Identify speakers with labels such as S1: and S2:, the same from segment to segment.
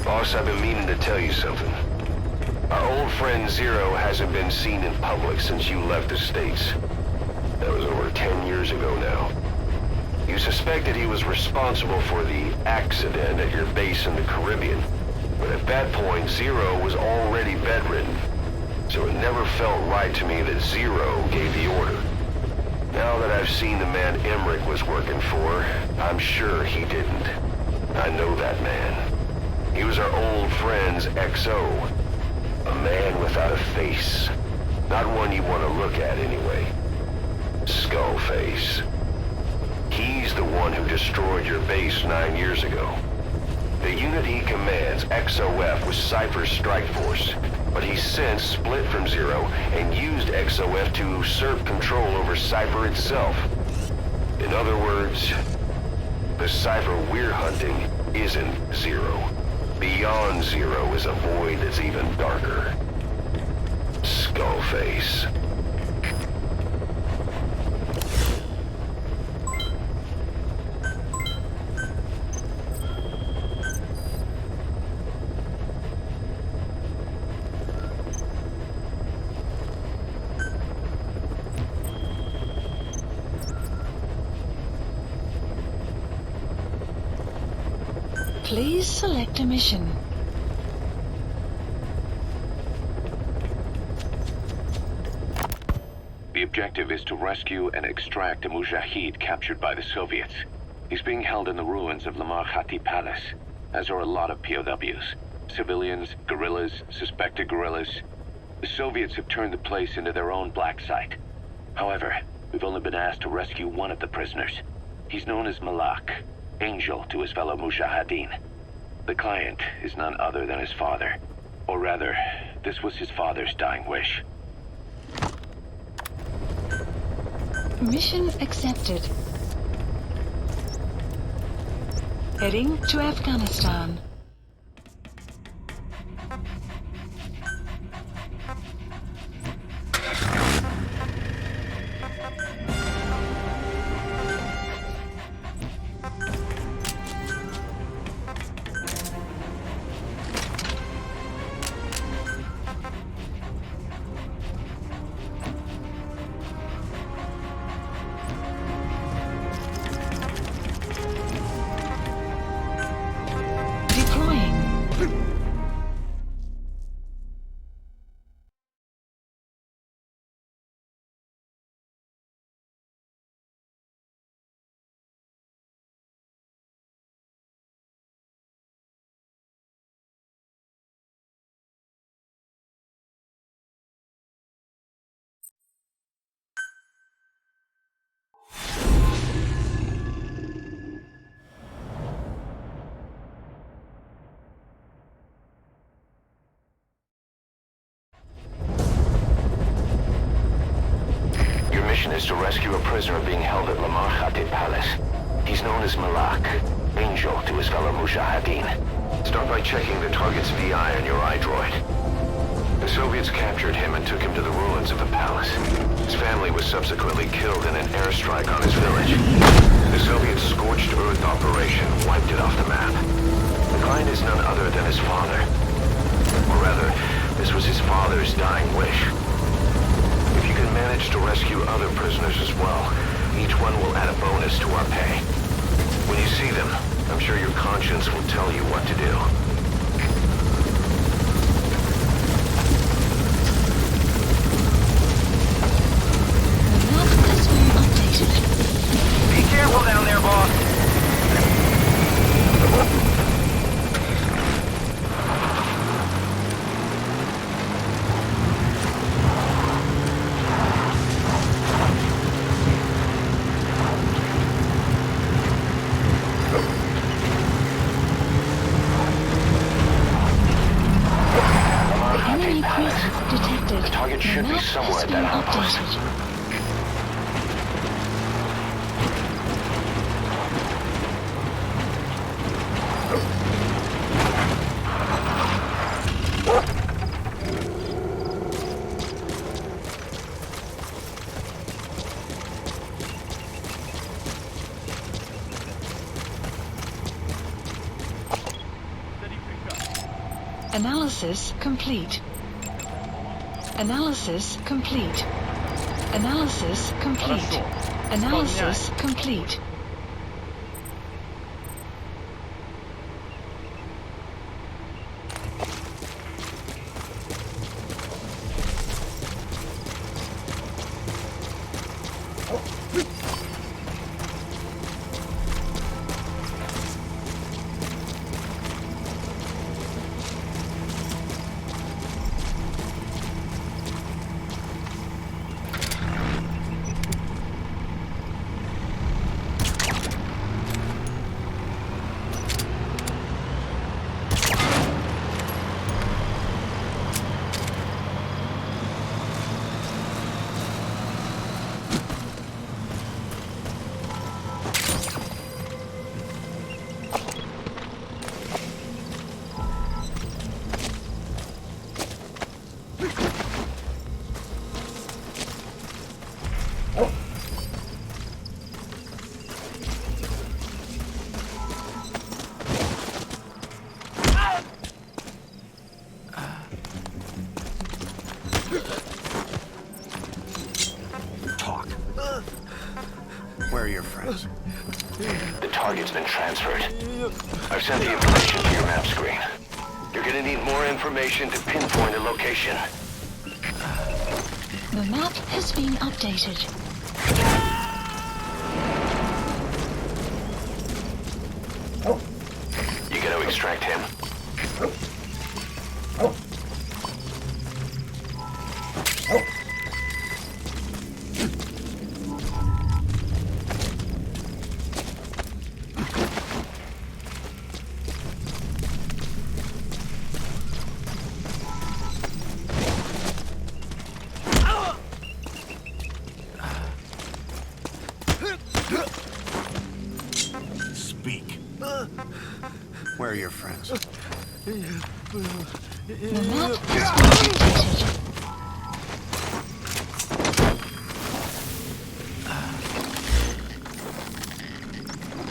S1: Boss, I've been meaning to tell you something. Our old friend Zero hasn't been seen in public since you left the States. That was over 10 years ago now. You suspected he was responsible for the accident at your base in the Caribbean. But at that point, Zero was already bedridden. So it never felt right to me that Zero gave the order. Now that I've seen the man Emmerich was working for, I'm sure he didn't. I know that man. He was our old friend's XO. A man without a face. Not one you want to look at anyway. Skullface. He's the one who destroyed your base 9 years ago. The unit he commands, XOF, was Cypher's strike force, but he's since split from Zero and used XOF to usurp control over Cypher itself. In other words, the Cypher we're hunting isn't Zero. Beyond Zero is a void that's even darker. Skullface.
S2: Please select a mission.
S3: The objective is to rescue and extract a Mujahid captured by the Soviets. He's being held in the ruins of Lamar Khati Palace, as are a lot of POWs. Civilians, guerrillas, suspected guerrillas. The Soviets have turned the place into their own black site. However, we've only been asked to rescue one of the prisoners. He's known as Malak, Angel to his fellow Mujahideen. The client is none other than his father. Or rather, this was his father's dying wish.
S2: Mission accepted. Heading to Afghanistan.
S1: Is to rescue a prisoner being held at Lamar Khati Palace. He's known as Malak, Angel to his fellow Mujahideen. Start by checking the target's VI on your iDroid. The Soviets captured him and took him to the ruins of the palace. His family was subsequently killed in an airstrike on his village. The Soviet scorched earth operation wiped it off the map. The client is none other than his father. Or rather, this was his father's dying wish. If you can manage to rescue other prisoners as well, each one will add a bonus to our pay. When you see them, I'm sure your conscience will tell you what to do.
S2: The map has been updated.
S1: Be careful down there, boss!
S2: Detected.
S1: The target should be somewhere at that outpost.
S2: Analysis complete. Analysis complete. Analysis complete.
S4: Хорошо.
S2: Analysis complete.
S4: Where are your friends?
S1: The target's been transferred. I've sent the information to your map screen. You're gonna need more information to pinpoint a location.
S2: The map has been updated.
S1: You gonna extract him?
S4: Speak. Where are your friends?
S2: The map has been updated.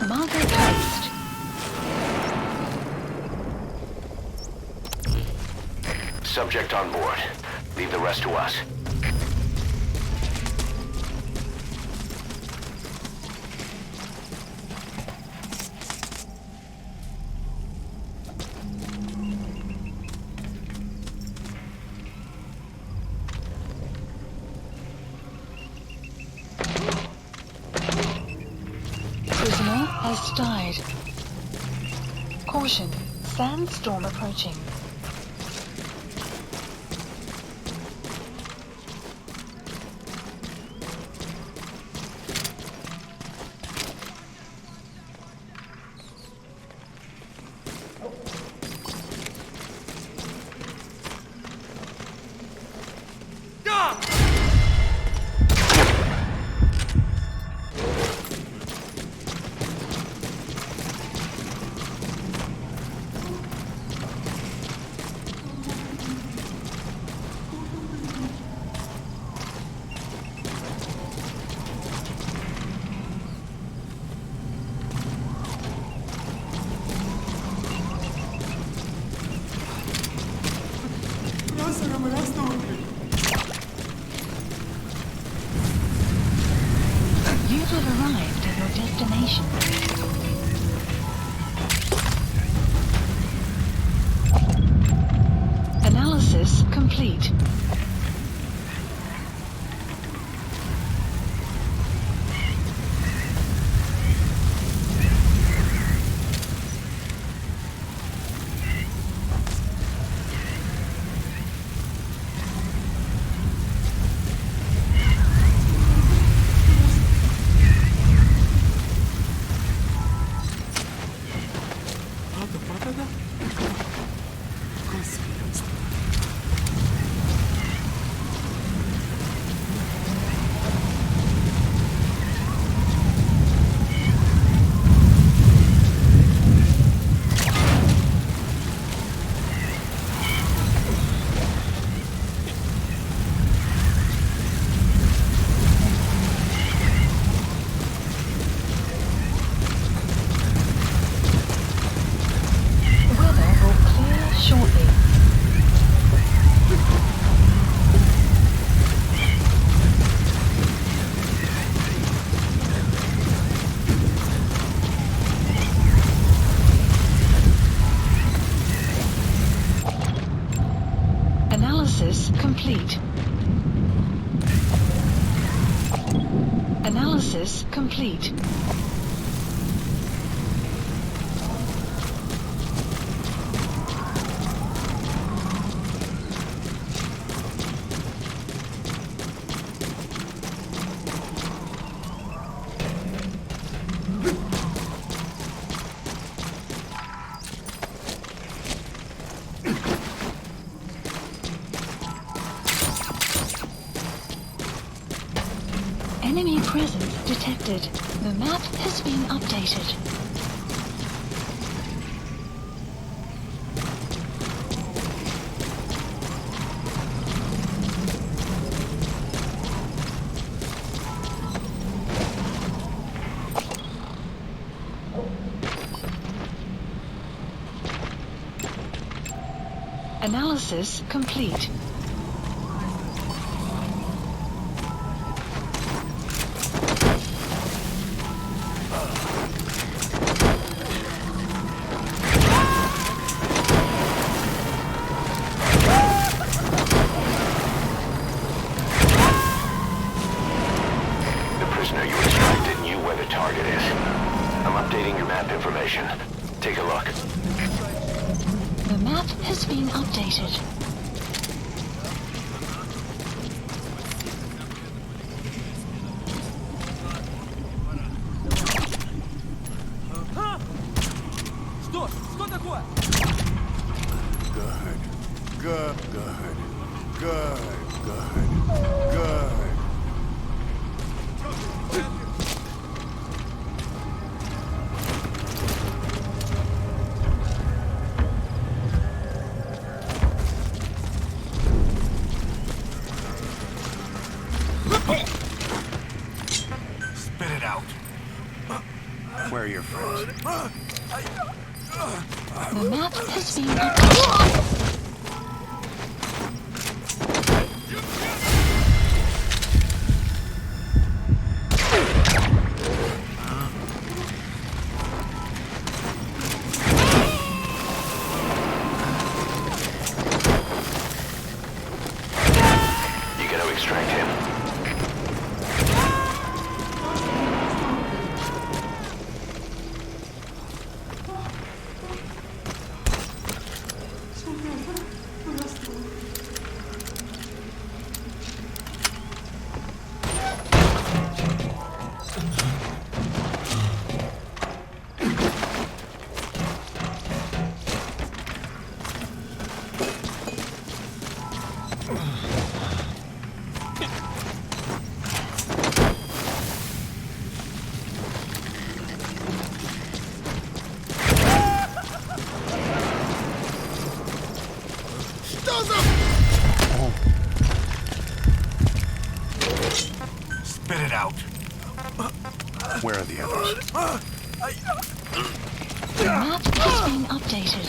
S2: Marker placed.
S1: Subject on board. Leave the rest to us.
S2: Prisoner has died. Caution. Sandstorm approaching. You have arrived at your destination. Analysis complete. complete. Analysis complete. Enemy presence detected. The map has been updated. Analysis complete.
S1: Take a look.
S2: The map has been updated.
S5: Что такое?
S4: Good. Spit it out. Where are your friends?
S2: The map has been updated.
S1: You gotta extract him.
S4: Spit it out. Where are the others?
S2: The map has been updated.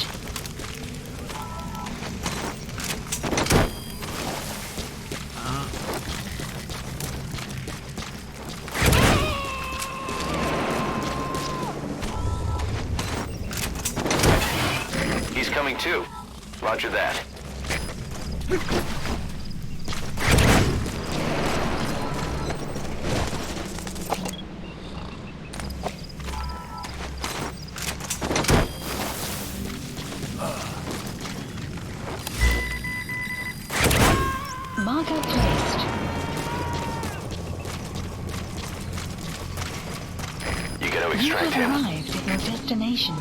S1: He's coming too. Roger that.
S2: Marker placed.
S1: You gotta
S2: You
S1: extract
S2: have
S1: him.
S2: arrived at your destination.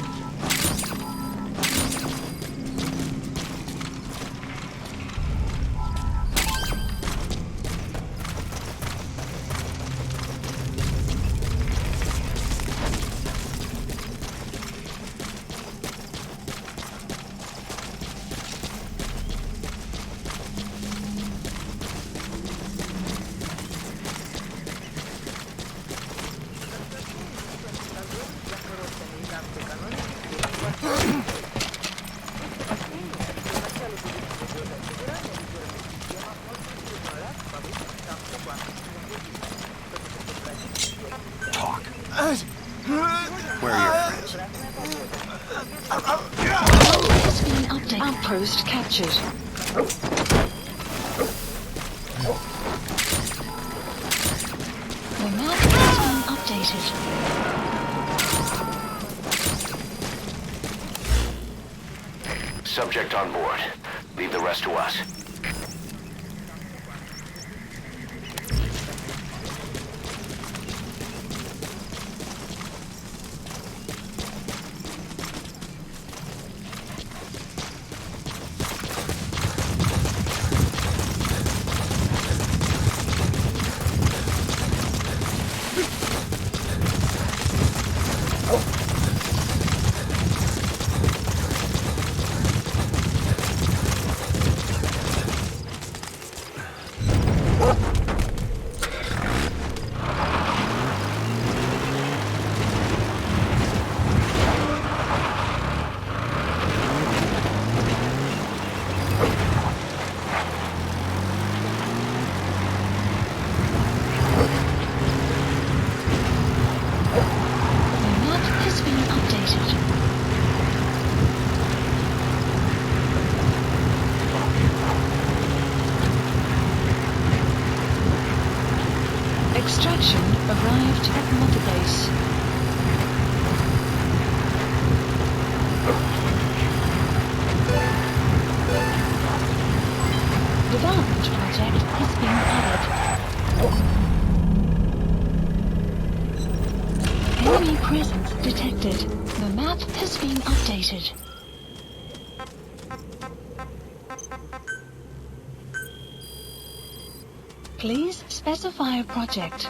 S4: Talk. Where are your friends?
S2: Has been updated. Outpost captured. The map has been updated.
S1: Subject on board. Leave the rest to us.
S2: Extraction arrived at Mother Base. Development project has been added. Enemy presence detected. The map has been updated. Please specify a project.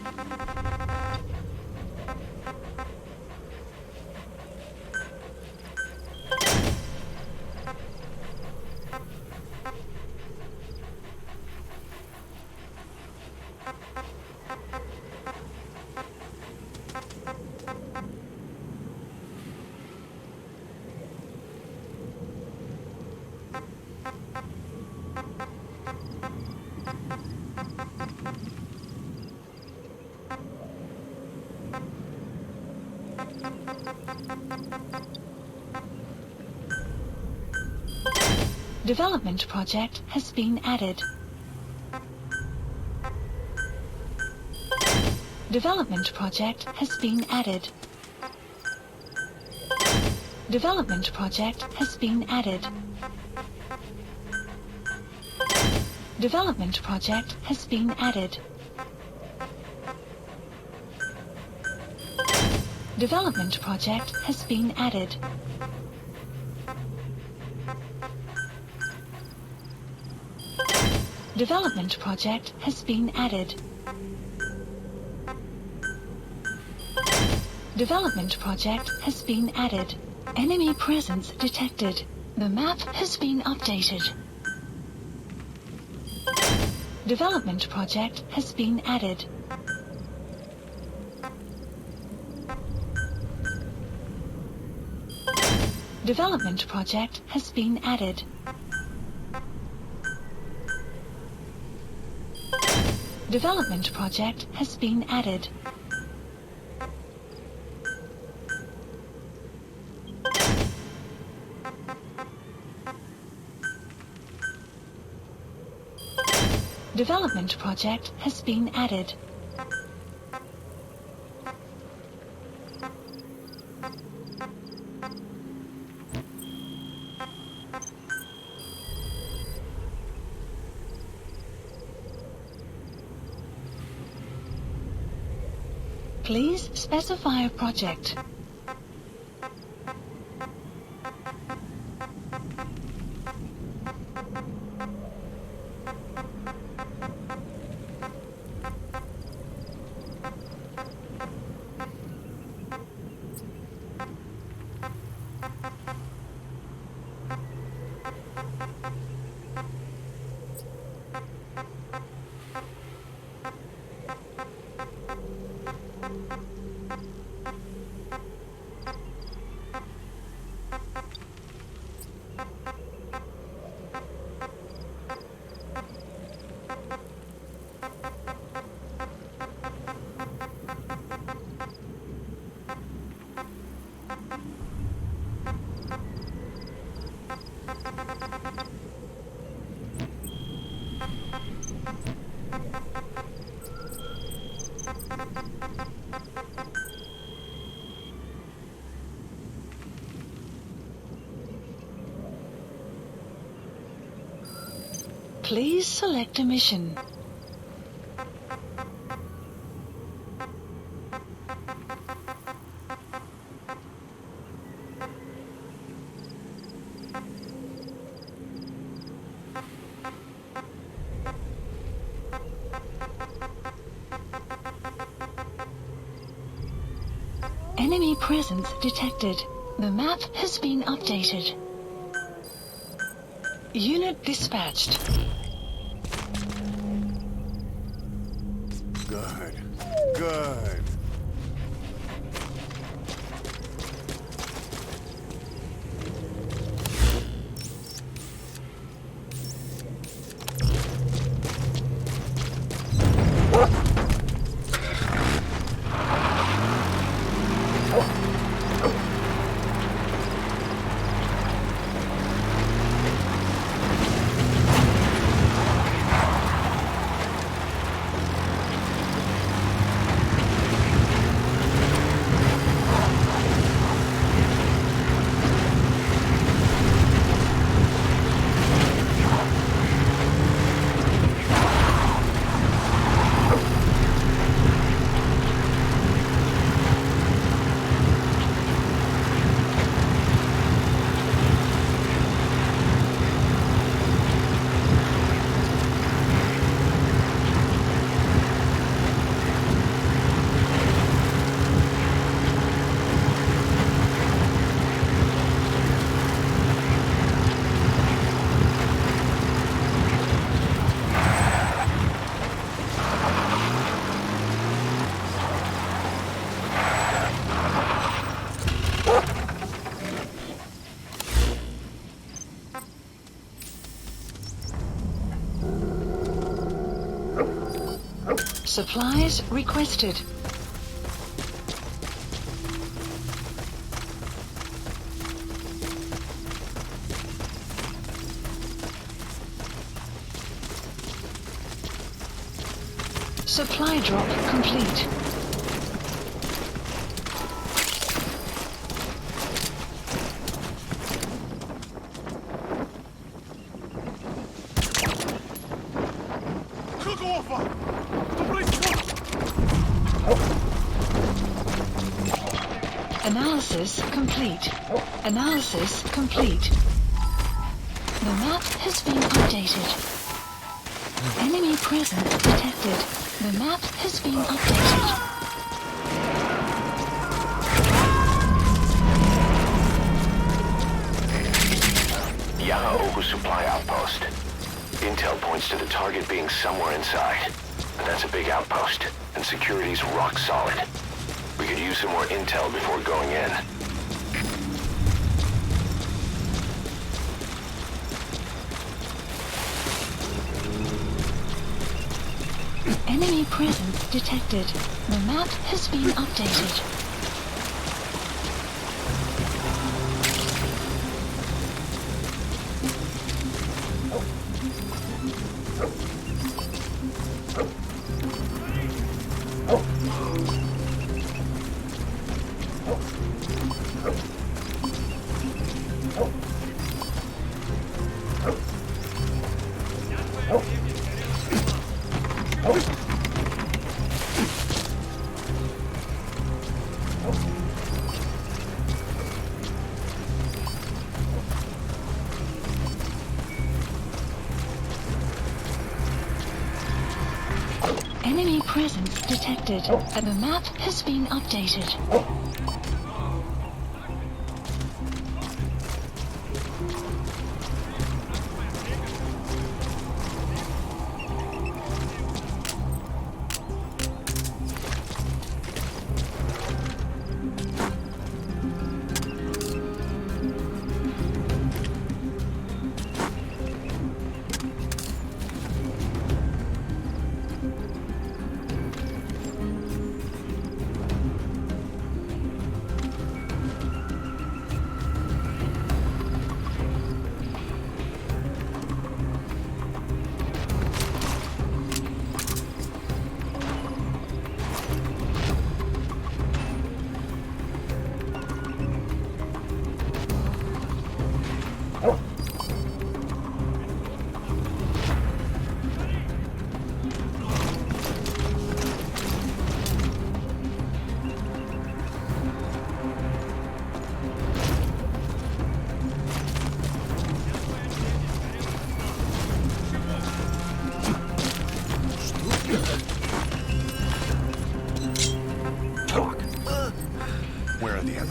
S2: Development project has been added. Development project has been added. Development project has been added. Development project has been added. Development project has been added. Development project has been added. Development project has been added. Enemy presence detected. The map has been updated. Development project has been added. Development project has been added. Development project has been added. Development project has been added. Please specify a project. Please select a mission. Enemy presence detected. The map has been updated. Unit dispatched.
S4: Good. Good.
S2: Supplies requested. Supply drop complete. Analysis complete. Analysis complete. The map has been updated. Enemy presence detected. The map has been updated.
S1: Yaha supply outpost. Intel points to the target being somewhere inside. But that's a big outpost, and security's rock solid. We could use some more intel before going in.
S2: Enemy presence detected. The map has been updated. Enemy presence detected. The map has been updated.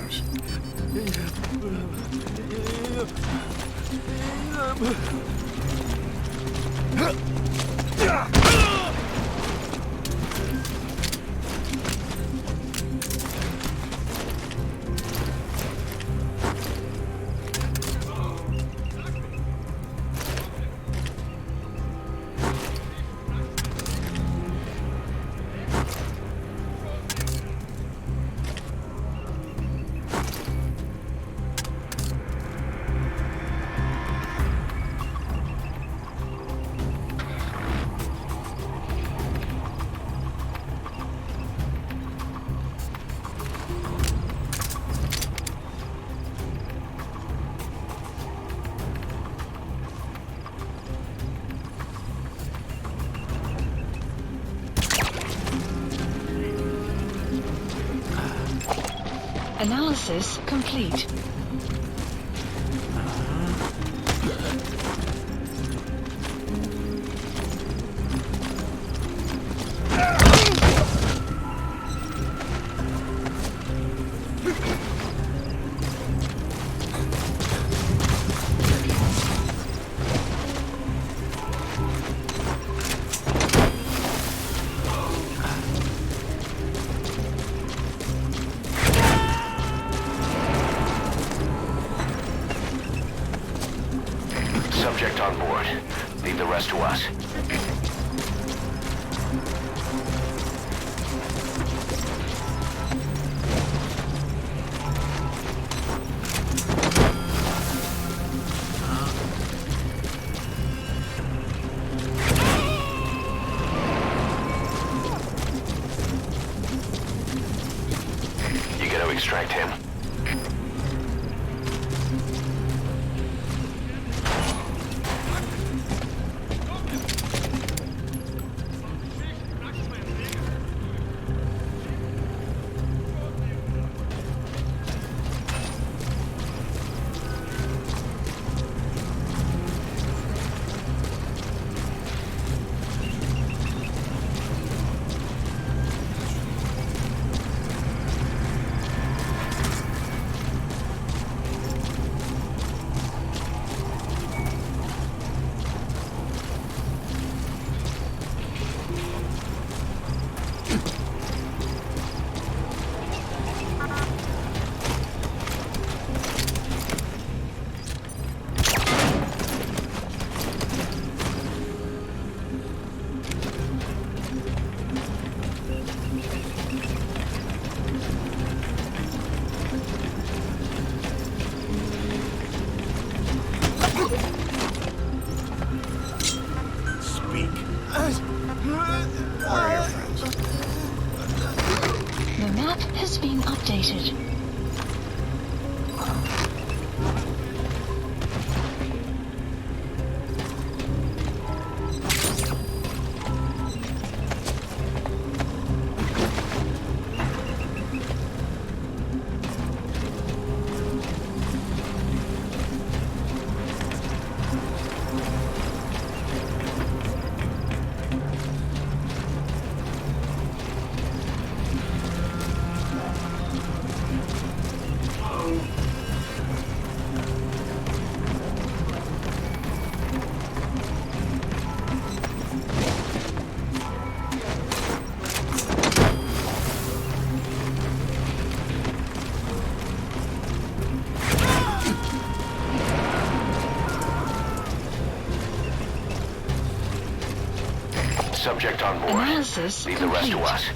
S4: yours.
S2: Analysis complete.
S1: Subject on board. Leave the rest to us. You gotta extract him.
S2: The map has been updated.
S1: Subject on board.
S2: Analysis
S1: Leave the rest to
S2: complete.
S1: us.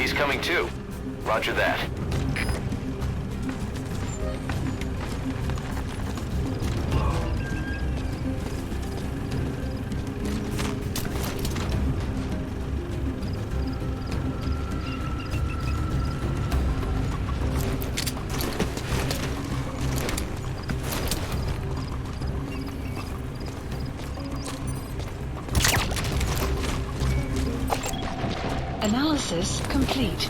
S1: He's coming too. Roger that.
S2: Analysis complete.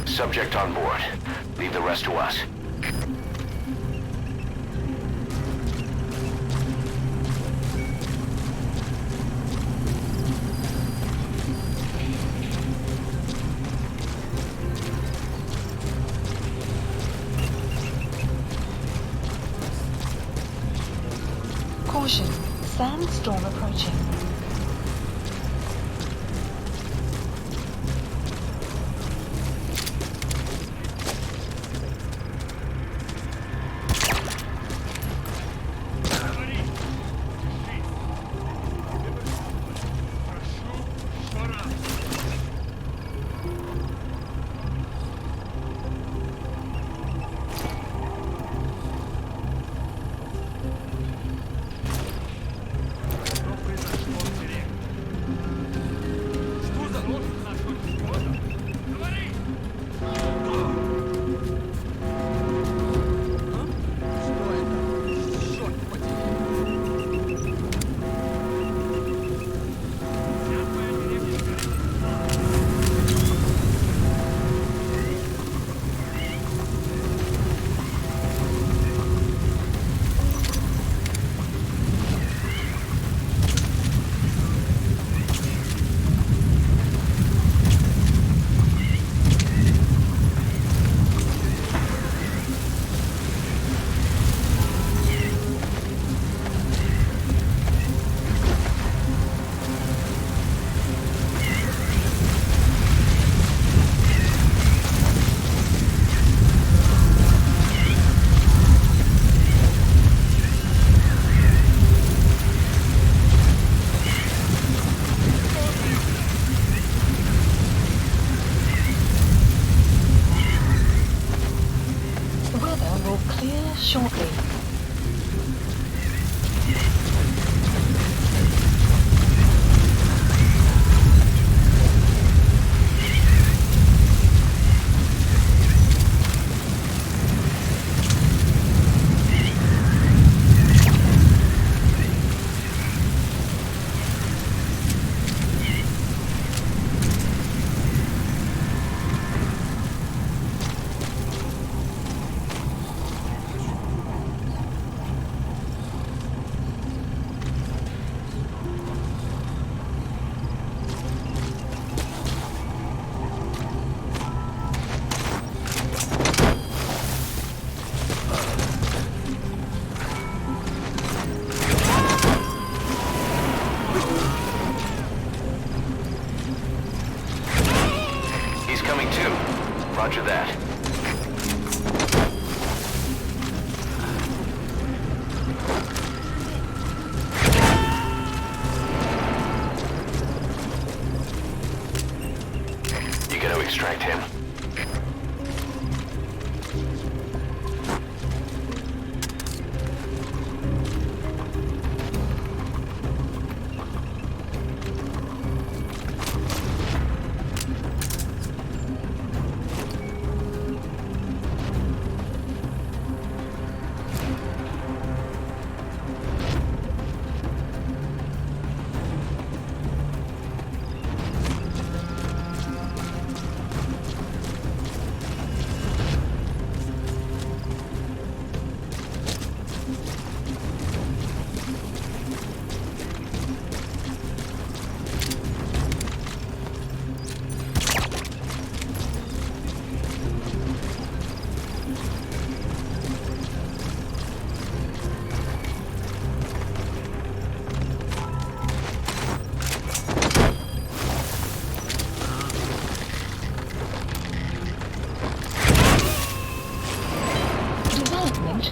S1: Subject on board. Leave the rest to us.
S2: Caution. Sandstorm approaching. Shortly.
S1: Roger that. You gotta extract him.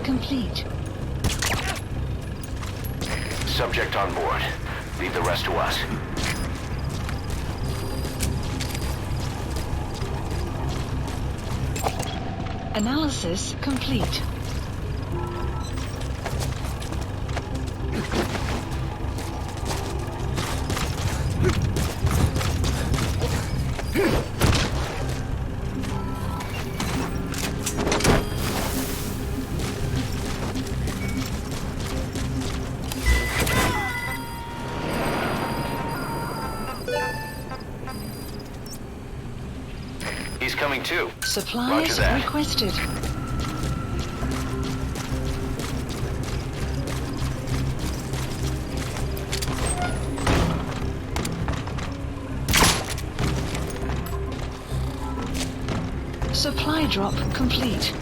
S2: Complete.
S1: Subject on board. Leave the rest to us.
S2: Analysis complete.
S1: He's coming too.
S2: Supplies
S1: Roger that.
S2: requested. Supply drop complete.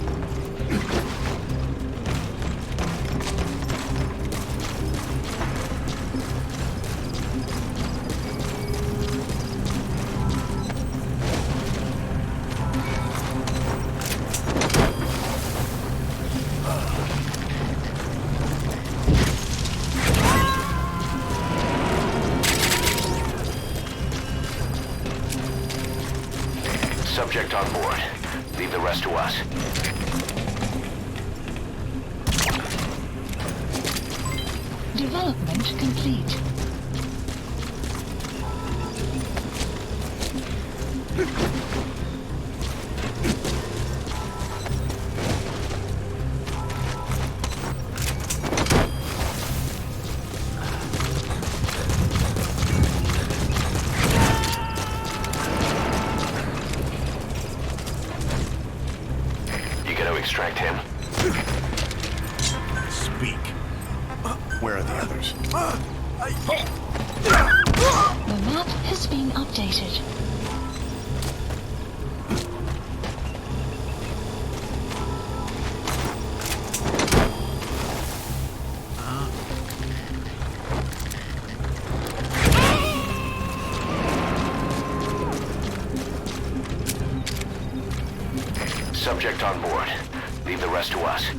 S1: Subject on board. Leave the rest to us.
S2: Development complete.
S1: You gotta extract him.
S4: Speak. Where are the others?
S2: The map has been updated.
S1: Subject on board. Leave the rest to us.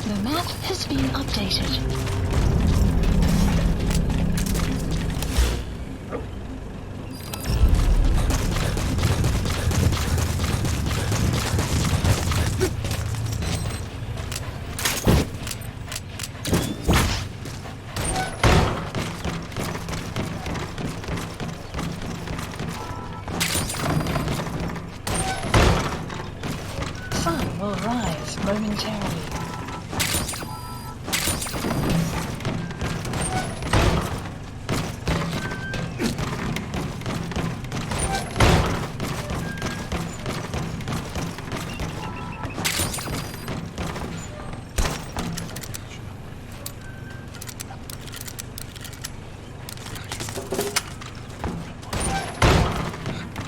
S2: The map has been updated. Sun will rise momentarily.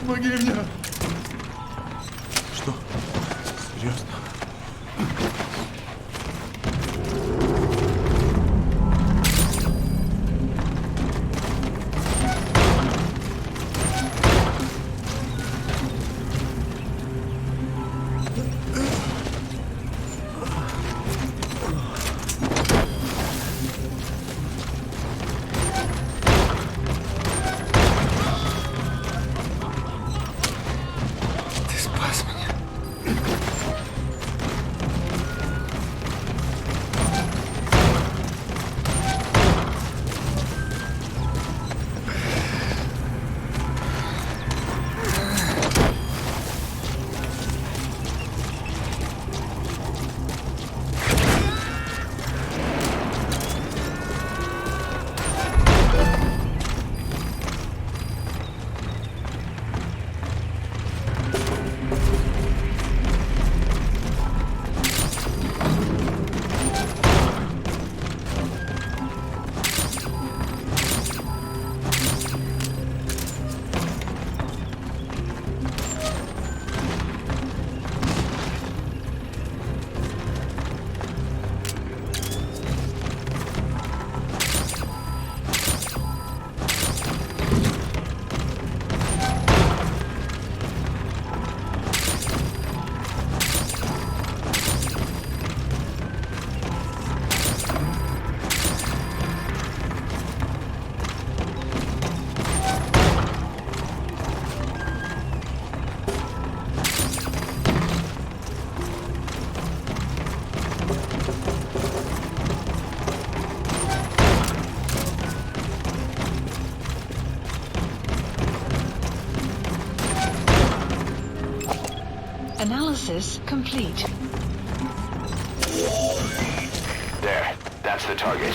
S4: Помоги мне! Что? Серьезно?
S2: Analysis complete.
S1: There, that's the target.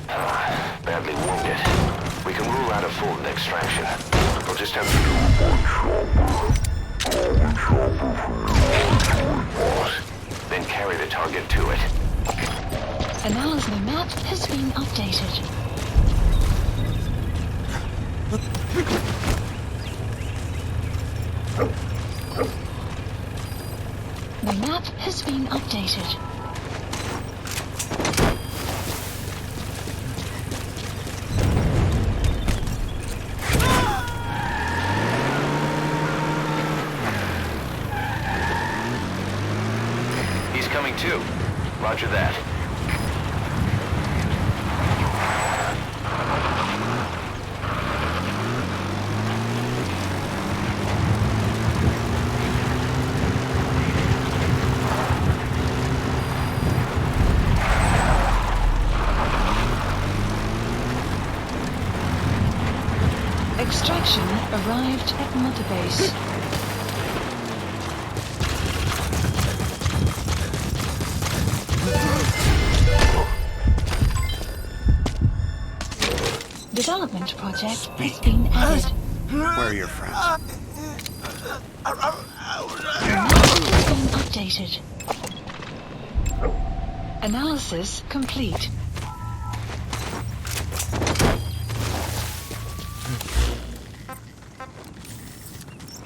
S1: Badly wounded. We can rule out a full extraction. We'll just have to do then carry the target to it.
S2: Analysis map has been updated. The map has been updated.
S1: He's coming too. Roger that.
S2: Extraction arrived at Mother Base. Development project has been added.
S4: Where are your friends?
S2: The map has been updated. Analysis complete.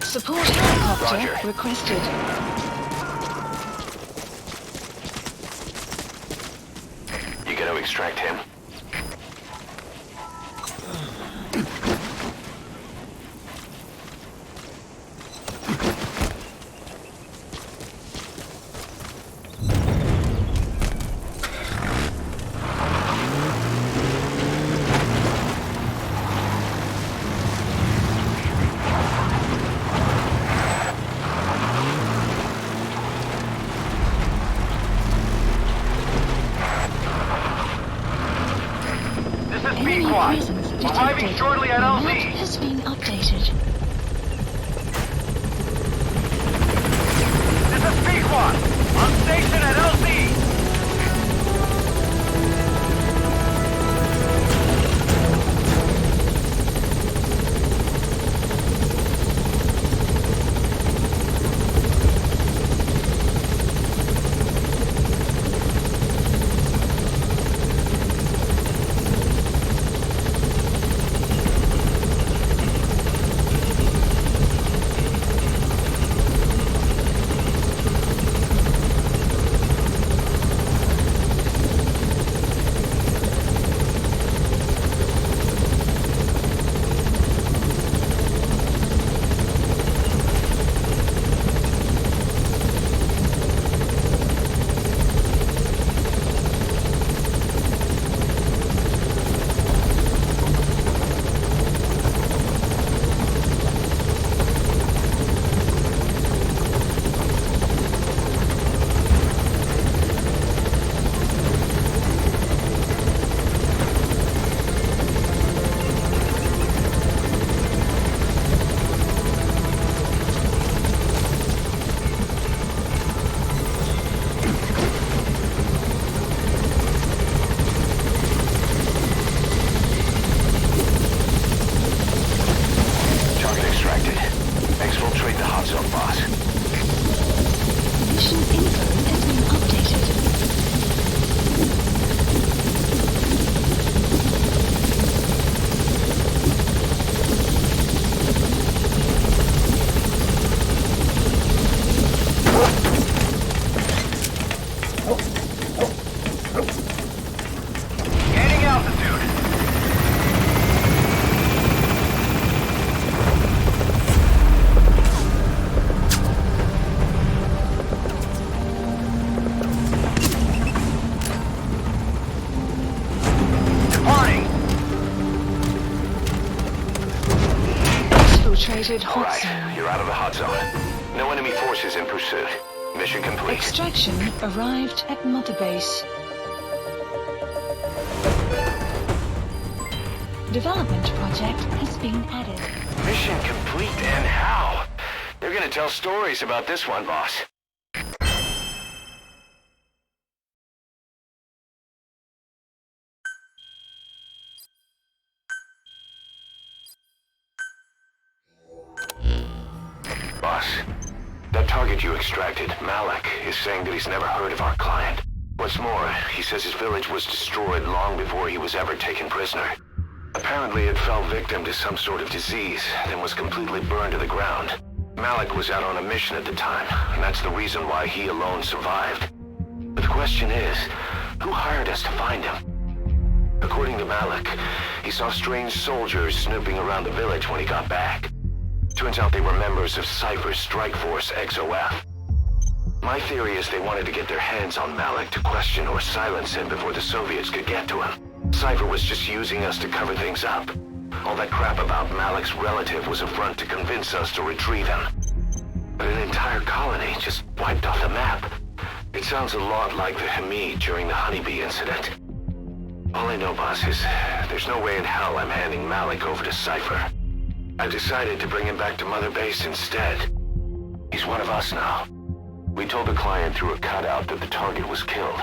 S2: Support helicopter
S1: Roger.
S2: requested.
S1: You gonna extract him?
S2: Enemy presence detected.
S6: Arriving shortly at
S2: The
S6: LZ.
S2: map has been updated.
S6: This is Pequod. On station at LZ.
S2: Infiltrated hot
S1: Alright,
S2: zone.
S1: you're out of the hot zone. No enemy forces in pursuit. Mission complete.
S2: Extraction arrived at Mother Base. Development project has been added.
S1: Mission complete, and how? They're gonna tell stories about this one, boss. target you extracted, Malik, is saying that he's never heard of our client. What's more, he says his village was destroyed long before he was ever taken prisoner. Apparently it fell victim to some sort of disease, then was completely burned to the ground. Malik was out on a mission at the time, and that's the reason why he alone survived. But the question is, who hired us to find him? According to Malik, he saw strange soldiers snooping around the village when he got back. Turns out they were members of Cypher's Strike Force XOF. My theory is they wanted to get their hands on Malik to question or silence him before the Soviets could get to him. Cypher was just using us to cover things up. All that crap about Malik's relative was a front to convince us to retrieve him. But an entire colony just wiped off the map. It sounds a lot like the Hamid during the Honeybee incident. All I know, boss, is there's no way in hell I'm handing Malik over to Cypher. I decided to bring him back to Mother Base instead. He's one of us now. We told the client through a cutout that the target was killed.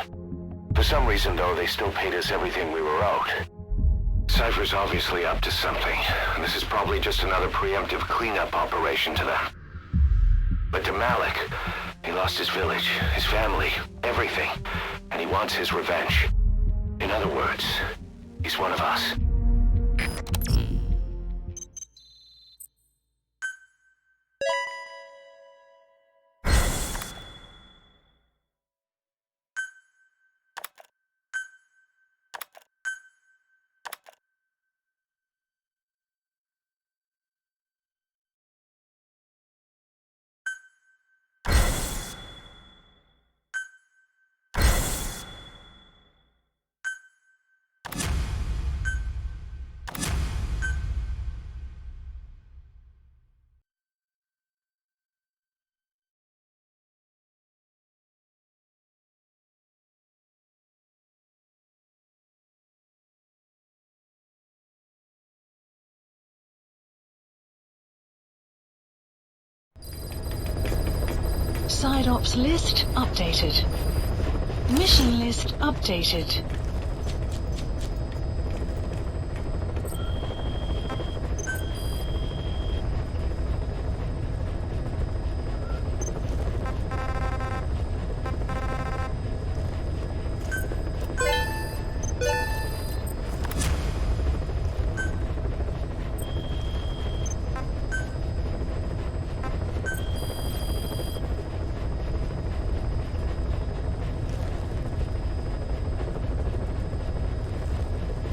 S1: For some reason, though, they still paid us everything we were owed. Cypher's obviously up to something, and this is probably just another preemptive cleanup operation to them. But to Malik, he lost his village, his family, everything, and he wants his revenge. In other words, he's one of us.
S2: Side ops list updated. Mission list updated.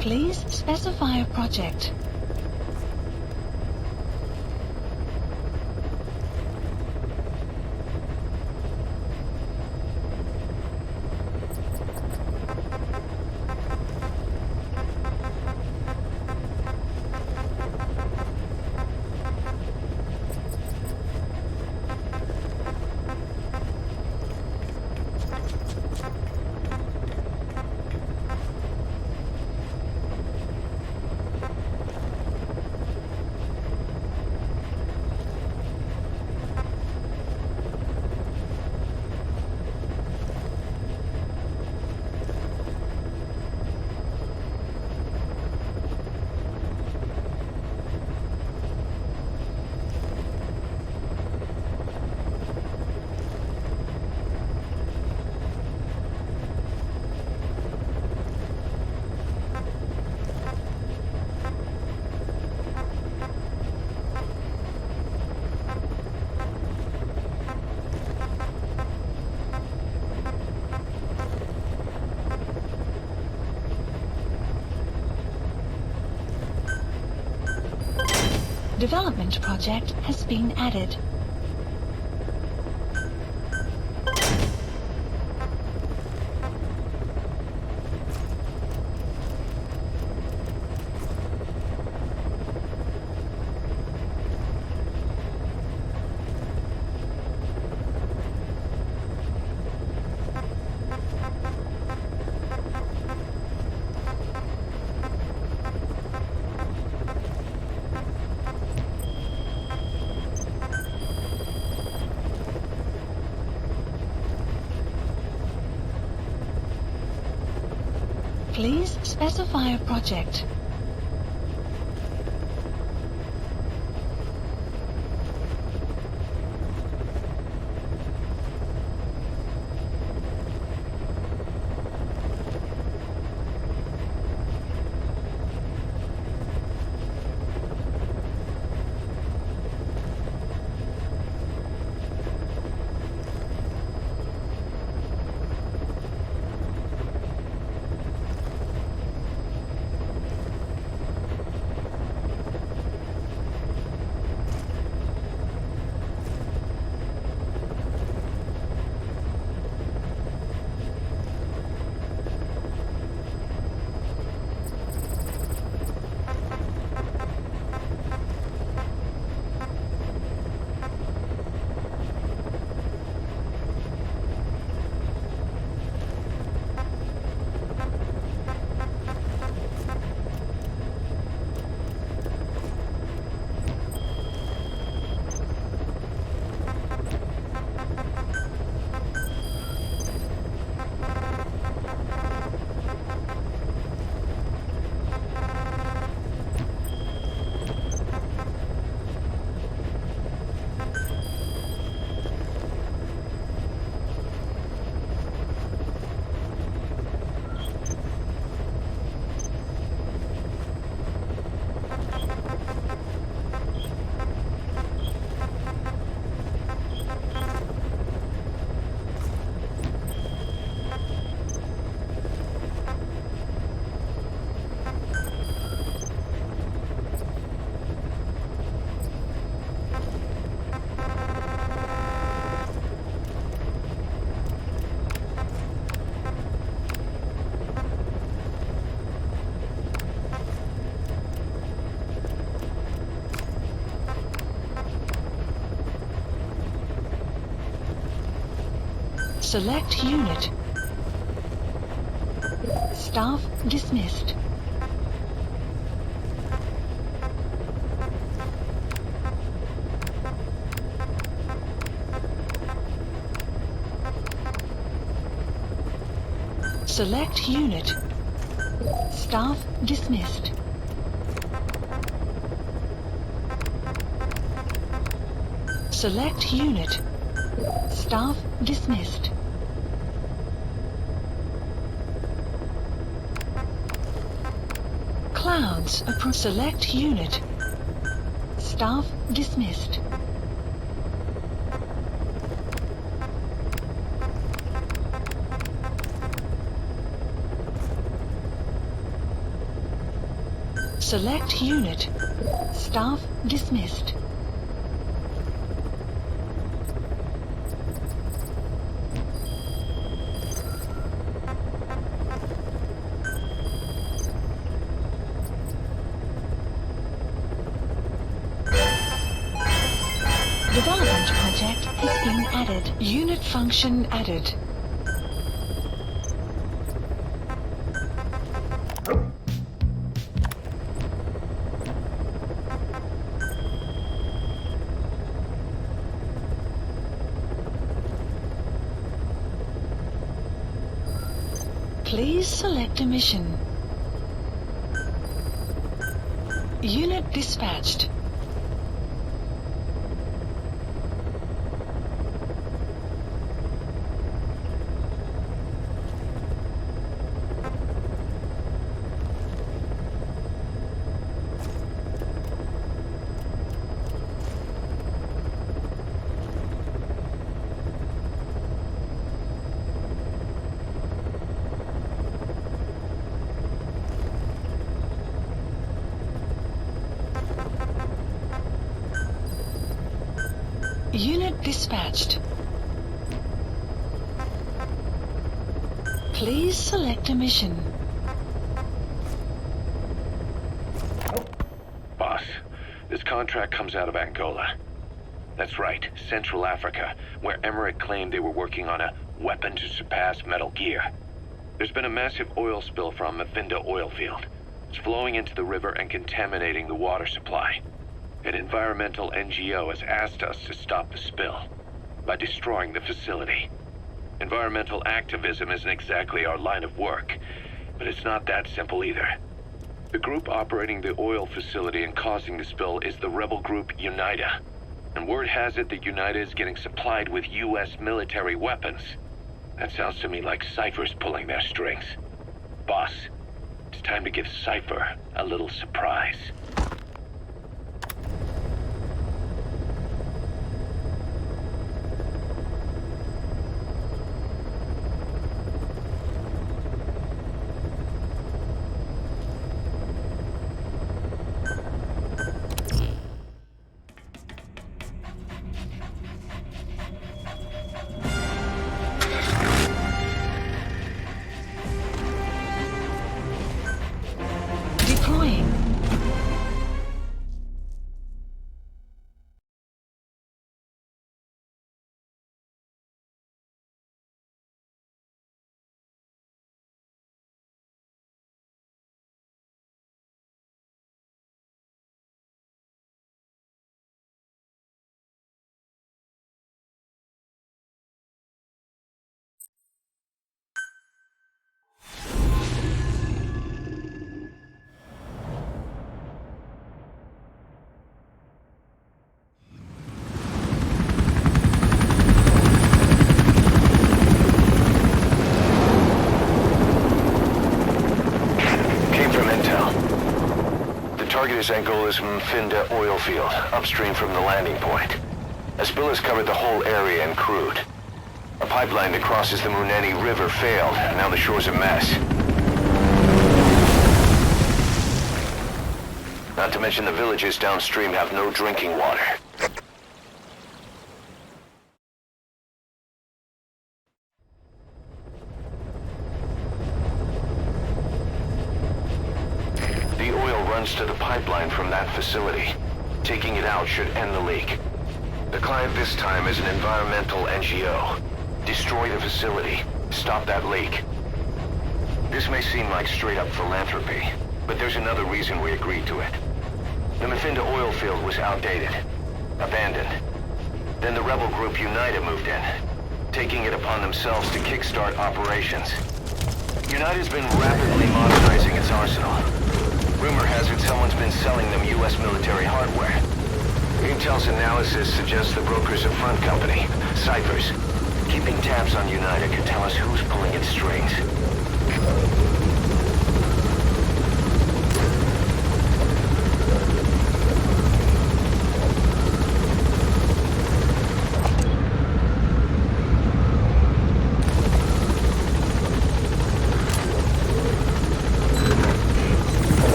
S2: Please specify a project. Development project has been added. Please specify a project. Select unit. Staff dismissed. Select unit. Staff dismissed. Select unit. Staff dismissed. Clouds approach. Select unit. Staff dismissed. Select unit. Staff dismissed. Development project has been added. Unit function added. Please select a mission. Unit dispatched. Unit dispatched. Please select a mission.
S3: Boss, this contract comes out of Angola. That's right, Central Africa, where Emmerich claimed they were working on a weapon to surpass Metal Gear. There's been a massive oil spill from Mafinda oil field. It's flowing into the river and contaminating the water supply. An environmental NGO has asked us to stop the spill by destroying the facility. Environmental activism isn't exactly our line of work, but it's not that simple either. The group operating the oil facility and causing the spill is the rebel group UNITA. And word has it that UNITA is getting supplied with US military weapons. That sounds to me like Cypher's pulling their strings. Boss, it's time to give Cypher a little surprise.
S2: Deploying.
S1: Target is Angola's Mafinda oil field, upstream from the landing point. A spill has covered the whole area and crude. A pipeline that crosses the Muneni River failed, and now the shore's a mess. Not to mention the villages downstream have no drinking water. To the pipeline from that facility. Taking it out should end the leak. The client this time is an environmental NGO. Destroy the facility. Stop that leak. This may seem like straight-up philanthropy, but there's another reason we agreed to it. The Mafinda oil field was outdated, abandoned. Then the rebel group United moved in, taking it upon themselves to kickstart operations. United's been rapidly modernizing its arsenal. Rumor has it someone's been selling them U.S. military hardware. Intel's analysis suggests the broker's a front company, Cyphers. Keeping tabs on United could tell us who's pulling its strings.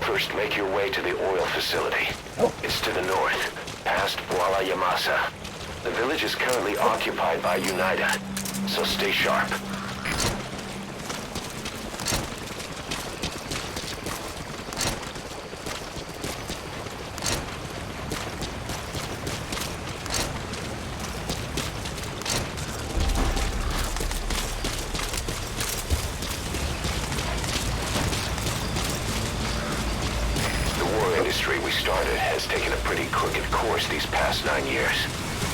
S1: First, make your way to the oil facility. It's to the north, past Walla Yamasa. The village is currently occupied by United, so stay sharp. We started has taken a pretty crooked course these past 9 years.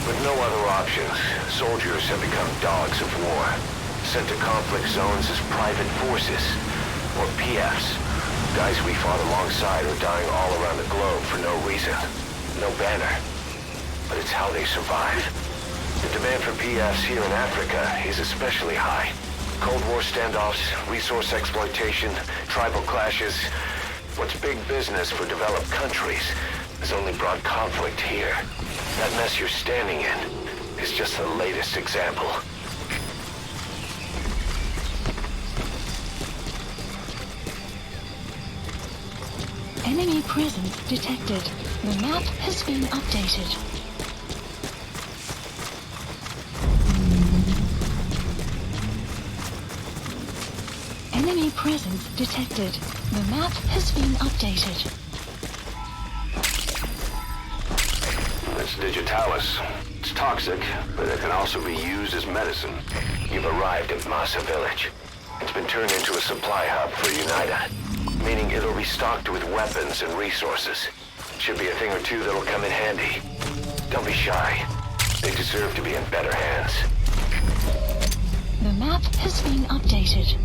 S1: With no other options, soldiers have become dogs of war, sent to conflict zones as private forces, or PFs. Guys we fought alongside are dying all around the globe for no reason, no banner. But it's how they survive. The demand for PFs here in Africa is especially high. Cold War standoffs, resource exploitation, tribal clashes. What's big business for developed countries has only brought conflict here. That mess you're standing in is just the latest example.
S2: Enemy presence detected. The map has been updated. Enemy presence detected. The map has been updated.
S1: It's digitalis. It's toxic, but it can also be used as medicine. You've arrived at Masa Village. It's been turned into a supply hub for Unida, meaning it'll be stocked with weapons and resources. Should be a thing or two that'll come in handy. Don't be shy. They deserve to be in better hands.
S2: The map has been updated.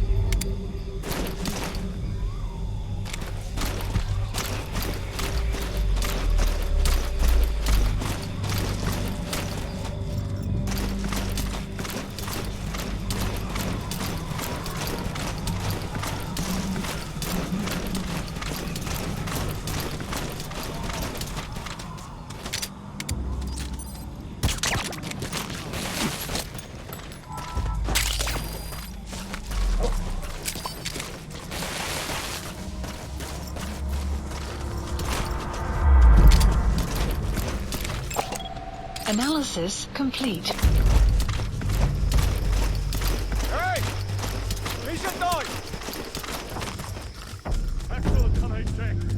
S2: Analysis complete.
S5: Hey! Wie sind euch? Axel, kann ich checken.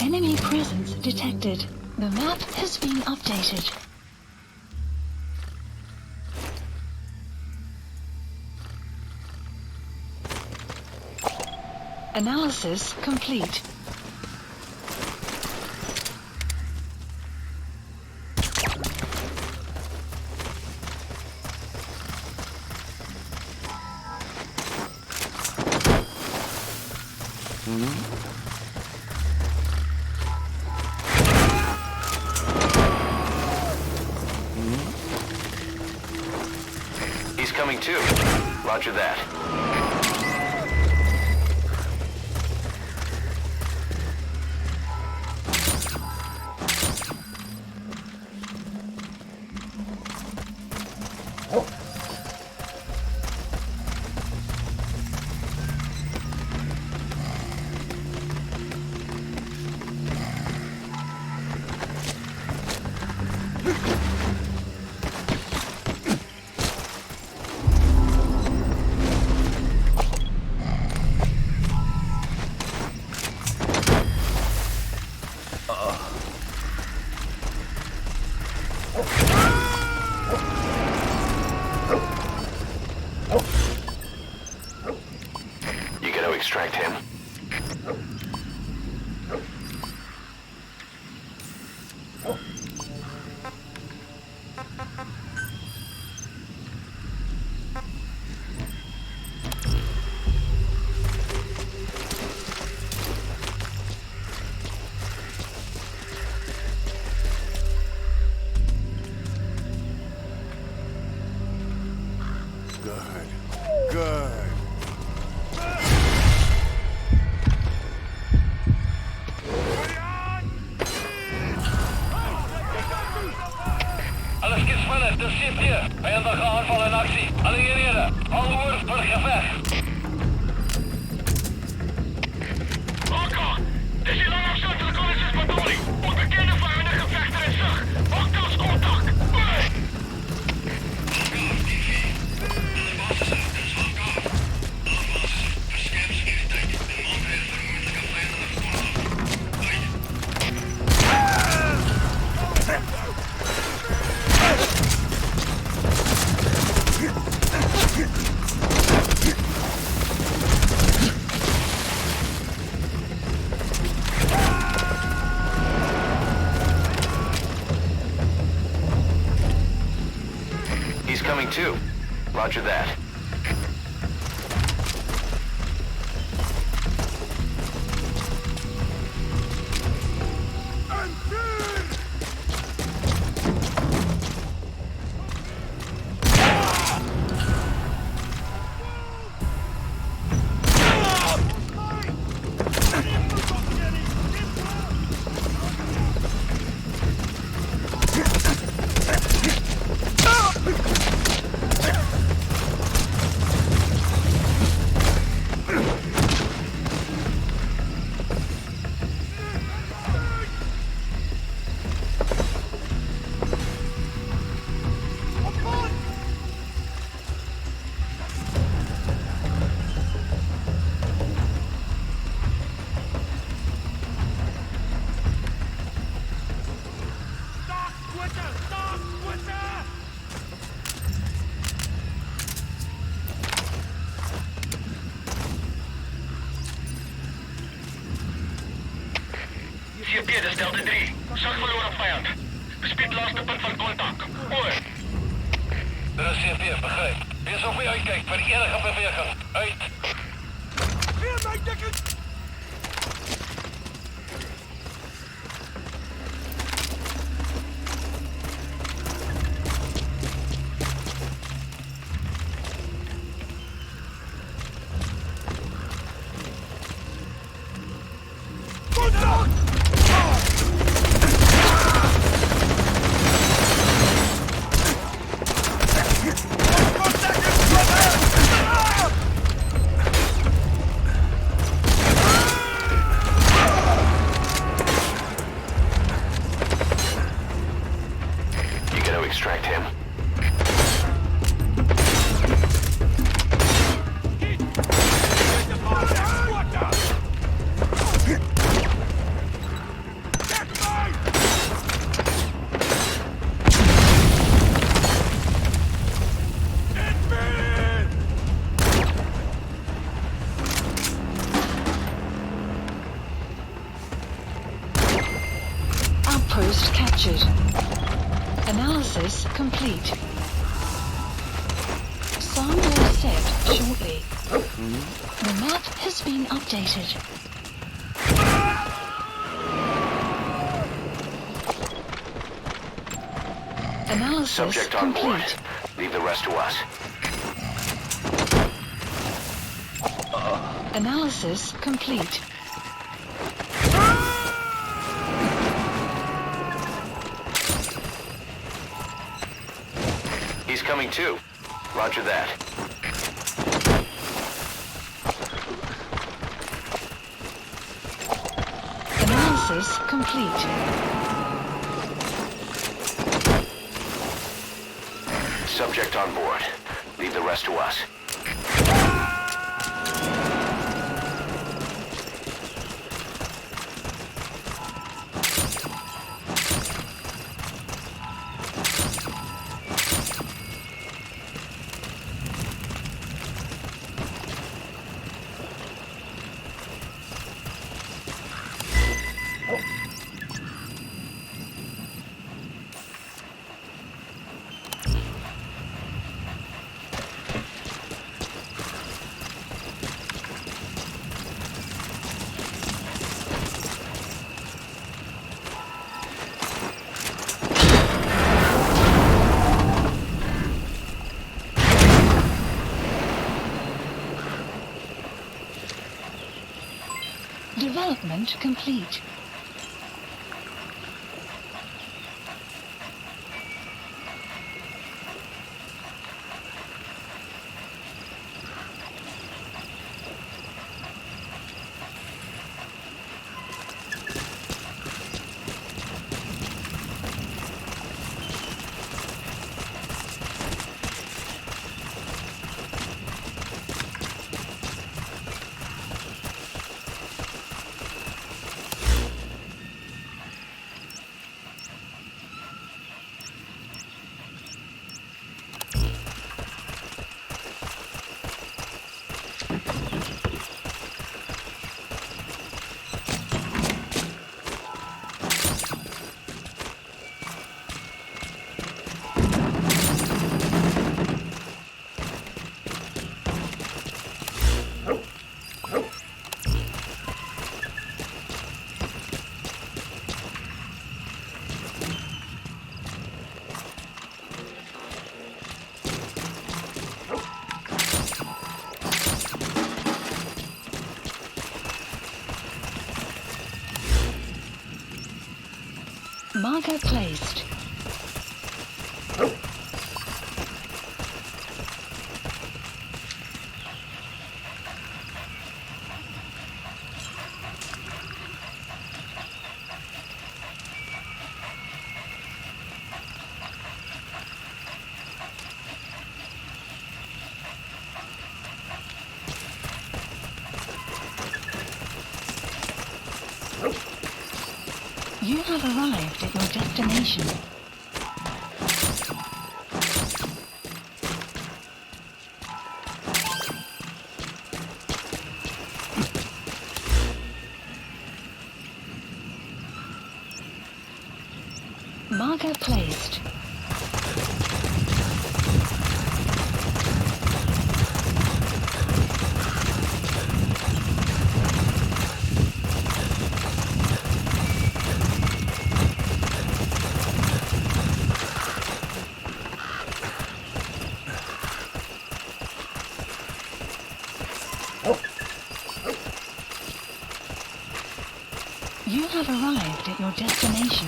S2: Enemy presence detected. The map has been updated. Analysis complete.
S1: He's coming too. Roger that. You gotta extract him.
S4: Good. Good.
S6: Alles gespannen, de CP. Vijandige aanval in actie. Allieerden, al oor vir geveg. Oka, dis die lang afstand van de Reconnaissance-patrollie. Onbekende vijanden gevechten in zicht. Okta's contact.
S1: He's coming too. Roger that.
S6: CP, dis Delta 3. Sag verloor op vijand. Bespied laaste punt van kontak. Oor. Dit is CP, begryp. Wees op jy uitkyk vir enige beweging. Uit.
S5: Hier, my dikkers!
S1: Extract him.
S2: Outpost captured. Analysis complete. Sun will set shortly. The map has been updated. Analysis
S1: Subject on board.
S2: complete.
S1: Leave the rest to us.
S2: Analysis complete.
S1: He's coming too. Roger that.
S2: Analysis complete.
S1: Subject on board. Leave the rest to us.
S2: Development complete. Marker placed. You have arrived at your destination. Marker placed. You have arrived at your destination.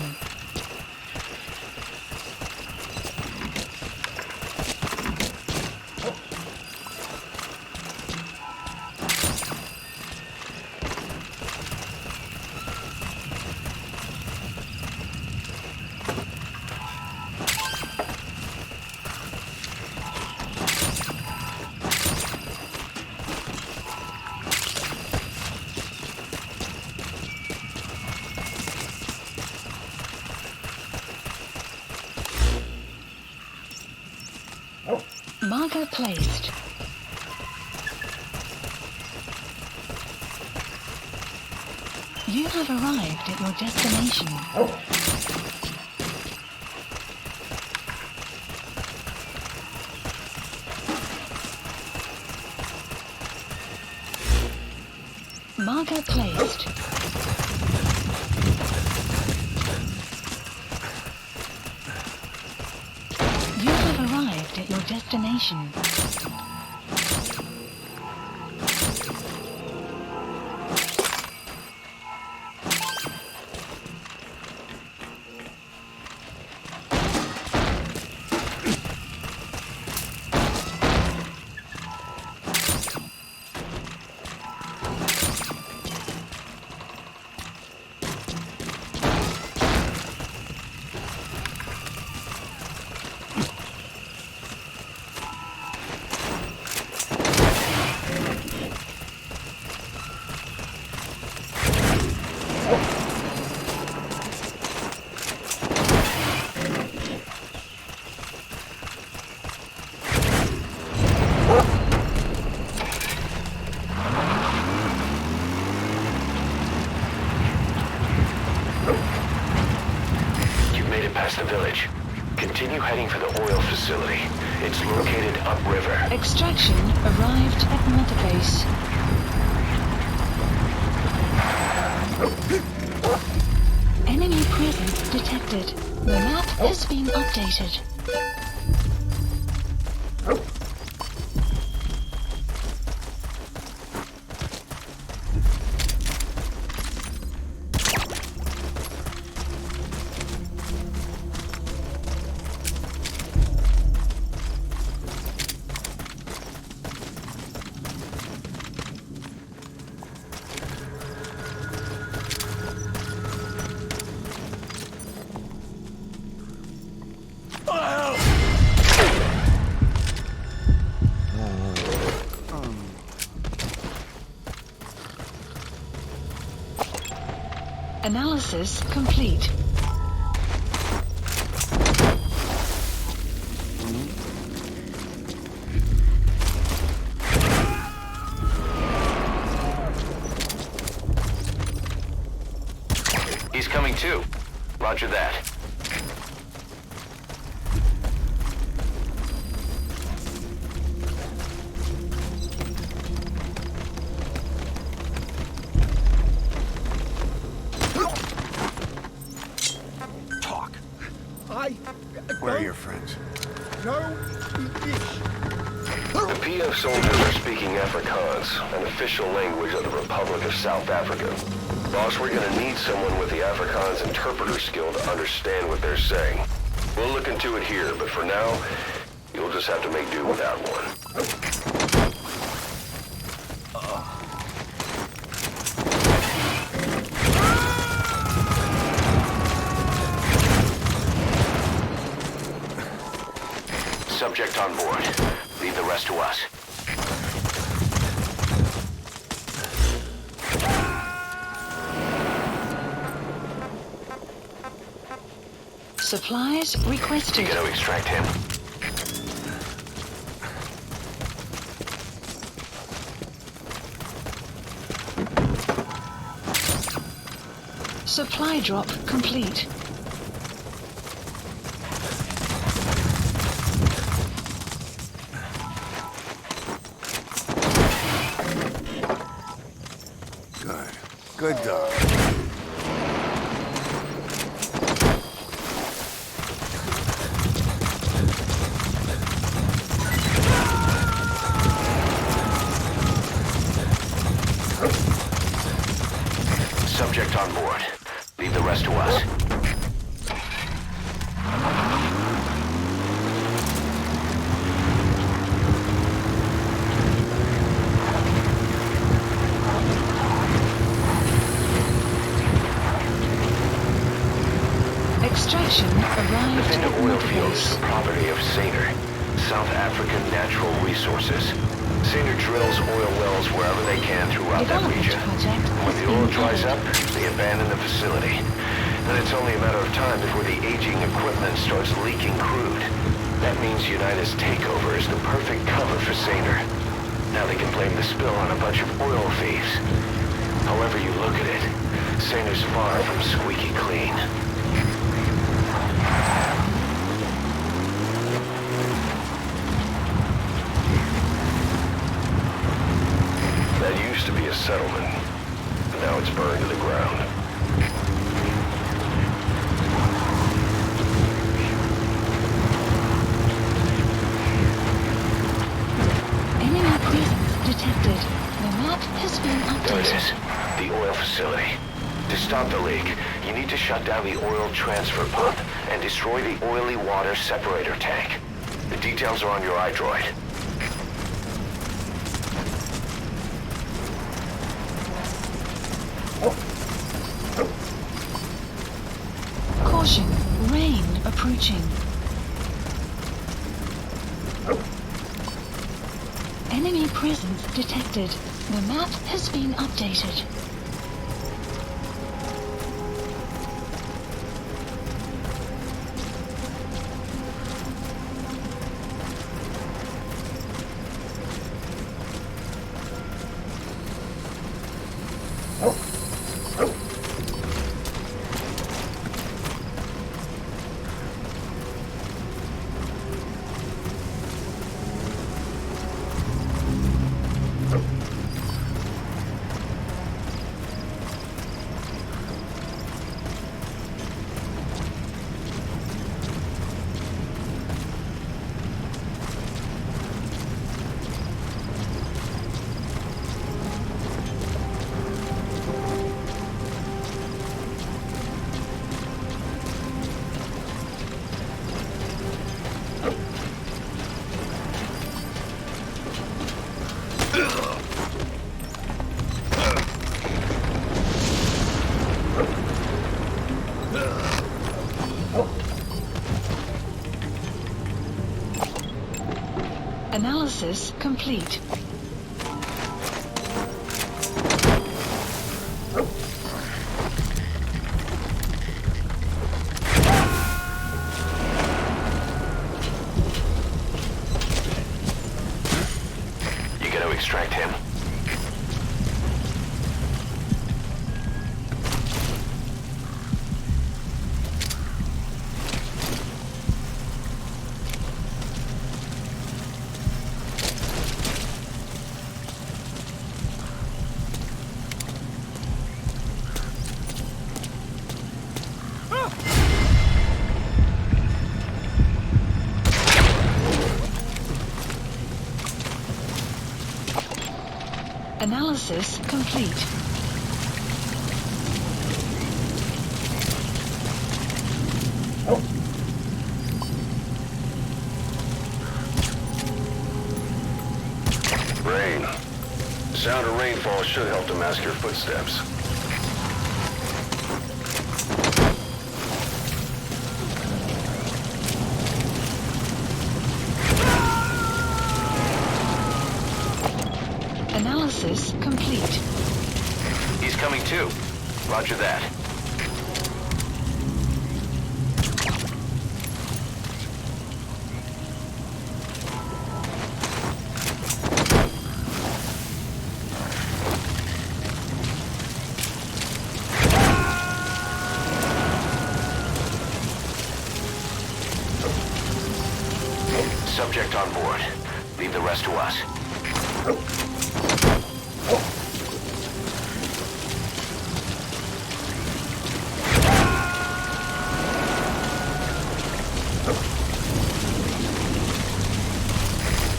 S2: Marker placed. You have arrived at your destination. Marker placed. You have arrived at your destination.
S1: village. Continue heading for the oil facility. It's located upriver.
S2: Extraction arrived at Mother Base. Enemy presence detected. The map has been updated. Analysis complete.
S1: He's coming too. Roger that.
S4: Where are your friends?
S1: The PF soldiers are speaking Afrikaans, an official language of the Republic of South Africa. Boss, we're gonna need someone with the Afrikaans interpreter skill to understand what they're saying. We'll look into it here, but for now, you'll just have to make do without one. Subject on board. Leave the rest to us.
S2: Supplies
S1: You
S2: requested.
S1: gotta extract him.
S2: Supply drop complete.
S4: Good dog.
S1: Subject on board. Leave the rest to us.
S2: Extraction arrived
S1: The
S2: at
S1: oil
S2: Mother
S1: field is
S2: Base.
S1: the property of Saner, South African Natural Resources. Saner drills oil wells wherever they can throughout that
S2: Development
S1: region.
S2: project
S1: When
S2: has
S1: the oil
S2: been
S1: dries
S2: added.
S1: up, they abandon the facility. Then it's only a matter of time before the aging equipment starts leaking crude. That means United's takeover is the perfect cover for Saner. Now they can blame the spill on a bunch of oil thieves. However you look at it, Saner's far from squeaky clean. That used to be a settlement, but now it's burned to the ground.
S2: Enemy presence detected. The map has been
S1: There it is,
S2: updated.
S1: the oil facility. To stop the leak, you need to shut down the oil transfer pump and destroy the oily water separator tank. The details are on your iDroid.
S2: Caution, rain approaching. Enemy presence detected. The map has been updated. Analysis complete.
S1: You gotta extract him.
S2: Analysis complete.
S1: Rain. The sound of rainfall should help to mask your footsteps.
S2: Analysis complete.
S1: He's coming too. Roger that. Subject on board. Leave the rest to us.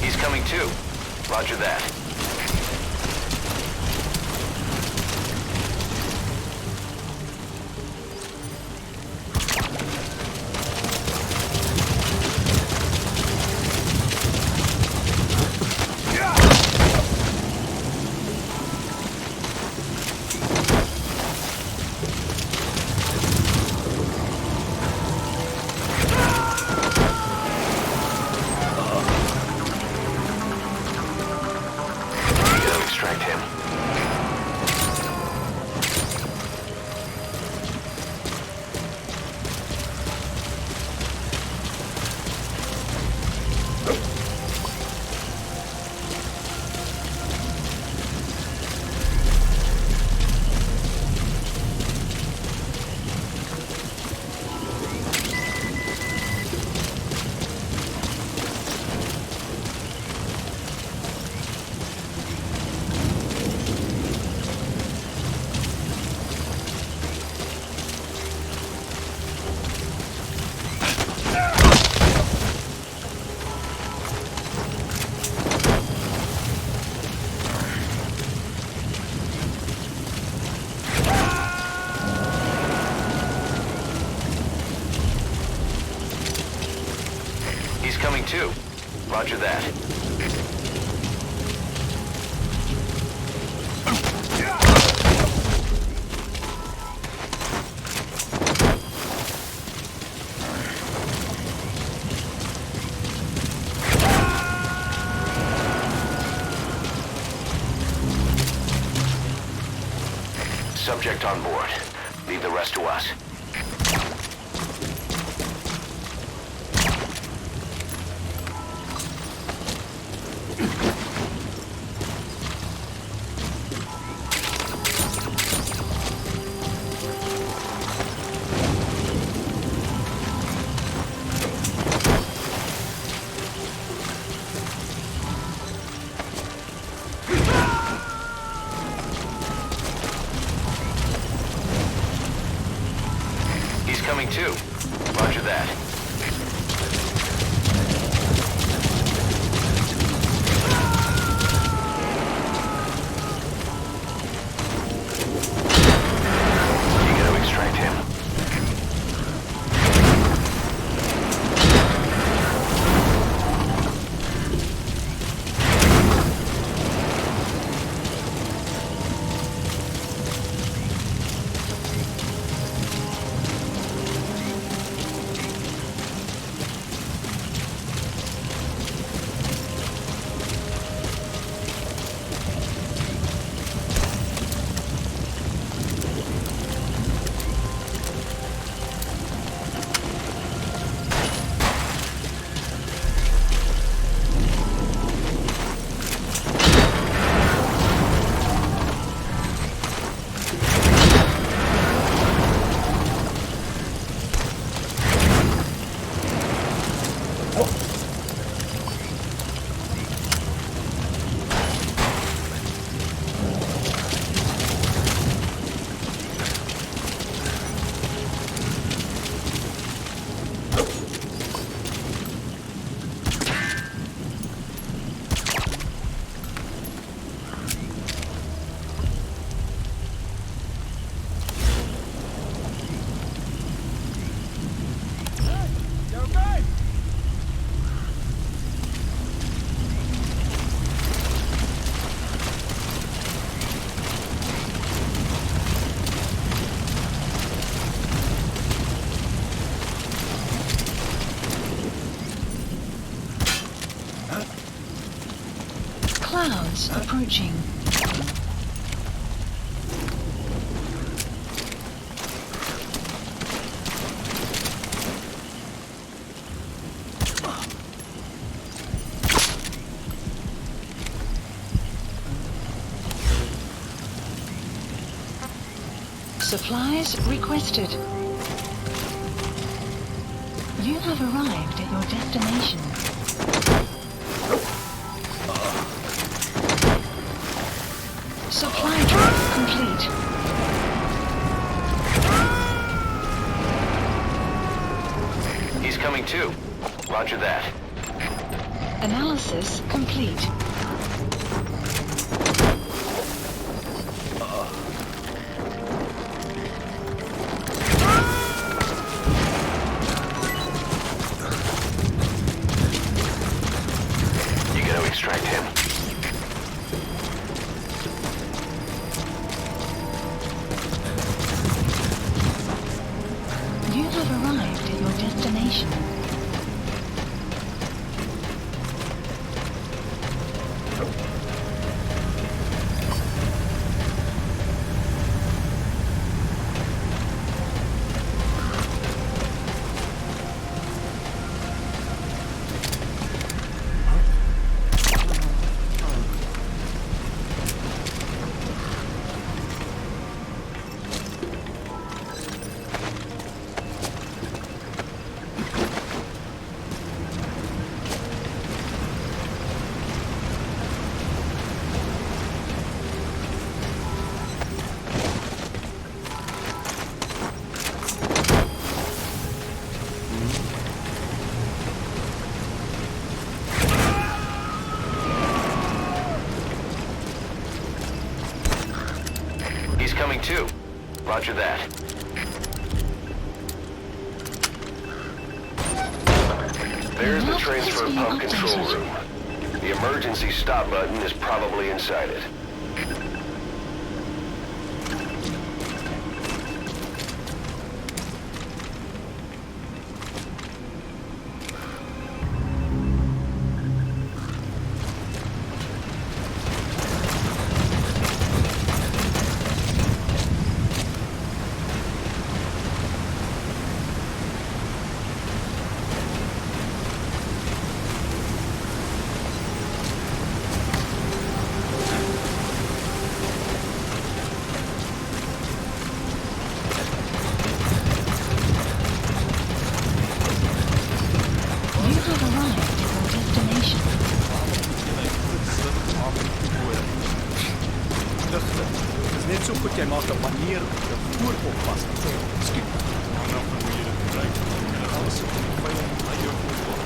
S1: He's coming too. Roger that. Extract him. He's coming too. Roger that. Subject on board. Leave the rest to us. He's coming too. Roger that. You gotta extract him.
S2: Gas approaching. Supplies requested. You have arrived at your destination. Supply drop complete.
S1: He's coming too. Roger that.
S2: Analysis complete.
S1: You gotta extract him.
S2: You have arrived at your destination.
S1: He's coming too. Roger that. There's the transfer pump control room. The emergency stop button is probably inside it.
S2: You have arrived at your destination.
S5: Het is net zo goed, jij maakt een manier de voer oppast. Misschien. Vanaf een manier het gebruikt. En alles zit in de vijand aan je voer.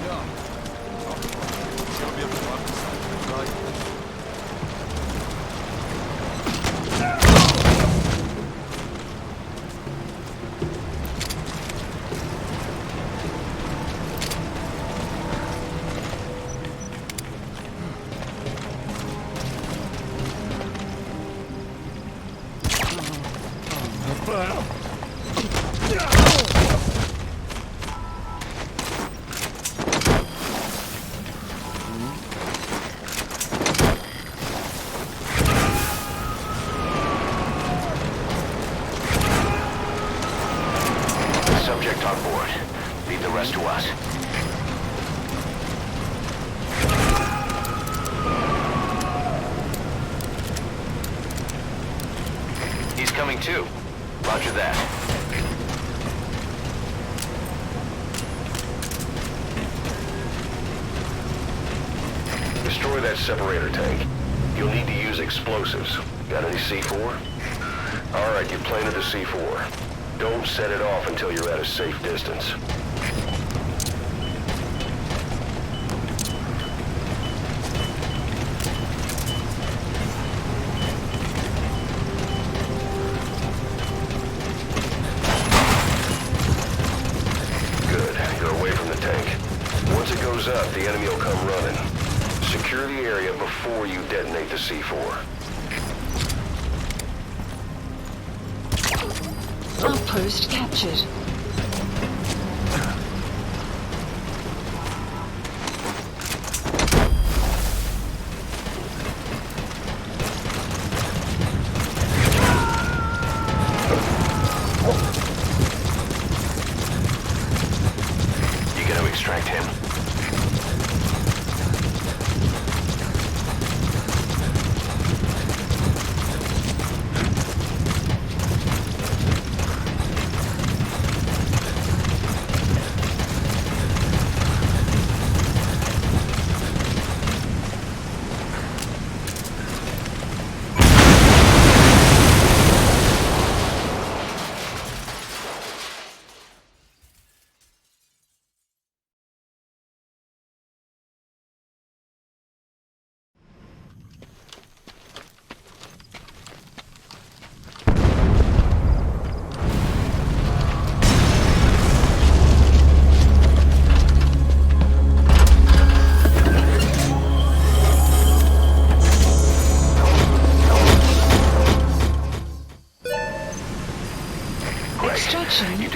S5: Ja. Ik heb weer bewaard.
S1: Subject on board. Leave the rest to us. He's coming too. Roger that. Destroy that separator tank. You'll need to use explosives. Got any C4? All right, you planted the C4. Don't set it off until you're at a safe distance. Good. You're away from the tank. Once it goes up, the enemy will come running. Secure the area before you detonate the C4.
S2: Outpost captured.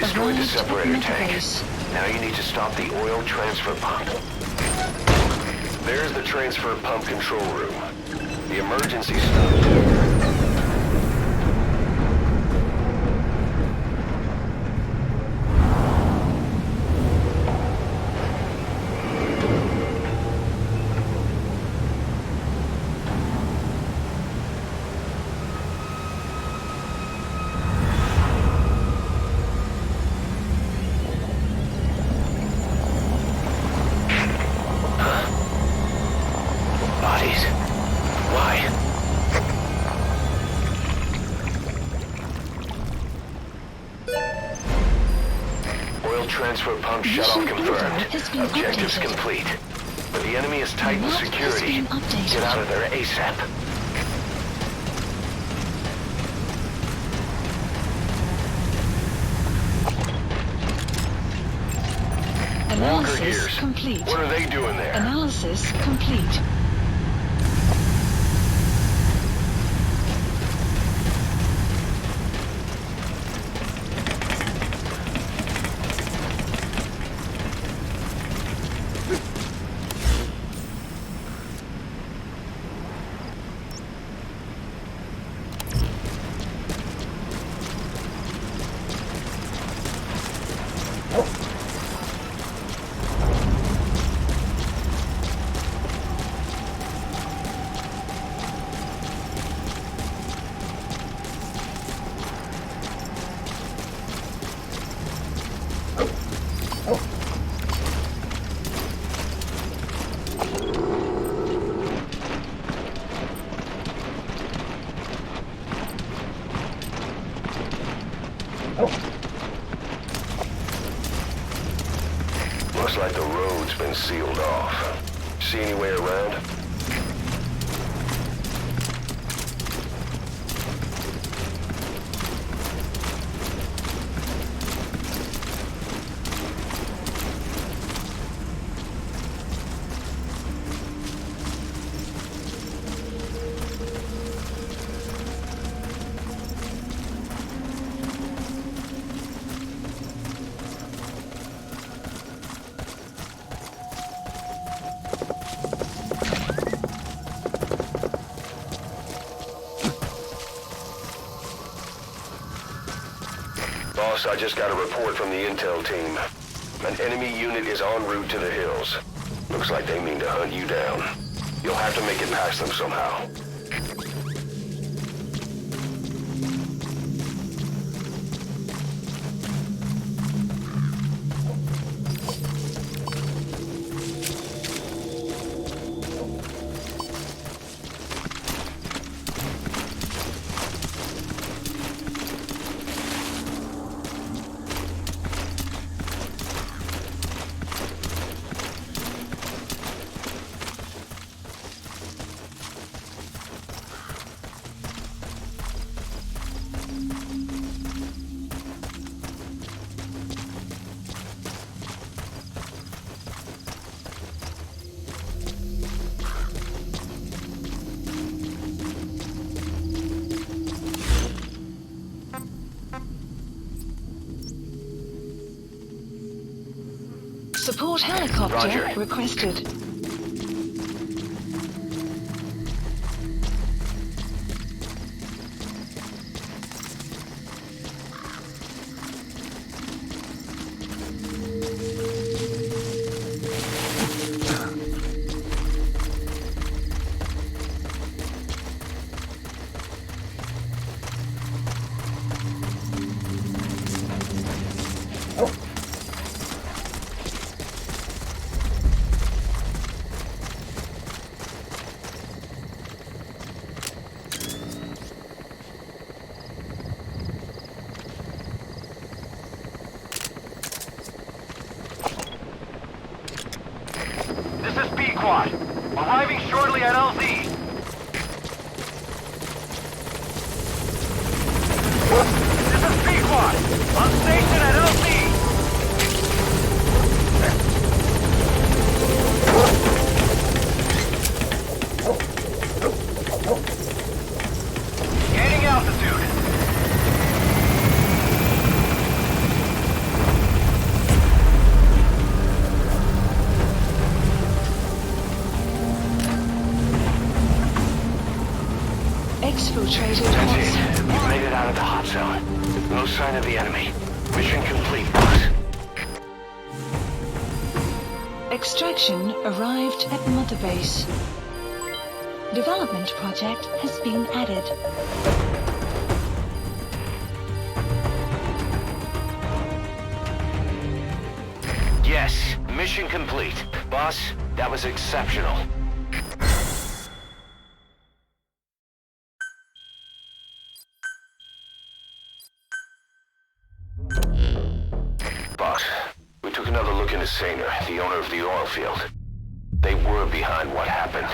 S1: destroyed the
S2: Arrived at
S1: separator tank.
S2: Metabase.
S1: Now you need to stop the oil transfer pump. There's the transfer pump control room. The emergency stop. Bodies. Why? Oil transfer pump shut-off
S2: Mission order
S1: confirmed.
S2: has been
S1: Objectives
S2: updated.
S1: complete. But the enemy has tightened
S2: Map has
S1: security.
S2: been updated.
S1: Get out of there ASAP. Walker
S2: Analysis
S1: gears.
S2: complete.
S1: What are they doing there?
S2: Analysis complete. Looks like the road's been sealed off. See any way around? Boss, I just got a report from the intel team. An enemy unit is en route to the hills. Looks like they mean to hunt you down. You'll have to make it past them somehow. Support helicopter
S1: Roger.
S2: requested.
S7: Exfiltrated
S1: That's
S7: hot
S1: it.
S7: zone.
S1: We've made it out of the hot zone. No sign of the enemy. Mission complete, boss.
S7: Extraction arrived at Mother Base. Development project has been added.
S1: Yes, mission complete. Boss, that was exceptional.
S2: Boss, we took another look into Saner, the owner of the oil field. They were behind what happened.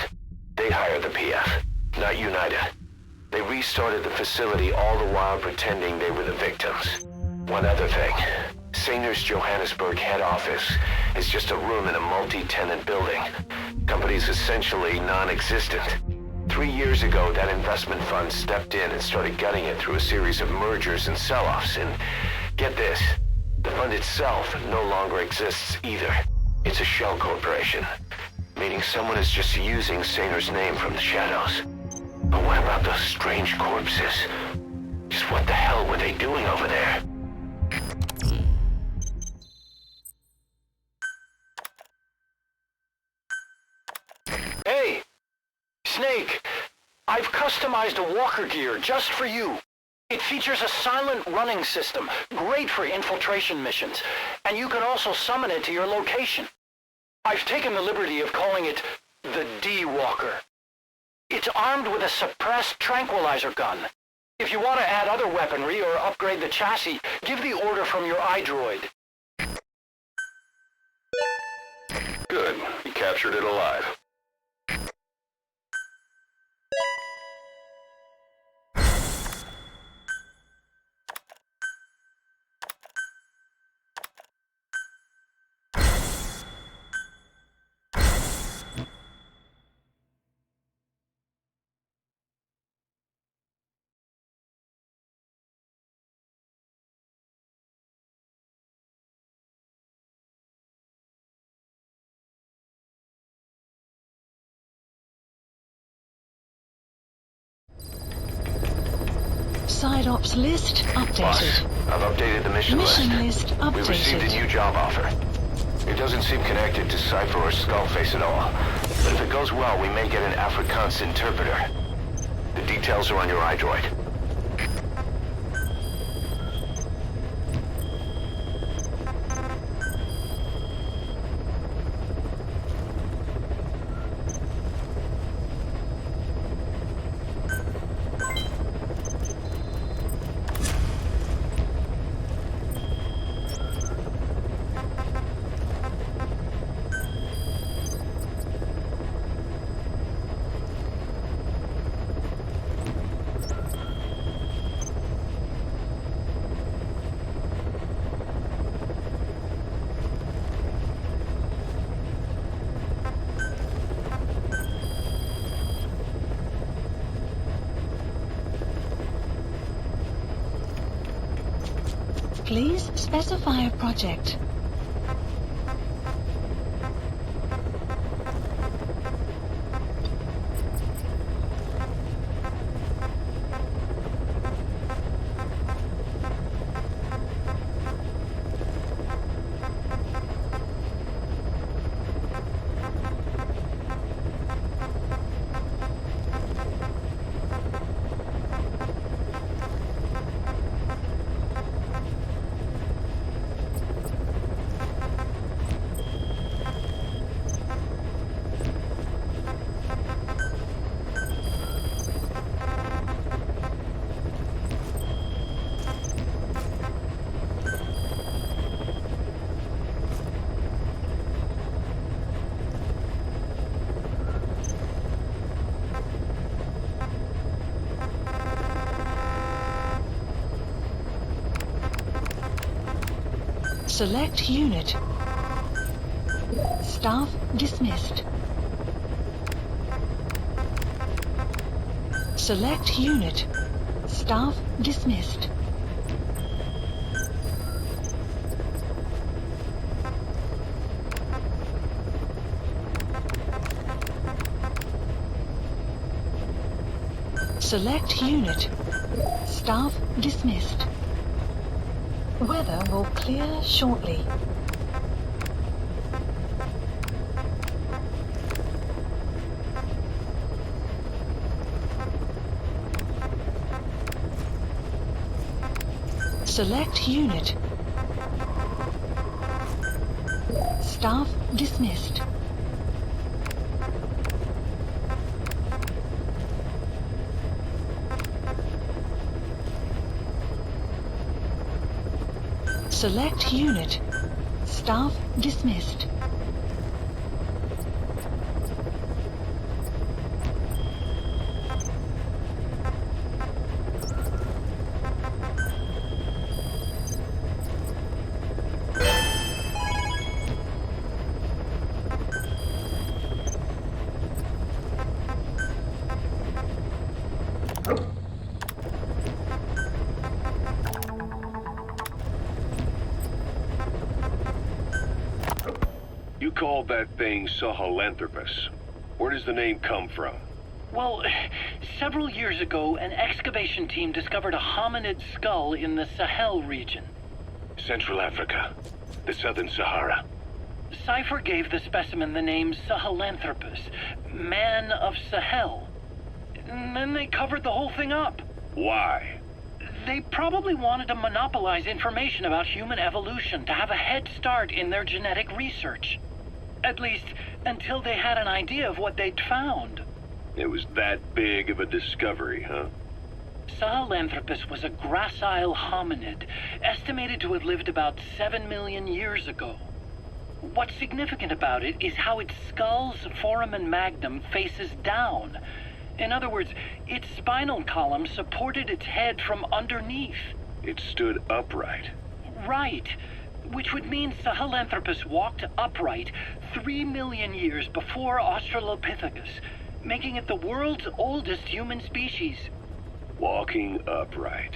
S2: They hired the PF, not United. They restarted the facility all the while pretending they were the victims. One other thing. Saner's Johannesburg head office is just a room in a multi-tenant building. Company's essentially non-existent. 3 years ago, that investment fund stepped in and started gutting it through a series of mergers and sell-offs. And get this, the fund itself no longer exists either. It's a shell corporation, meaning someone is just using Saner's name from the shadows. But what about those strange corpses? Just what the hell were they doing over there?
S6: Hey! Snake! I've customized a walker gear just for you. It features a silent running system, great for infiltration missions, and you can also summon it to your location. I've taken the liberty of calling it the D-Walker. It's armed with a suppressed tranquilizer gun. If you want to add other weaponry or upgrade the chassis, give the order from your iDroid.
S2: Good. You captured it alive.
S7: Side ops list
S1: Boss,
S7: updated.
S1: I've updated the mission
S7: Mission list
S1: We received a
S7: updated.
S1: new job offer.
S2: It doesn't seem connected to Cypher or Skullface at all.
S1: But if it goes well, we may get an Afrikaans interpreter. The details are on your iDroid.
S7: Please specify a project. Select unit. Staff dismissed. Select unit. Staff dismissed. Select unit. Staff dismissed. Weather will clear shortly. Select unit. Staff dismissed. Select unit. Staff dismissed.
S3: You called that thing Sahelanthropus. Where does the name come from?
S6: Well, several years ago, an excavation team discovered a hominid skull in the Sahel region.
S3: Central Africa. The Southern Sahara.
S6: Cypher gave the specimen the name Sahelanthropus, Man of Sahel. And then they covered the whole thing up.
S3: Why?
S6: They probably wanted to monopolize information about human evolution to have a head start in their genetic research. At least, until they had an idea of what they'd found.
S3: It was that big of a discovery, huh?
S6: Sahelanthropus was a gracile hominid, estimated to have lived about 7 million years ago. What's significant about it is how its skull's foramen magnum faces down. In other words, its spinal column supported its head from underneath.
S3: It stood upright.
S6: Right. Which would mean Sahelanthropus walked upright 3 million years before Australopithecus, making it the world's oldest human species.
S3: Walking upright.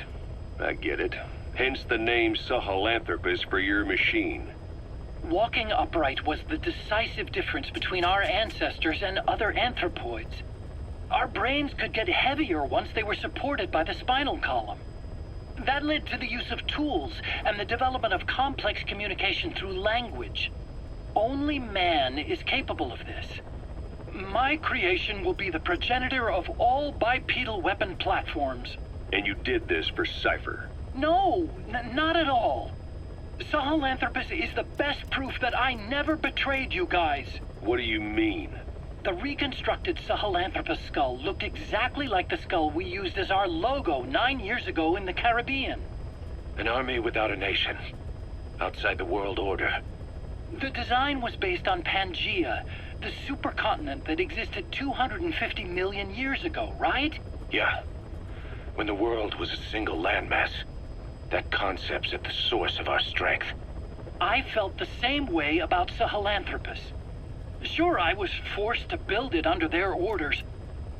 S3: I get it. Hence the name Sahelanthropus for your machine.
S6: Walking upright was the decisive difference between our ancestors and other anthropoids. Our brains could get heavier once they were supported by the spinal column. That led to the use of tools and the development of complex communication through language. Only man is capable of this. My creation will be the progenitor of all bipedal weapon platforms.
S3: And you did this for Cypher?
S6: No, not at all. Sahelanthropus is the best proof that I never betrayed you guys.
S3: What do you mean?
S6: The reconstructed Sahelanthropus skull looked exactly like the skull we used as our logo 9 years ago in the Caribbean.
S3: An army without a nation. Outside the world order.
S6: The design was based on Pangaea, the supercontinent that existed 250 million years ago, right?
S3: Yeah. When the world was a single landmass. That concept's at the source of our strength.
S6: I felt the same way about Sahelanthropus. Sure, I was forced to build it under their orders,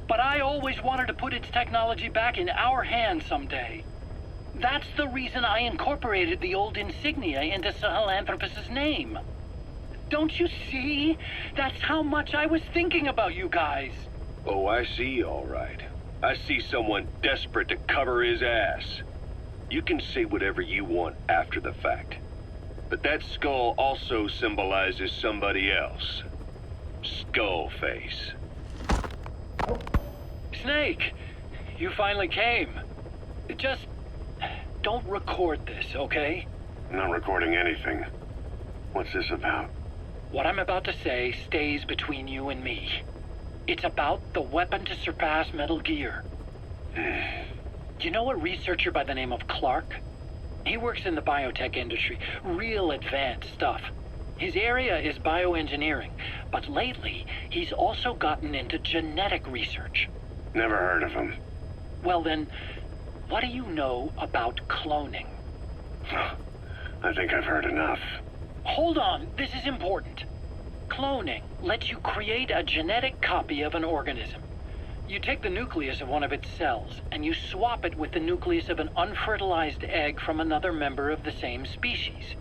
S6: but I always wanted to put its technology back in our hands someday. That's the reason I incorporated the old insignia into Sahelanthropus's name. Don't you see? That's how much I was thinking about you guys.
S3: Oh, I see, all right. I see someone desperate to cover his ass. You can say whatever you want after the fact. But that skull also symbolizes somebody else. Skullface.
S6: Snake, you finally came. Just don't record this, okay?
S3: I'm not recording anything. What's this about?
S6: What I'm about to say stays between you and me. It's about the weapon to surpass Metal Gear. You know a researcher by the name of Clark? He works in the biotech industry, real advanced stuff. His area is bioengineering, but lately he's also gotten into genetic research.
S3: Never heard of him.
S6: Well then, what do you know about cloning?
S3: I think I've heard enough.
S6: Hold on, this is important. Cloning lets you create a genetic copy of an organism. You take the nucleus of one of its cells, and you swap it with the nucleus of an unfertilized egg from another member of the same species.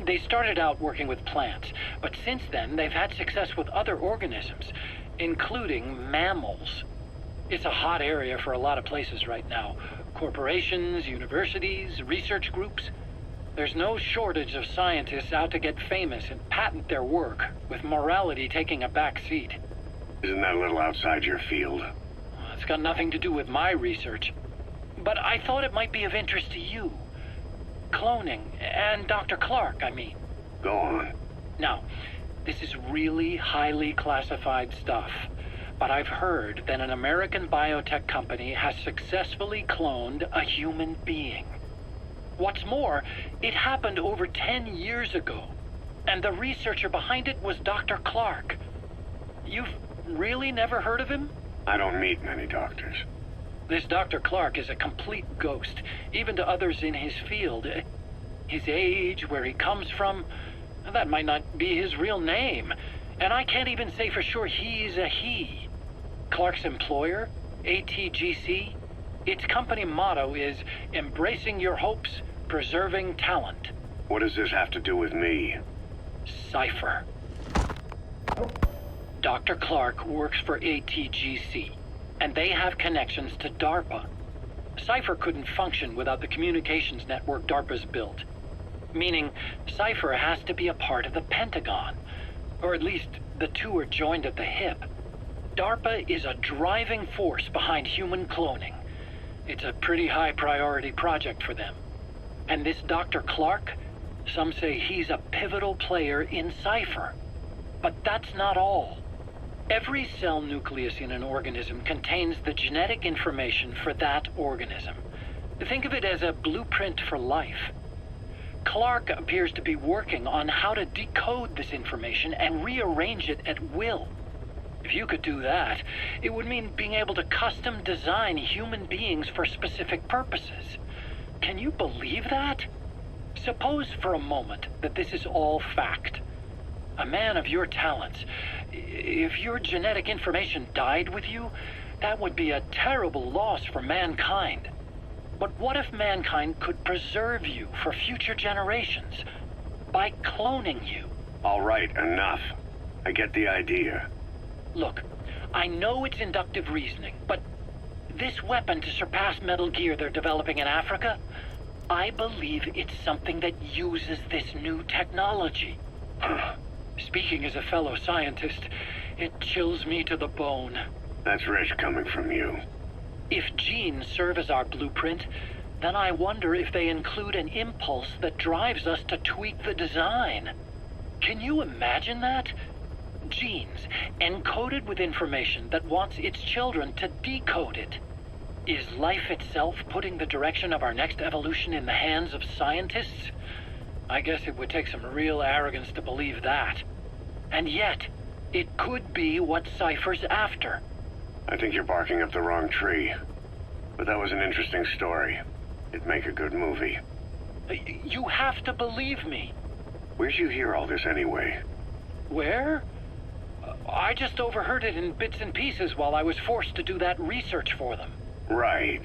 S6: They started out working with plants, but since then they've had success with other organisms, including mammals. It's a hot area for a lot of places right now. Corporations, universities, research groups. There's no shortage of scientists out to get famous and patent their work, with morality taking a back seat.
S3: Isn't that a little outside your field?
S6: It's got nothing to do with my research. But I thought it might be of interest to you. Cloning, and Dr. Clark, I mean.
S3: Go on.
S6: Now, this is really highly classified stuff. But I've heard that an American biotech company has successfully cloned a human being. What's more, it happened over 10 years ago. And the researcher behind it was Dr. Clark. You've really never heard of him?
S3: I don't meet many doctors.
S6: This Dr. Clark is a complete ghost, even to others in his field. His age, where he comes from, that might not be his real name. And I can't even say for sure he's a he. Clark's employer, ATGC, its company motto is embracing your hopes, preserving talent.
S3: What does this have to do with me?
S6: Cypher. Dr. Clark works for ATGC, and they have connections to DARPA. Cypher couldn't function without the communications network DARPA's built. Meaning, Cypher has to be a part of the Pentagon. Or at least, the two are joined at the hip. DARPA is a driving force behind human cloning. It's a pretty high priority project for them. And this Dr. Clark, some say he's a pivotal player in Cypher. But that's not all. Every cell nucleus in an organism contains the genetic information for that organism. Think of it as a blueprint for life. Clark appears to be working on how to decode this information and rearrange it at will. If you could do that, it would mean being able to custom design human beings for specific purposes. Can you believe that? Suppose for a moment that this is all fact. A man of your talents, if your genetic information died with you, that would be a terrible loss for mankind. But what if mankind could preserve you for future generations by cloning you?
S3: All right, enough. I get the idea.
S6: Look, I know it's inductive reasoning, but this weapon to surpass Metal Gear they're developing in Africa, I believe it's something that uses this new technology. Speaking as a fellow scientist, it chills me to the bone.
S3: That's rich coming from you.
S6: If genes serve as our blueprint, then I wonder if they include an impulse that drives us to tweak the design. Can you imagine that? Genes, encoded with information that wants its children to decode it. Is life itself putting the direction of our next evolution in the hands of scientists? I guess it would take some real arrogance to believe that. And yet, it could be what Cypher's after.
S3: I think you're barking up the wrong tree. But that was an interesting story. It'd make a good movie.
S6: You have to believe me.
S3: Where'd you hear all this anyway?
S6: Where? I just overheard it in bits and pieces while I was forced to do that research for them.
S3: Right.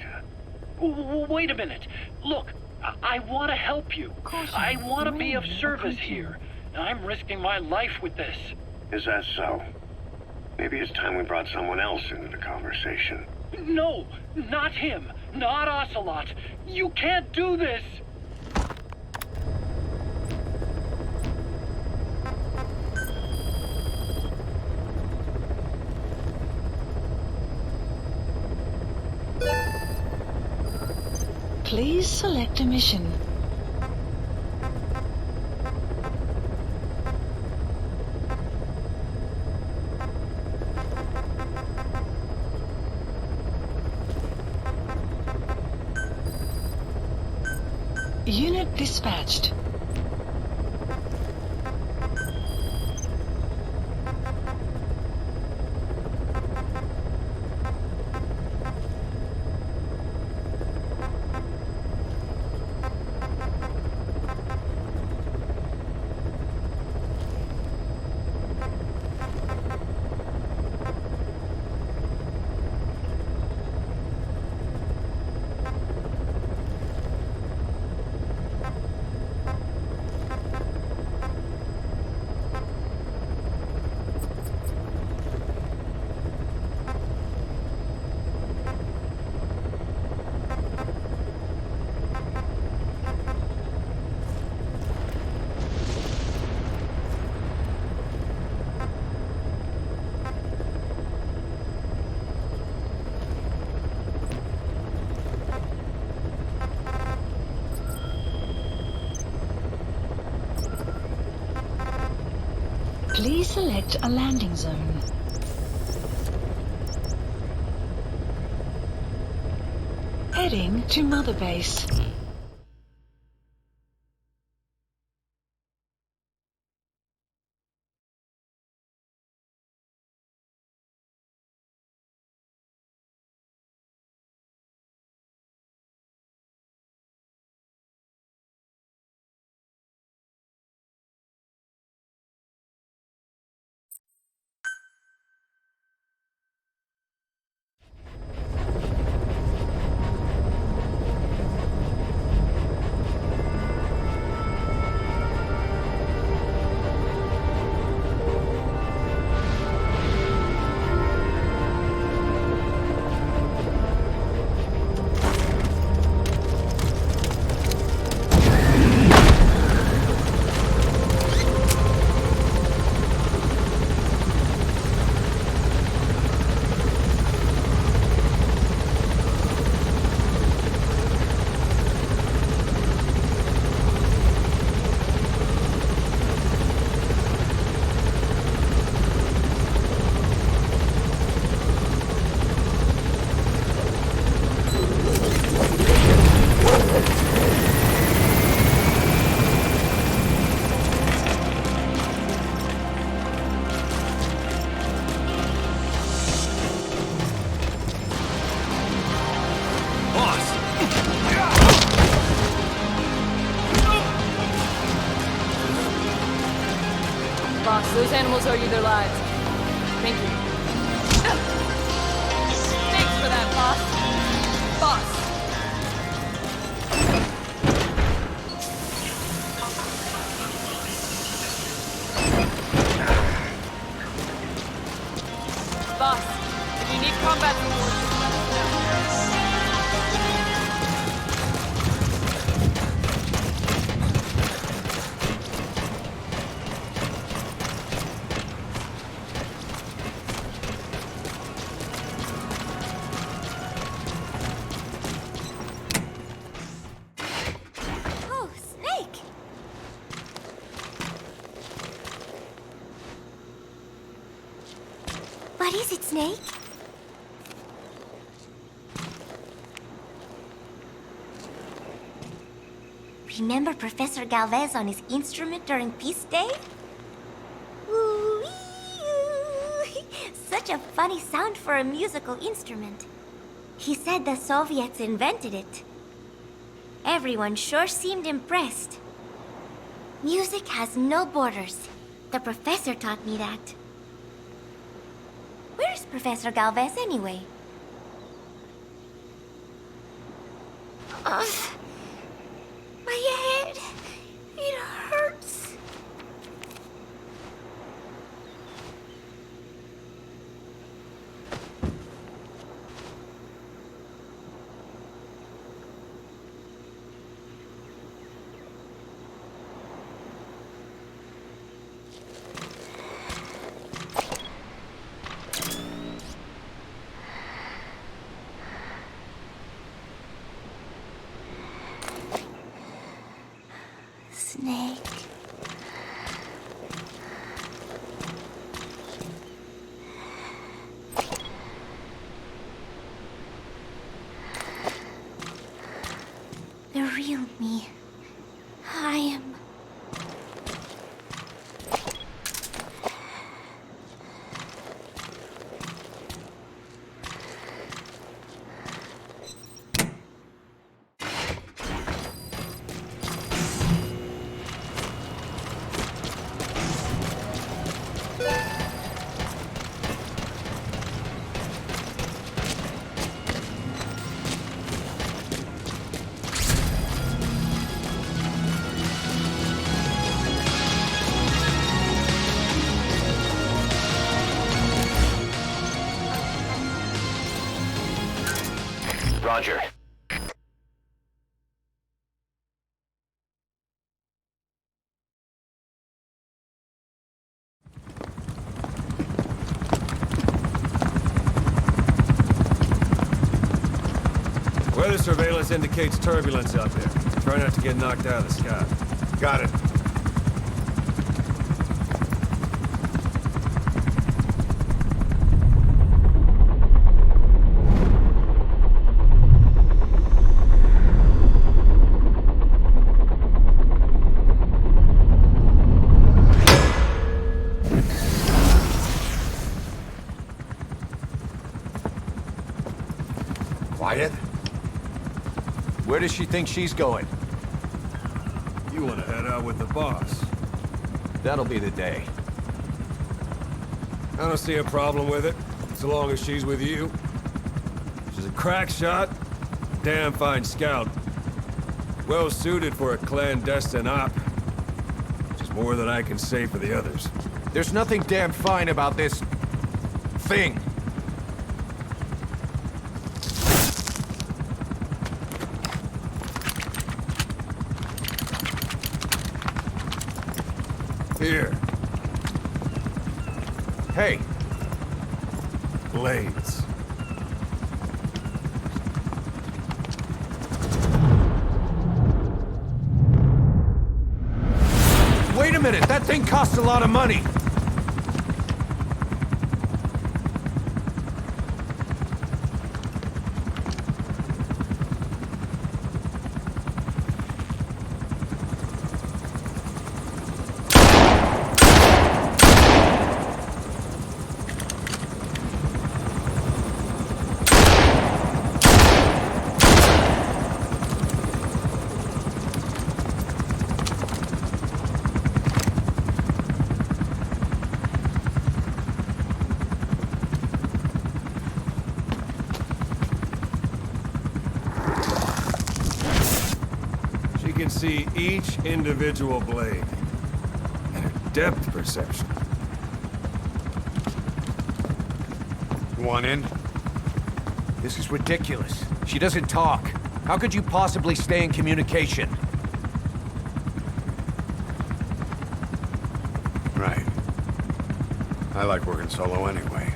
S6: Wait a minute. Look, I want to help you. I want to be of service here. I'm risking my life with this.
S3: Is that so? Maybe it's time we brought someone else into the conversation.
S6: No, not him. Not Ocelot. You can't do this.
S7: Please select a mission. Unit dispatched. Please select a landing zone. Heading to Mother Base.
S8: Boss, those animals owe you their lives. Thank you. Thanks for that, boss. Boss. Boss, if you need combat support, just let us know.
S9: Oh, Snake! What is it, Snake? Remember Professor Galvez on his instrument during Peace Day? Ooh-wee-oo. Such a funny sound for a musical instrument. He said the Soviets invented it. Everyone sure seemed impressed. Music has no borders. The professor taught me that. Where's Professor Galvez anyway? Ugh. My head. It hurts. Snake. The real me. I am.
S1: Roger.
S10: Weather surveillance indicates turbulence out there. Try not to get knocked out of the sky.
S4: Got it.
S11: Where does she think she's going?
S10: You want to head out with the boss?
S11: That'll be the day.
S10: I don't see a problem with it, so long as she's with you. She's a crack shot, damn fine scout. Well suited for a clandestine op. Which is more than I can say for the others.
S11: There's nothing damn fine about this... thing.
S10: Here.
S11: Hey.
S10: Blades.
S11: Wait a minute, that thing costs a lot of money.
S10: Can see each individual blade and a depth perception.
S4: You want in?
S11: This is ridiculous. She doesn't talk. How could you possibly stay in communication?
S4: Right. I like working solo anyway.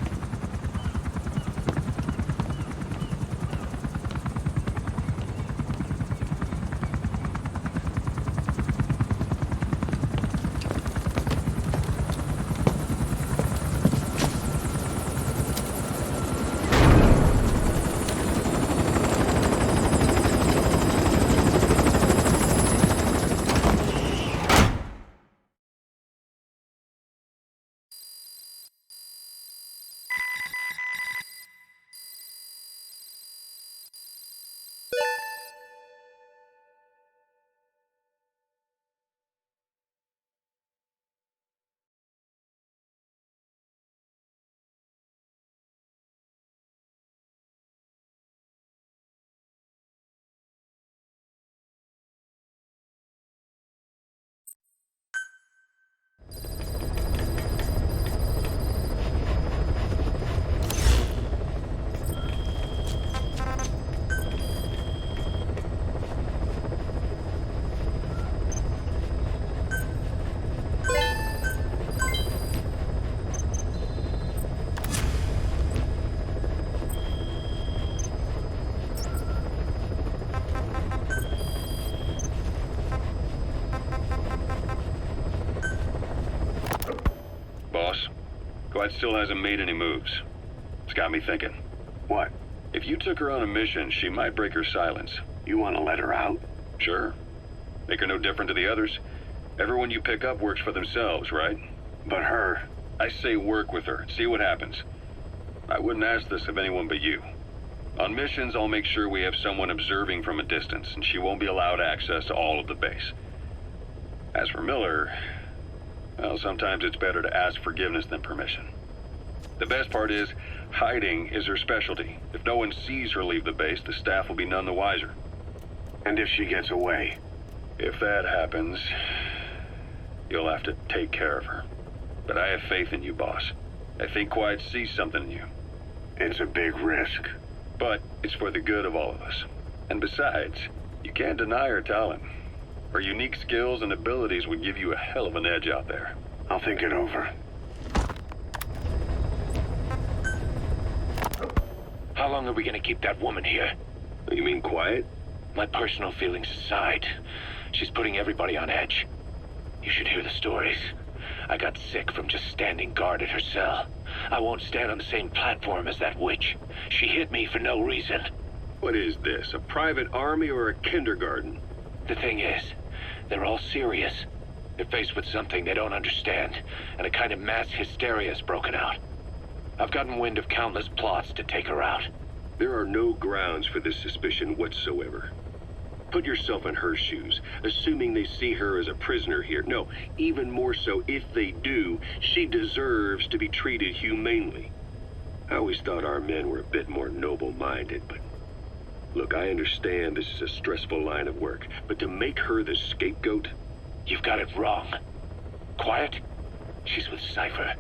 S3: Squad still hasn't made any moves. It's got me thinking. What? If you took her on a mission, she might break her silence. You want to let her out? Sure. Make her no different to the others. Everyone you pick up works for themselves, right? But her... I say work with her. See what happens. I wouldn't ask this of anyone but you. On missions, I'll make sure we have someone observing from a distance, and she won't be allowed access to all of the base. As for Miller... well, sometimes it's better to ask forgiveness than permission. The best part is, hiding is her specialty. If no one sees her leave the base, the staff will be none the wiser. And if she gets away? If that happens, you'll have to take care of her. But I have faith in you, boss. I think Quiet sees something in you. It's a big risk. But it's for the good of all of us. And besides, you can't deny her talent. Her unique skills and abilities would give you a hell of an edge out there. I'll think it over.
S2: How long are we gonna keep that woman here?
S3: You mean Quiet?
S2: My personal feelings aside, she's putting everybody on edge. You should hear the stories. I got sick from just standing guard at her cell. I won't stand on the same platform as that witch. She hit me for no reason.
S3: What is this, a private army or a kindergarten?
S2: The thing is, they're all serious. They're faced with something they don't understand, and a kind of mass hysteria has broken out. I've gotten wind of countless plots to take her out.
S3: There are no grounds for this suspicion whatsoever. Put yourself in her shoes, assuming they see her as a prisoner here. No, even more so, if they do, she deserves to be treated humanely. I always thought our men were a bit more noble-minded, but... Look, I understand this is a stressful line of work, but to make her the scapegoat...
S2: You've got it wrong. Quiet? She's with Cypher.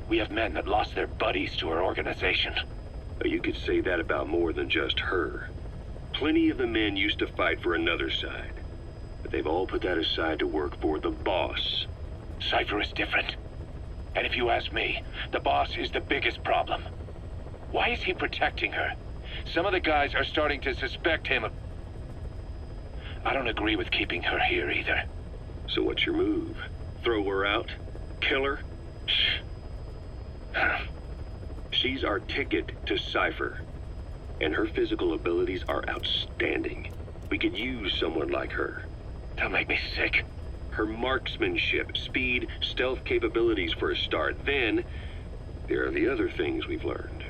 S2: We have men that lost their buddies to her organization.
S3: You could say that about more than just her. Plenty of the men used to fight for another side, but they've all put that aside to work for the boss.
S2: Cypher is different. And if you ask me, the boss is the biggest problem. Why is he protecting her? Some of the guys are starting to suspect him of... I don't agree with keeping her here either.
S3: So what's your move? Throw her out? Kill her? She's our ticket to Cypher, and her physical abilities are outstanding. We could use someone like her.
S2: Don't make me sick.
S3: Her marksmanship, speed, stealth capabilities for a start. Then, there are the other things we've learned.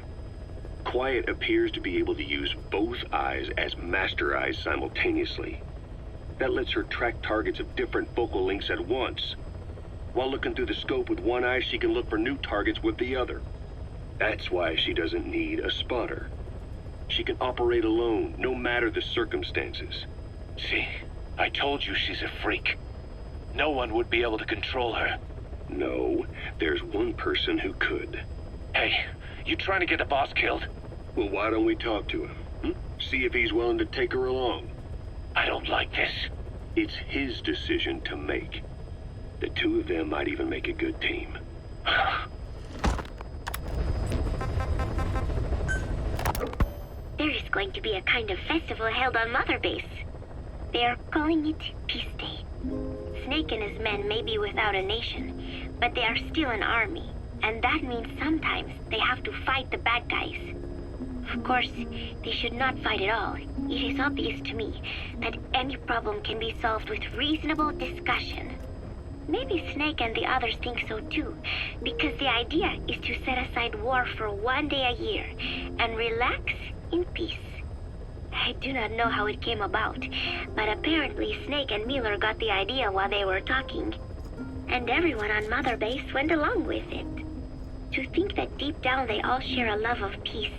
S3: Quiet appears to be able to use both eyes as master eyes simultaneously. That lets her track targets of different focal lengths at once. While looking through the scope with one eye, she can look for new targets with the other. That's why she doesn't need a spotter. She can operate alone, no matter the circumstances.
S2: See, I told you she's a freak. No one would be able to control her.
S3: No, there's one person who could.
S2: Hey, you trying to get the boss killed?
S3: Well, why don't we talk to him? See if he's willing to take her along.
S2: I don't like this.
S3: It's his decision to make. The two of them might even make a good team.
S12: There is going to be a kind of festival held on Mother Base. They are calling it Peace Day. Snake and his men may be without a nation, but they are still an army, and that means sometimes they have to fight the bad guys. Of course, they should not fight at all. It is obvious to me that any problem can be solved with reasonable discussion. Maybe Snake and the others think so too, because the idea is to set aside war for one day a year and relax in peace. I do not know how it came about, but apparently Snake and Miller got the idea while they were talking, and everyone on Mother Base went along with it. To think that deep down they all share a love of peace,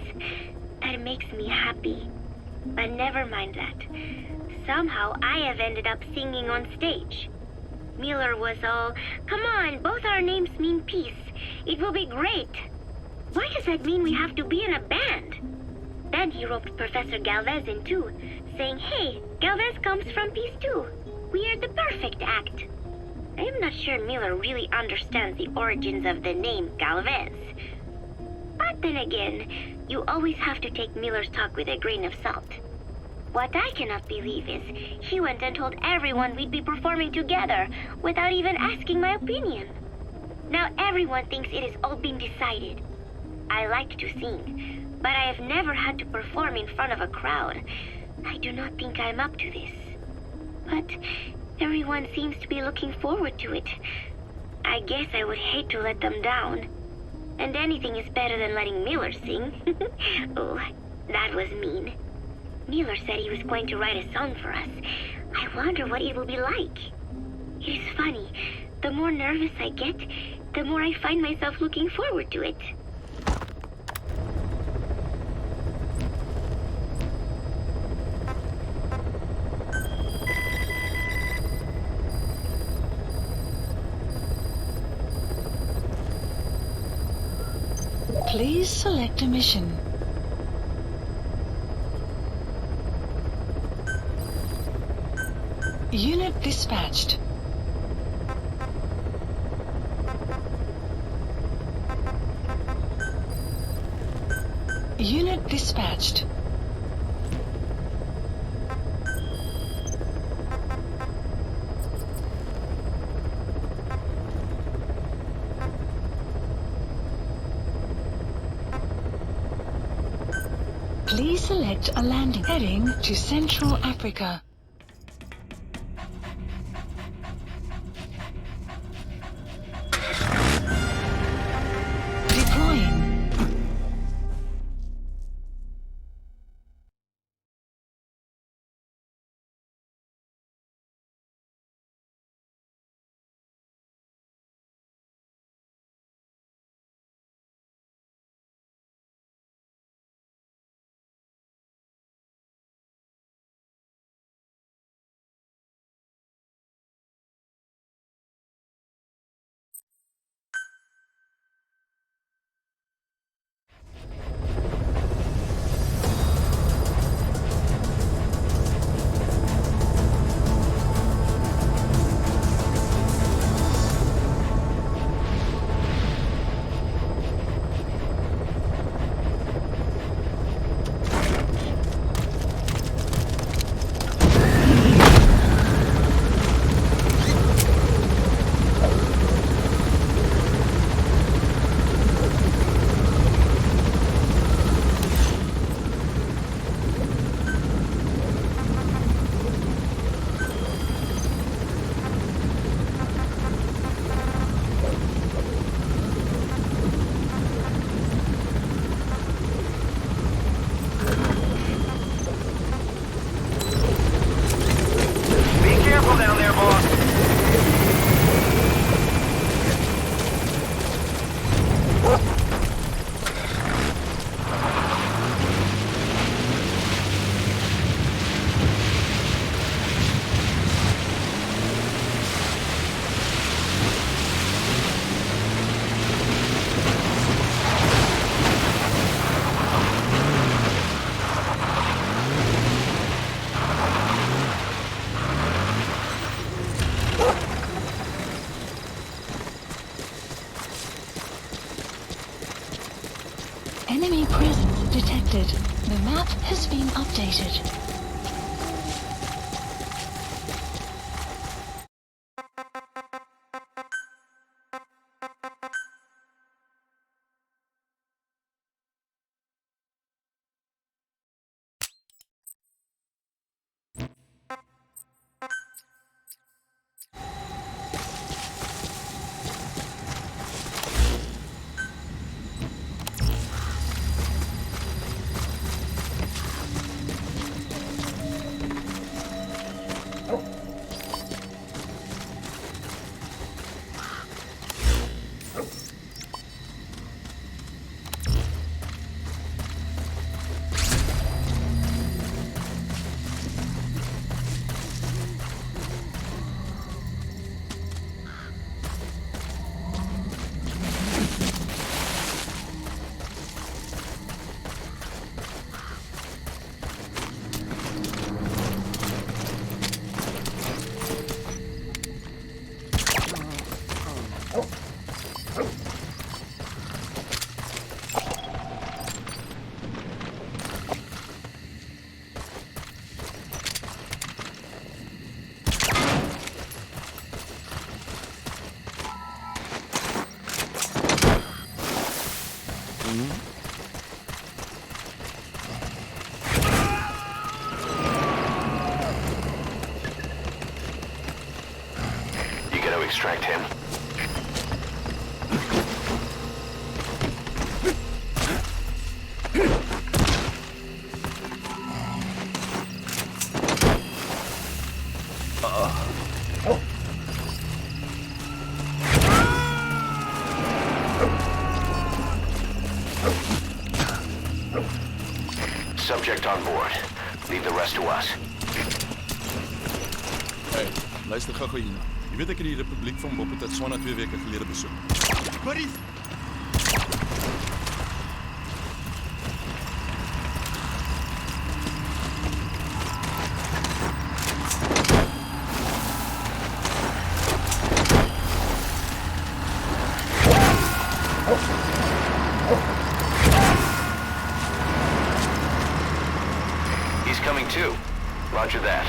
S12: that makes me happy. But never mind that. Somehow I have ended up singing on stage. Miller was all, "Come on, both our names mean peace. It will be great." Why does that mean we have to be in a band? Then he roped Professor Galvez in too, saying, "Hey, Galvez comes from peace too. We are the perfect act." I am not sure Miller really understands the origins of the name Galvez. But then again, you always have to take Miller's talk with a grain of salt. What I cannot believe is he went and told everyone we'd be performing together without even asking my opinion. Now everyone thinks it has all been decided. I like to sing, but I have never had to perform in front of a crowd. I do not think I'm up to this. But everyone seems to be looking forward to it. I guess I would hate to let them down. And anything is better than letting Miller sing. Oh, that was mean. Miller said he was going to write a song for us. I wonder what it will be like. It is funny. The more nervous I get, the more I find myself looking forward to it.
S7: Please select a mission. Unit dispatched. Unit dispatched. Please select a landing heading to Central Africa. updated.
S1: Extract him. Subject on board. Leave the rest to us.
S5: Hey, luister gou hier. Jy weet ek het die Republiek van Botswana 2 weke gelede besoek. Hoorie!
S1: He's coming too. Roger that.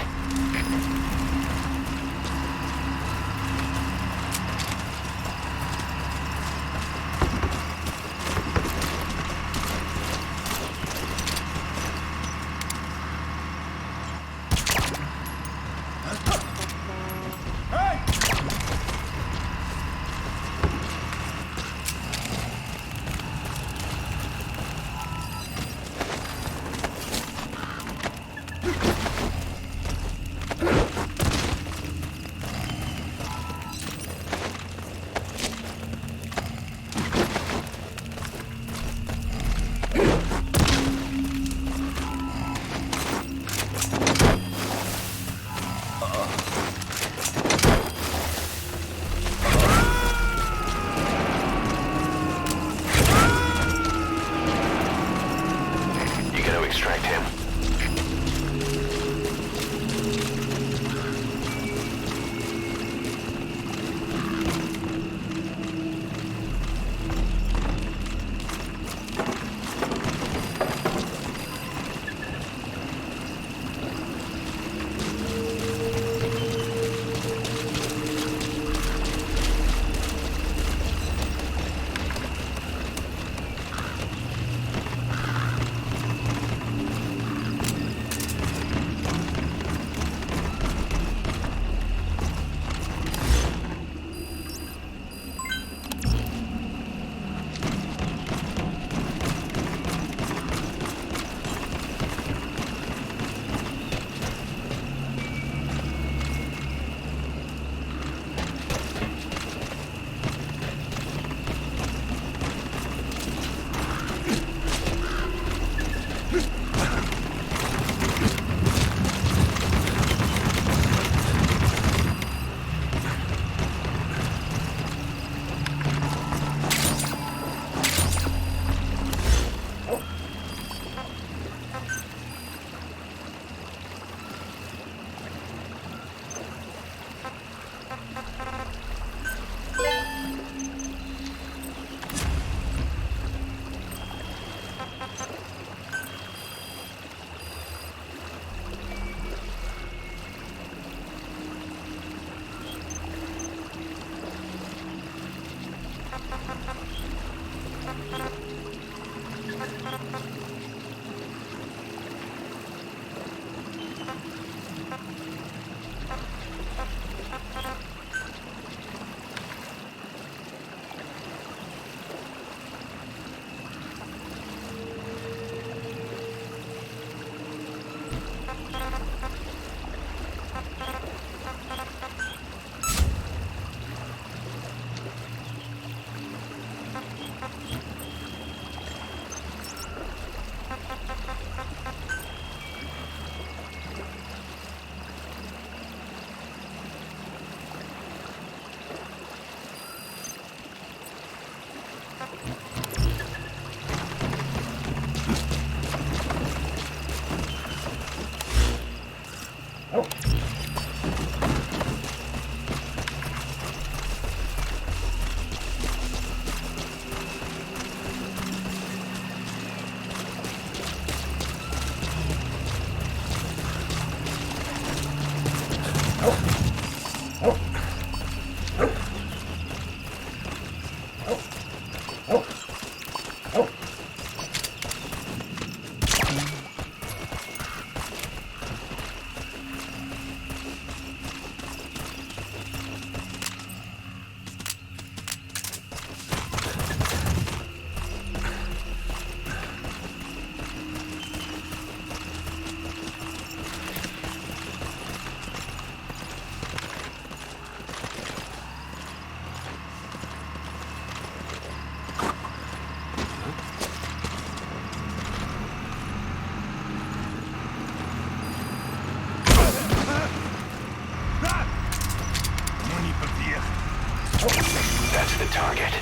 S1: That's the target.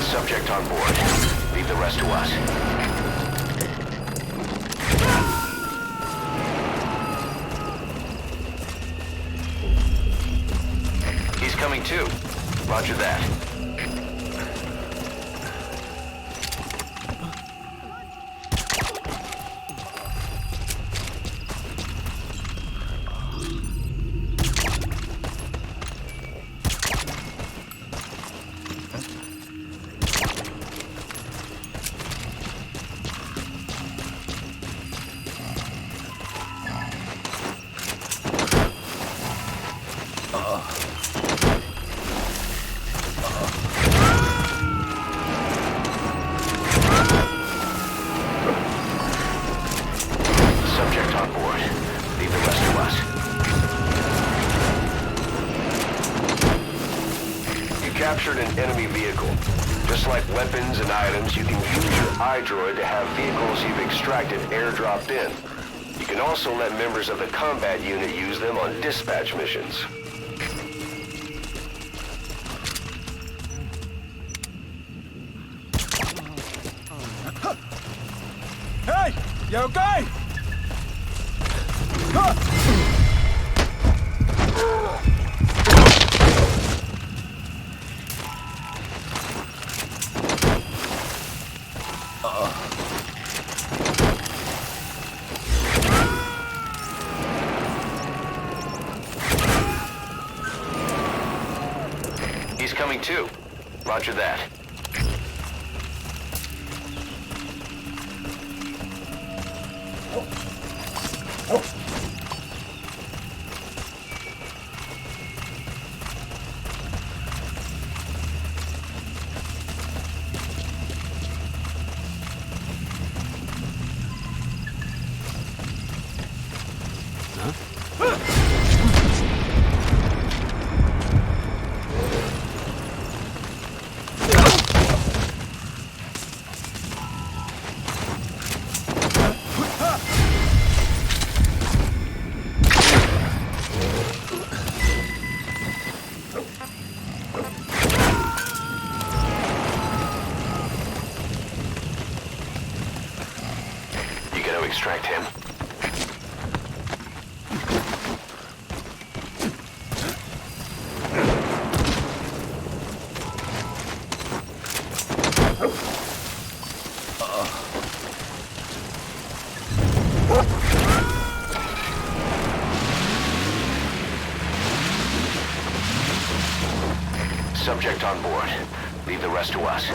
S1: Subject on board. Leave the rest to us. Coming too. Roger that. Captured an enemy vehicle. Just like weapons and items, you can use your iDroid to have vehicles you've extracted airdropped in. You can also let members of the combat unit use them on dispatch missions.
S5: Hey! You okay?
S1: He's coming too. Roger that. Extract him. on board. Leave the rest to us.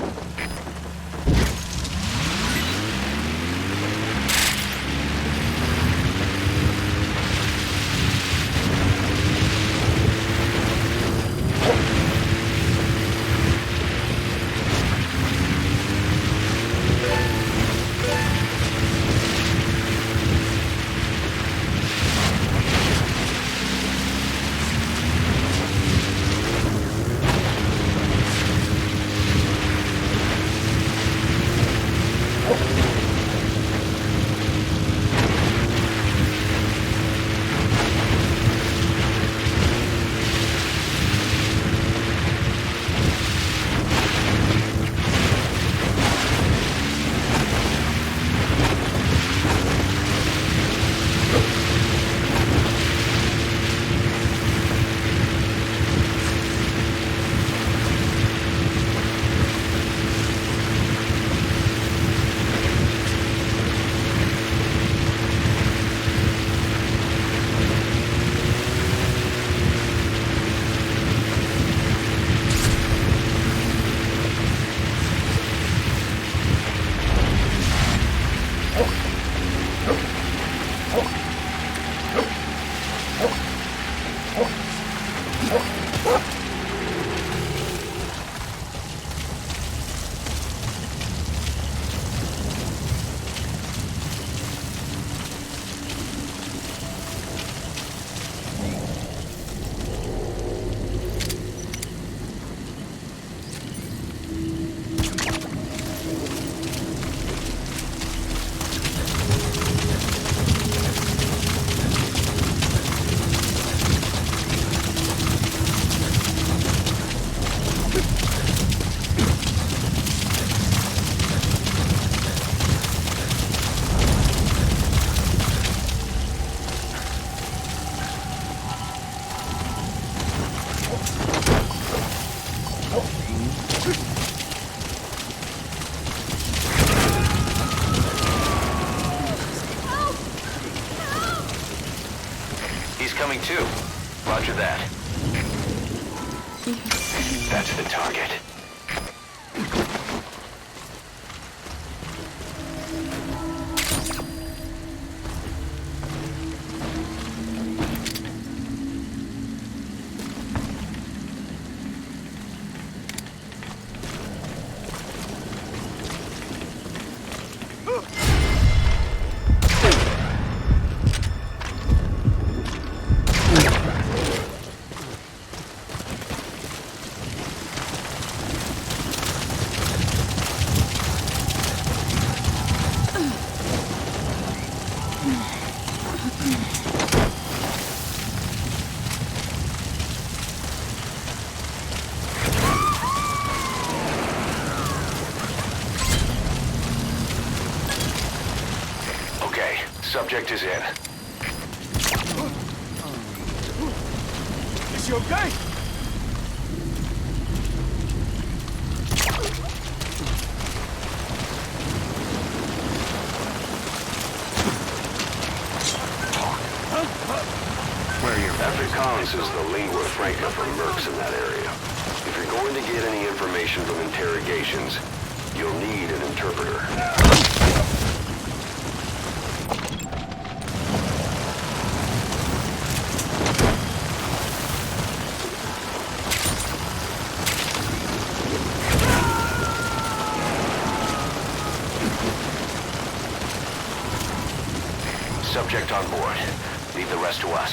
S1: Coming too. Roger that. That's the target. Subject is in.
S5: Is she okay?
S1: Afrikaans is the lingua franca for mercs in that area. If you're going to get any information from interrogations, you'll need an interpreter. Subject on board. Leave the rest to us.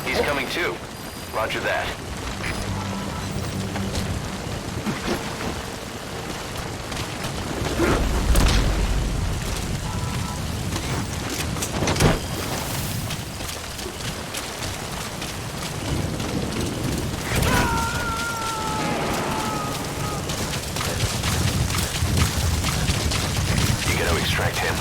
S1: He's coming too. Roger that. Extract him.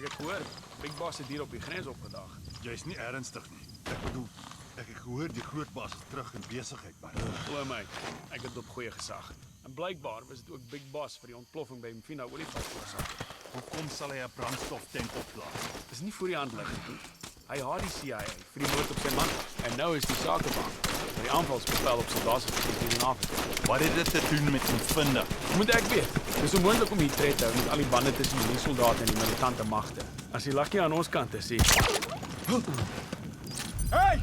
S5: Ek het gehoor, Big Boss het hier op die grens opgedag.
S4: Jy's nie ernstig nie. Ek bedoel, ek het gehoor die groot baas is terug in besigheid, man.
S5: Glo my, ek het op goeie gesag. En blykbaar was dit ook Big Boss vir die ontploffing by Mfina Olifant veroorsaak.
S4: Hoekom sal hy 'n brandstoftank oplaai?
S5: Dis nie voor die hand liggend nie. Hy haat die CIA vir die moord op sy man. En nou is die sakebaan vir die aanvalsbevel op sy basis in die avond.
S4: Wat het dit te doen met Mfina?
S5: Moet ek weet. Dis onmoontlik om hier tred te hou met al die bande tussen die soldate en die militante magte. As die lakkie aan ons kant is, sien.
S4: Hey!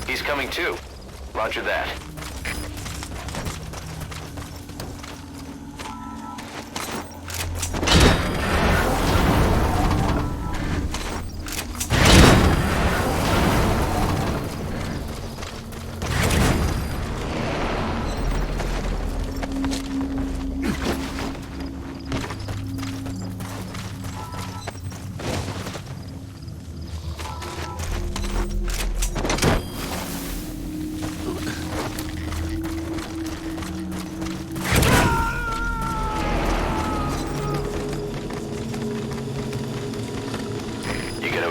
S2: He's coming too. Roger that.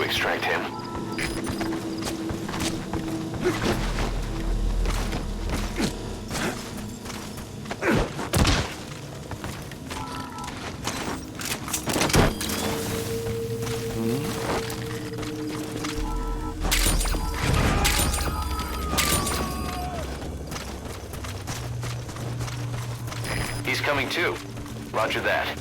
S2: Extract him. He's coming too. Roger that.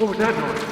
S13: What was that noise?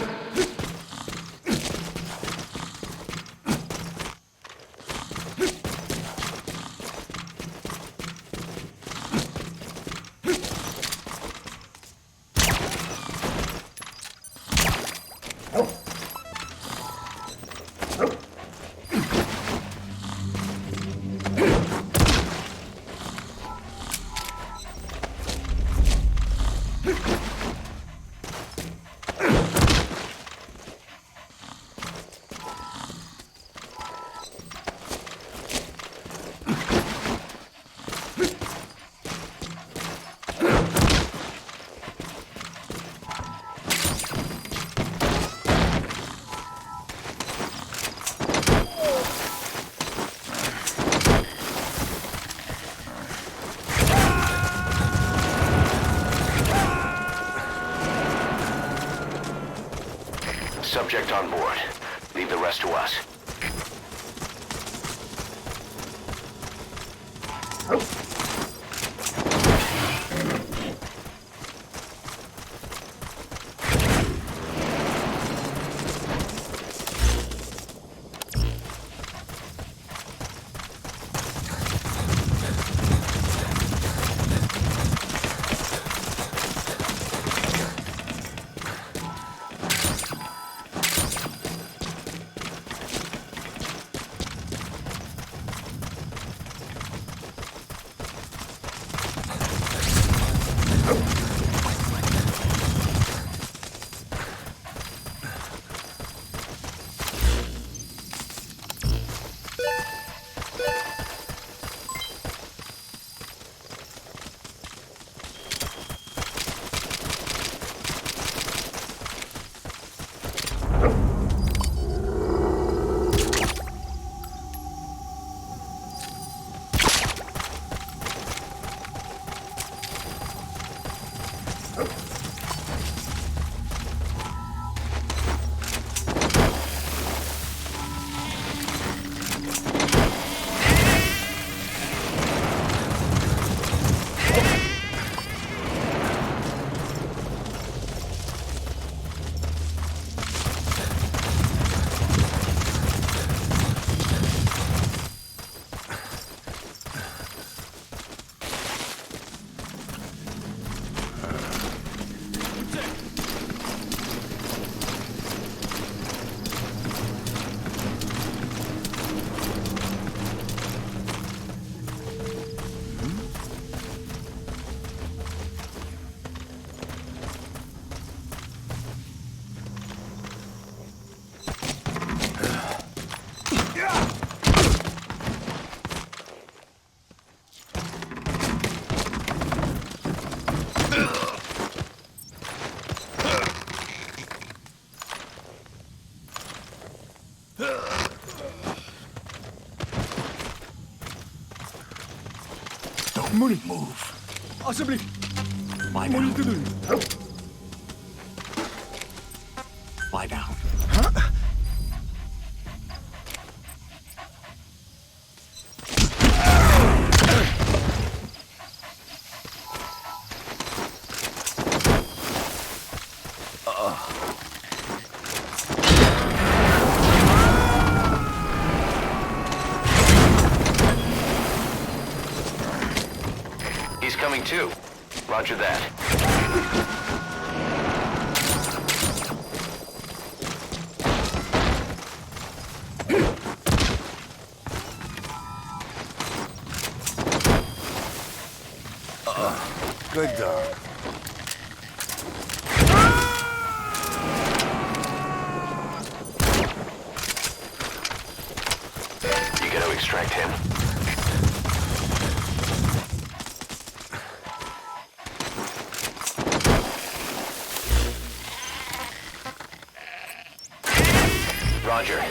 S2: suspect on board. Leave the rest to us.
S4: Moenie move. Alsjeblieft. Moenie te doen.
S11: Lie down.
S2: He's coming too. Roger that.
S4: Good dog.
S2: You gotta extract him. Roger.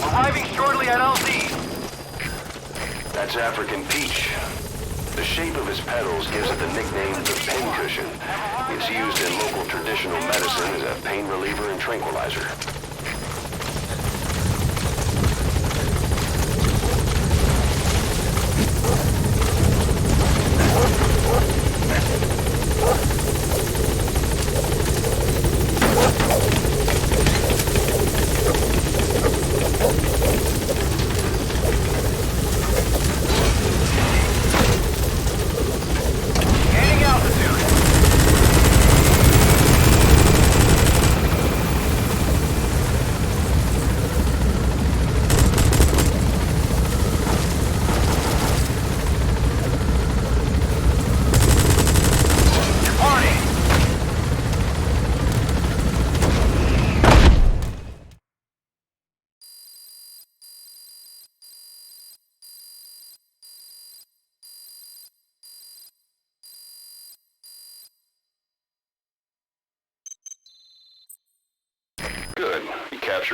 S6: Arriving shortly at LZ.
S2: That's African peach. The shape of his petals gives it the nickname the pincushion. It's used in local traditional medicine as a pain reliever and tranquilizer.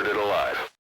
S2: captured it alive.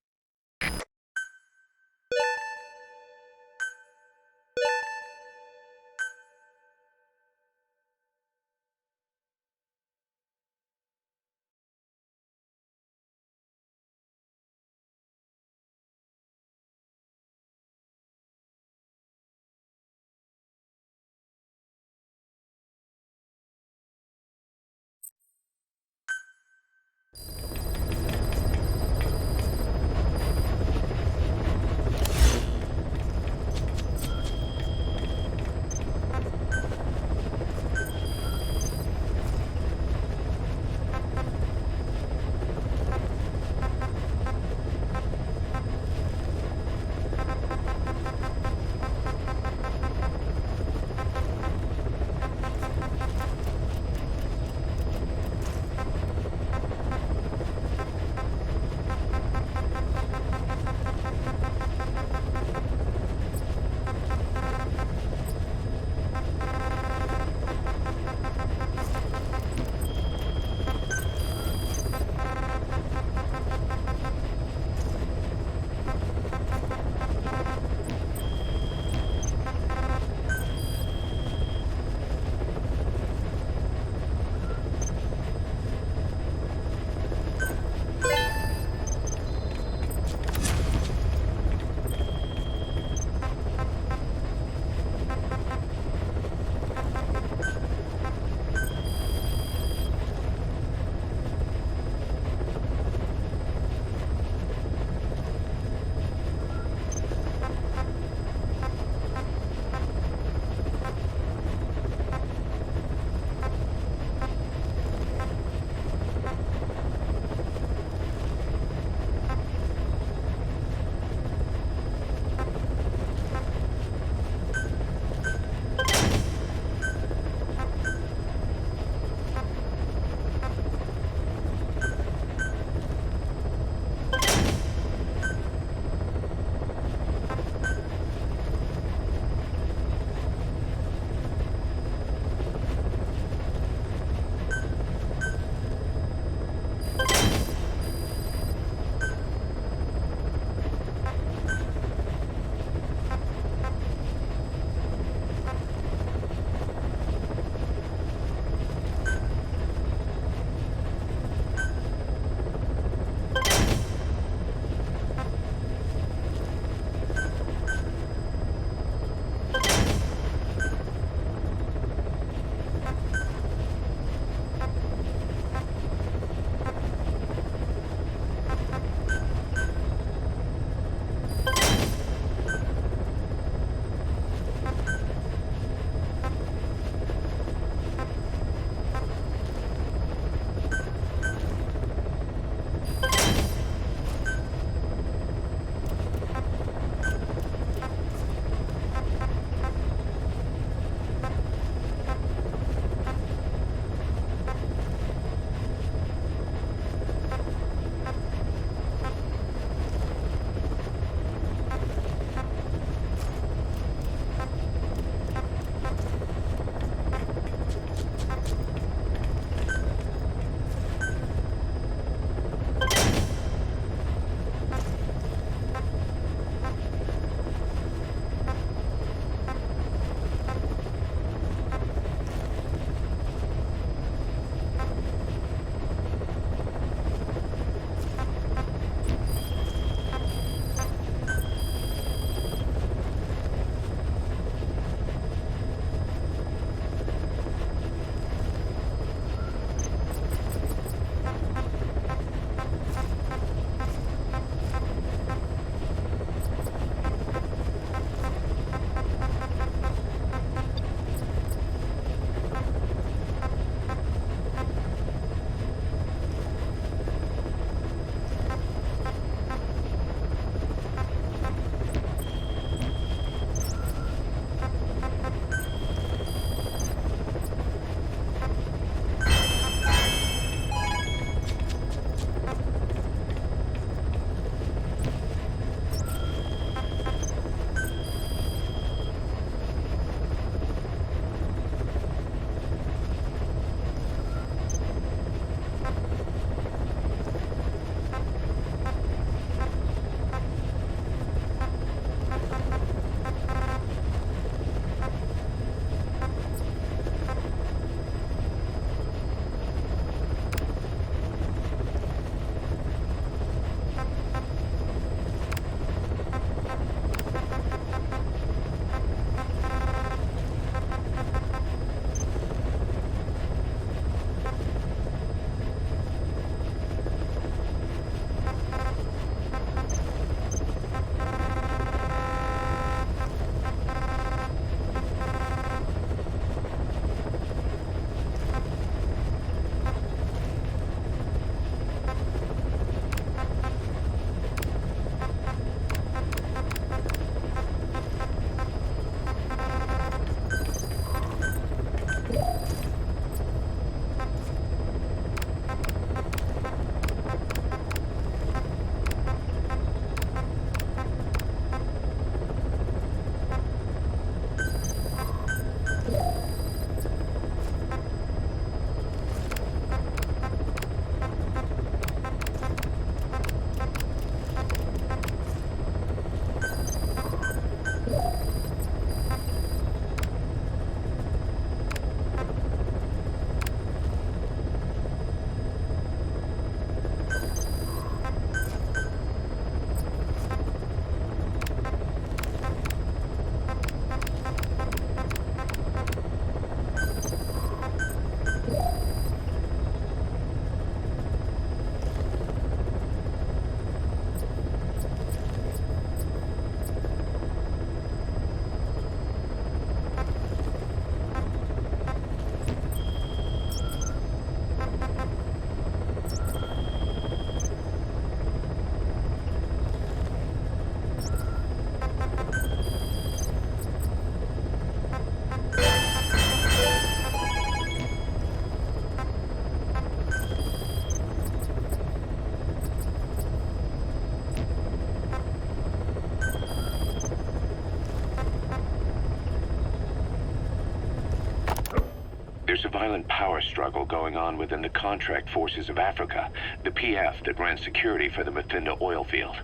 S3: There's a violent power struggle going on within the contract forces of Africa, the PF that ran security for the Muthinda oil field.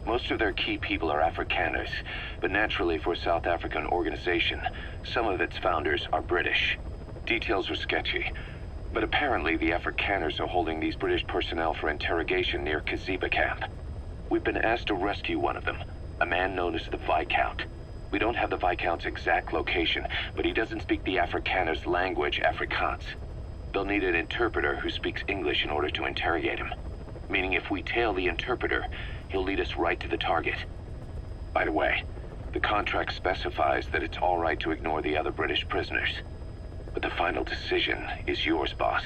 S3: Most of their key people are Afrikaners, but naturally for a South African organization, some of its founders are British. Details are sketchy, but apparently the Afrikaners are holding these British personnel for interrogation near Kaziba camp. We've been asked to rescue one of them, a man known as the Viscount. We don't have the Viscount's exact location, but he doesn't speak the Afrikaners' language, Afrikaans. They'll need an interpreter who speaks English in order to interrogate him. Meaning if we tail the interpreter, he'll lead us right to the target. By the way, the contract specifies that it's all right to ignore the other British prisoners. But the final decision is yours, boss.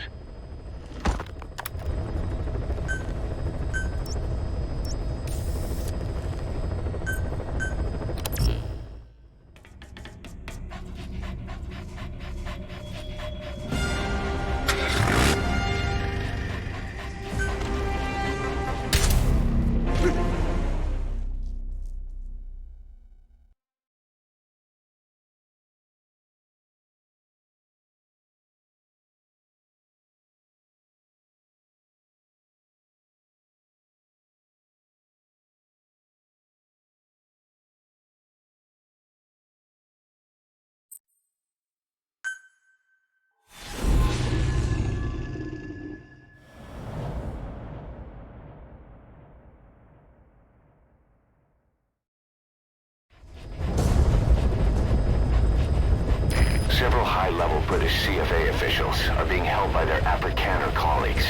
S1: Several high-level British CFA officials are being held by their Afrikaner colleagues.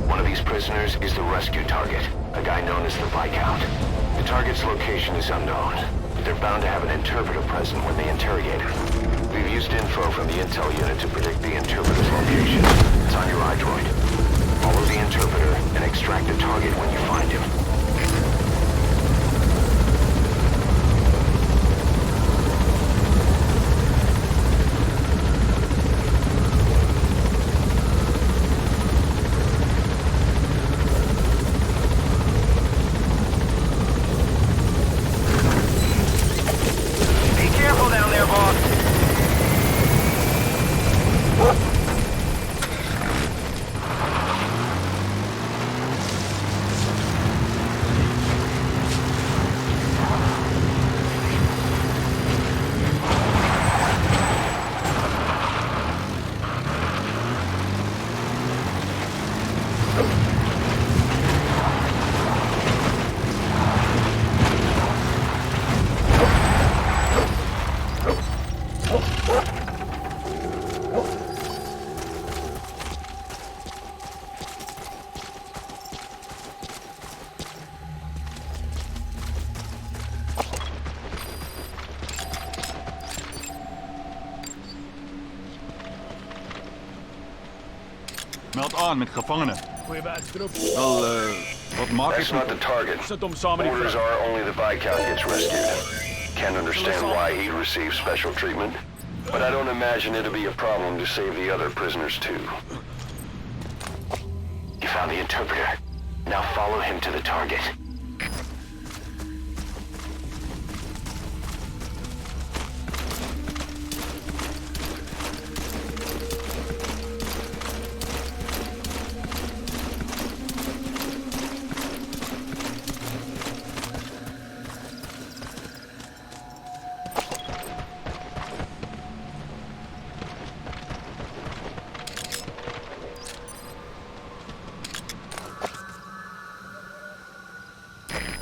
S1: One of these prisoners is the rescue target, a guy known as the Viscount. The target's location is unknown, but they're bound to have an interpreter present when they interrogate him. We've used info from the intel unit to predict the interpreter's location. It's on your iDroid. Follow the interpreter and extract the target when you find him.
S5: Meld aan met gevangenen.
S4: Goeie wedstrijd.
S5: Wel, wat maak ik?
S1: That's not the target. Orders are only the Viscount gets rescued. Can't understand why he receives special treatment, but I don't imagine it'll be a problem to save the other prisoners too. You found the interpreter. Now follow him to the target.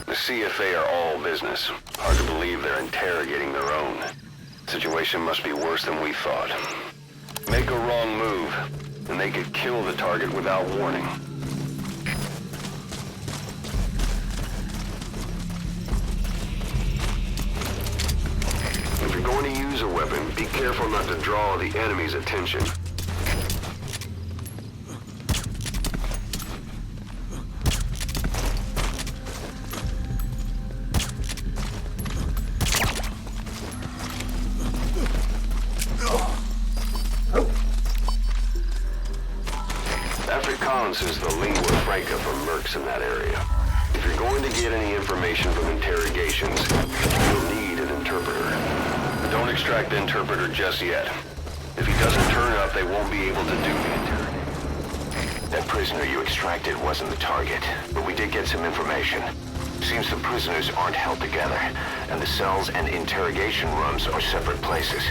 S1: The CFA are all business. Hard to believe they're interrogating their own. Situation must be worse than we thought. Make a wrong move, and they could kill the target without warning. If you're going to use a weapon, be careful not to draw the enemy's attention. Afrikaans is the lingua franca for mercs in that area. If you're going to get any information from interrogations, you'll need an interpreter. Don't extract the interpreter just yet. If he doesn't turn up,
S2: out they won't be able to do it. That prisoner you extracted wasn't the target, but we did get some information. Seems the prisoners aren't held together, and the cells and interrogation rooms are separate places.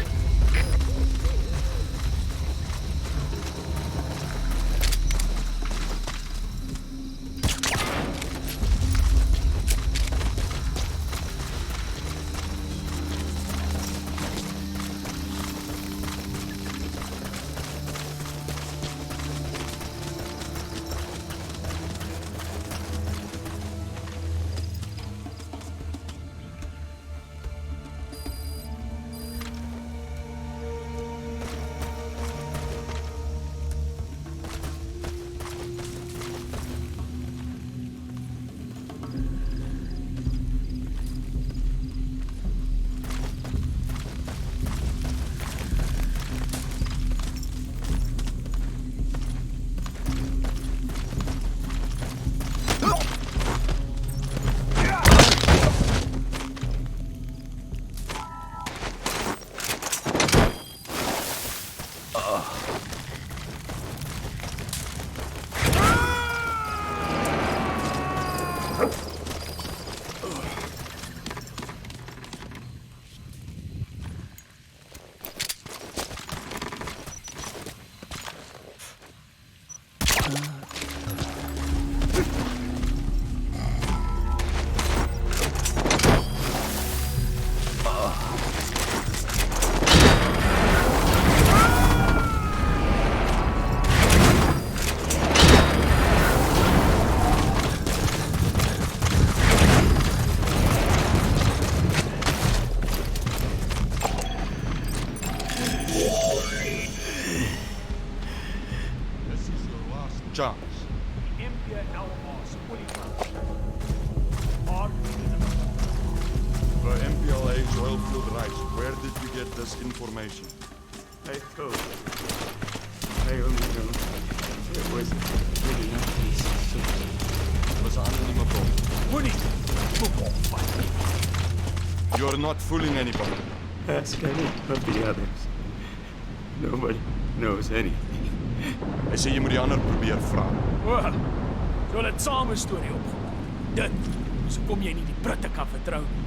S4: Information.
S5: I only know it was really not easy.
S4: It was an anoniem bron.
S5: Moenie!
S4: You're not fooling anybody.
S5: Ask any of the others. Nobody knows anything.
S4: Hy sê jy moet die ander probeer vra.
S5: Well, so let saam 'n storie op. Dit, so kom jy nie die Britte kan vertrou nie.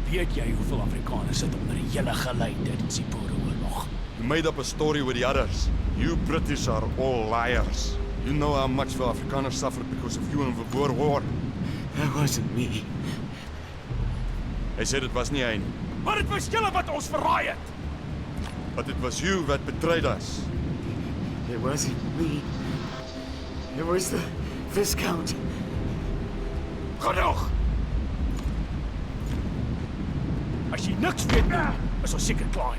S5: Weet jy hoeveel Afrikaners sit onder die hele gelei tydens die Boereoorlog?
S4: You made up a story with the others. You British are all liars. You know how much the Afrikaners suffered because of you in the Boer War.
S5: That wasn't me.
S4: Hy sê dit was nie hy nie.
S5: Maar dit was julle wat ons verraai het.
S4: But it was you that betrayed us.
S5: It wasn't me. It was the Viscount. Genoeg! As jy niks weet nie, is ons seker klaar.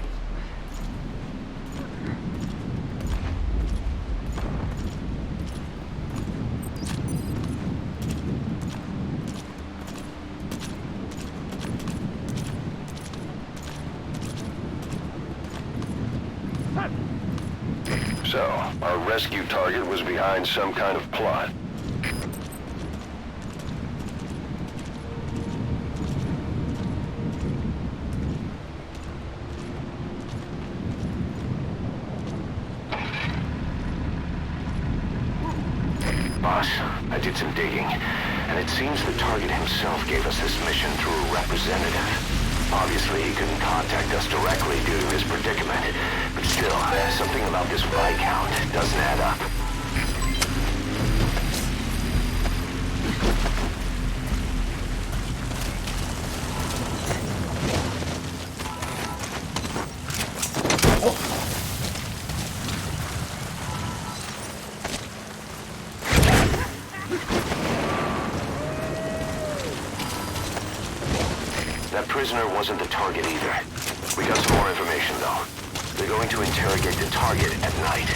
S2: So, our rescue target was behind some kind of plot. Boss, I did some digging, and it seems the target himself gave us this mission through a representative. Obviously, he couldn't contact us directly due to his predicament, but still, something about this Viscount doesn't add up. That prisoner wasn't the target either. We got some more information, though. They're going to interrogate the target at night.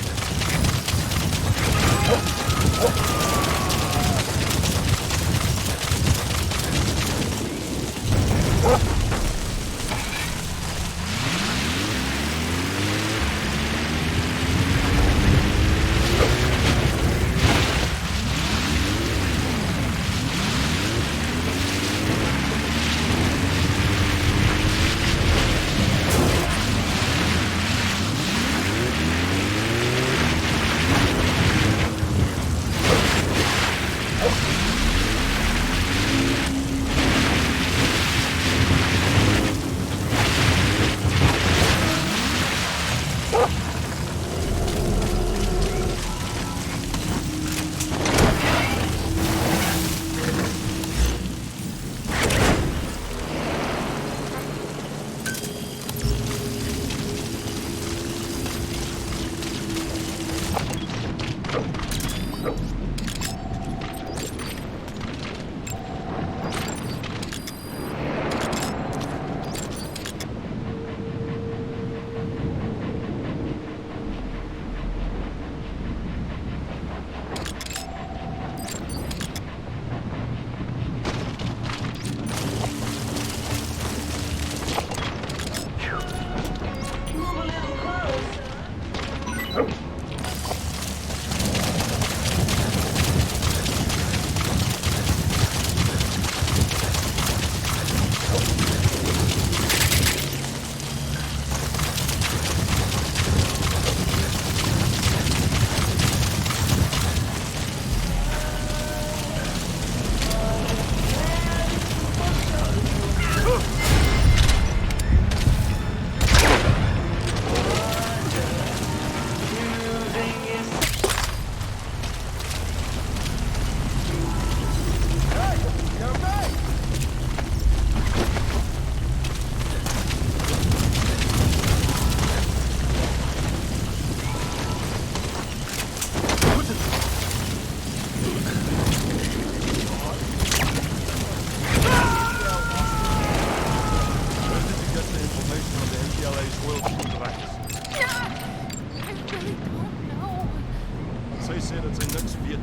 S4: sy sê dat sy niks weet.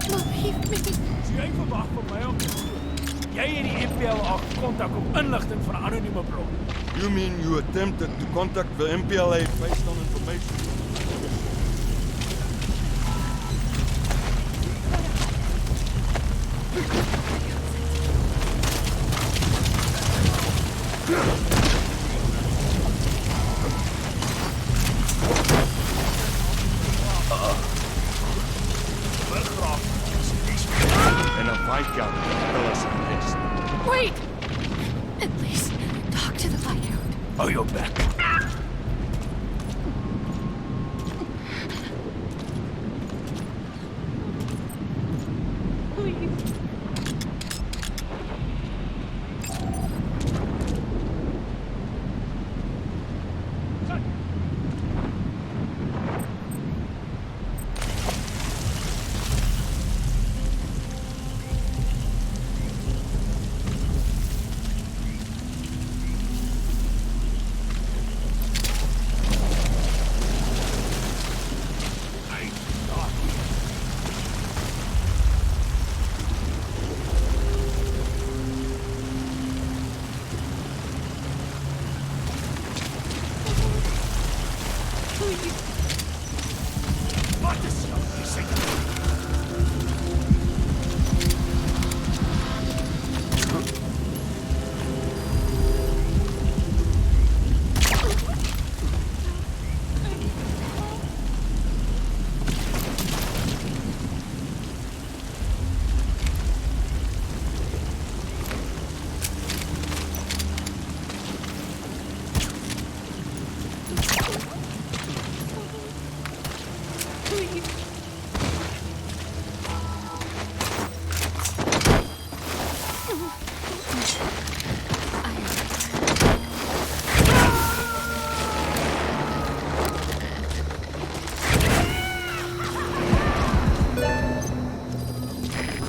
S7: Believe me.
S5: So jy verwag van my om te glo. Jy en die MPLA kontak op inligting van 'n anonieme bron.
S4: You mean you attempted to contact the MPLA based on information? And a Viscount tell us this.
S7: Wait! At least talk to the Viscount.
S5: Oh, you're back.
S7: Please.
S5: Wat is jou geseker?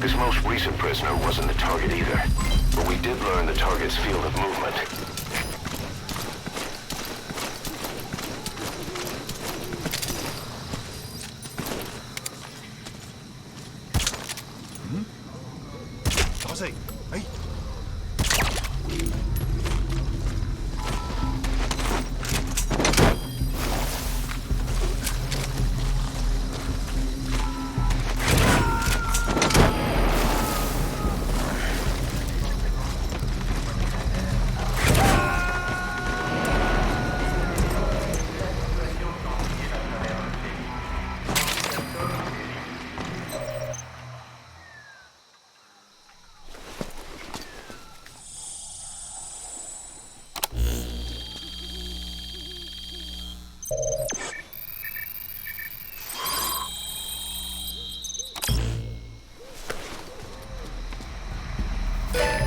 S2: This most recent prisoner wasn't the target either, but we did learn the target's field of movement.
S4: Daar's hy. Hey.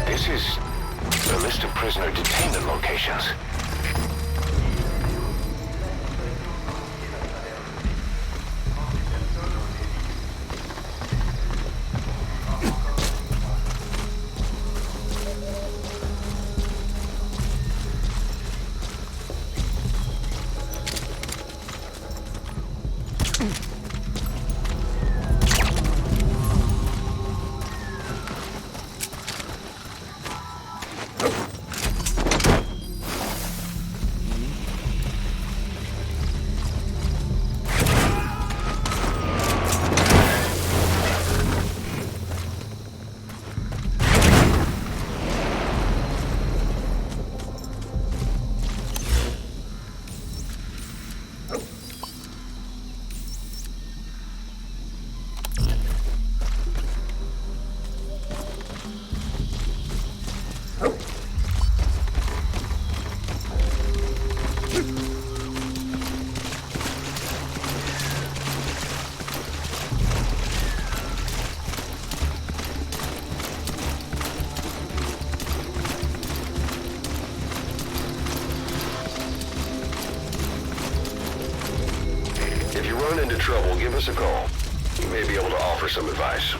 S2: This is a list of prisoner detainment locations. If you run into trouble, give us a call. We may be able to offer some advice.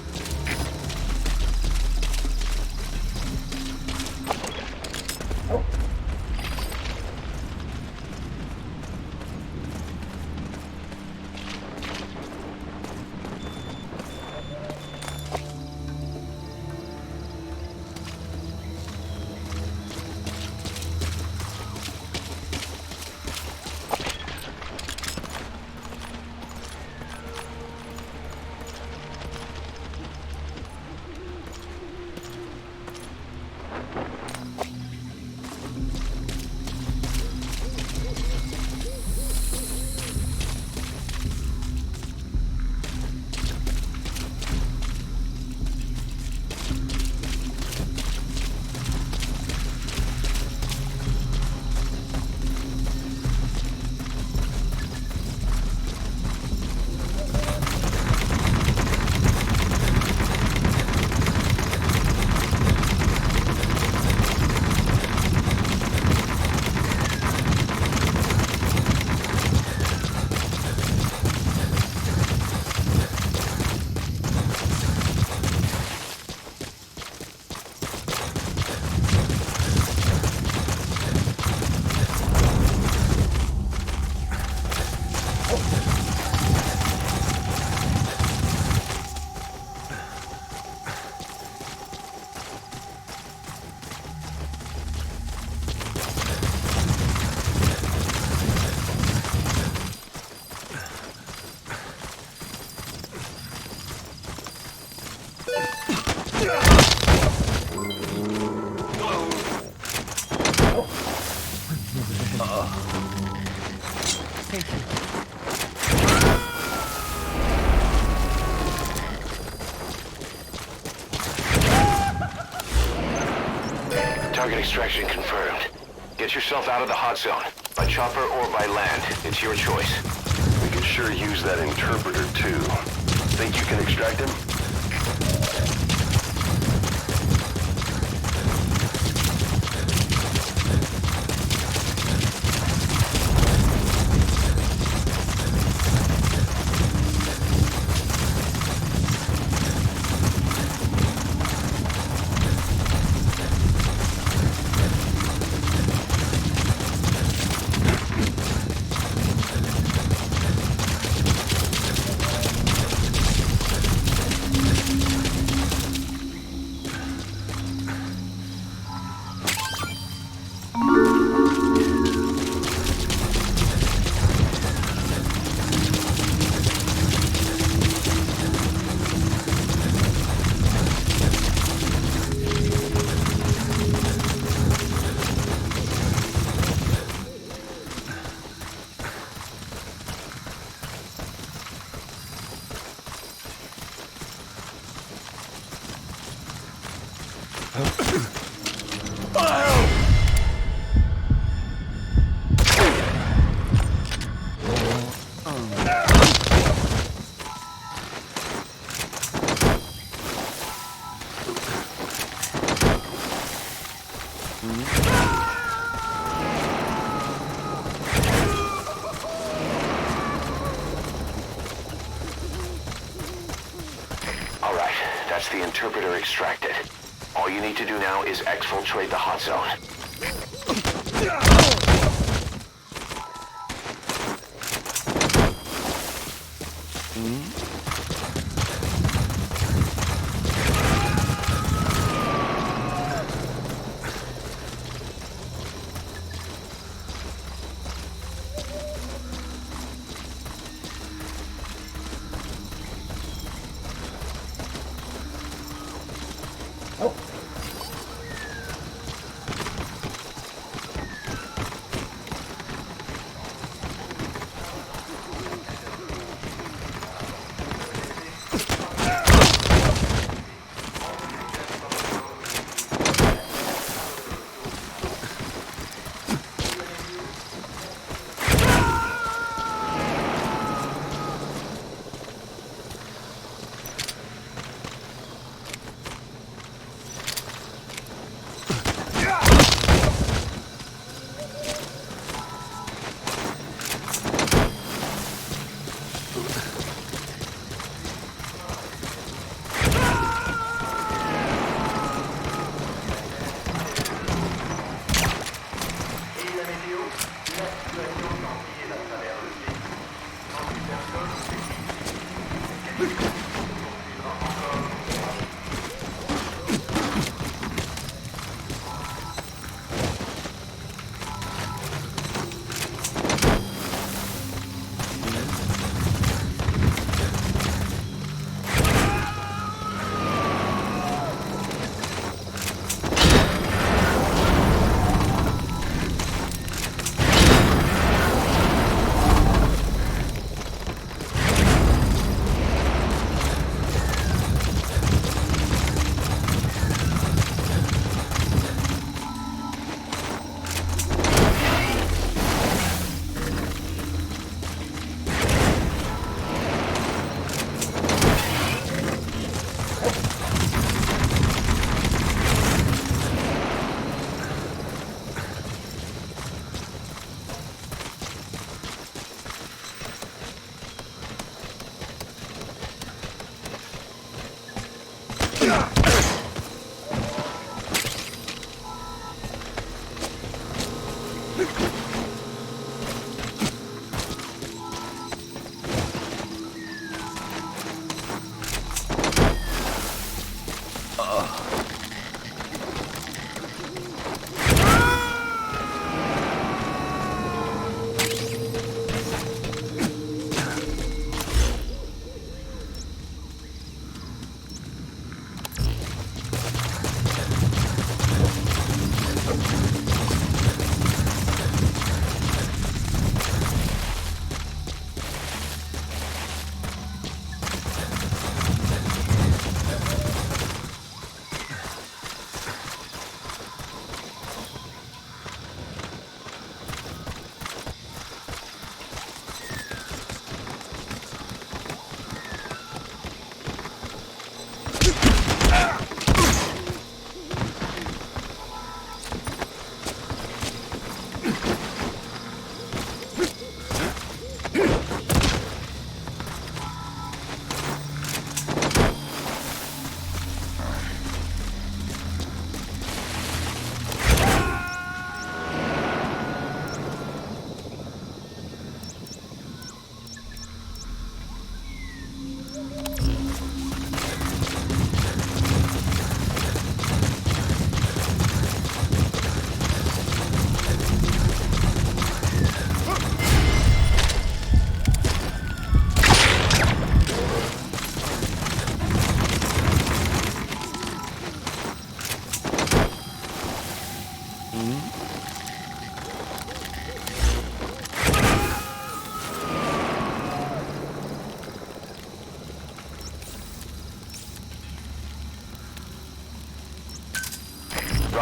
S2: extraction confirmed. Get yourself out of the hot zone. By chopper or by land. It's your choice.
S1: We could sure use that interpreter, too. Think you can extract him?
S2: Alright, that's the interpreter extracted. All you need to do now is exfiltrate the hot zone.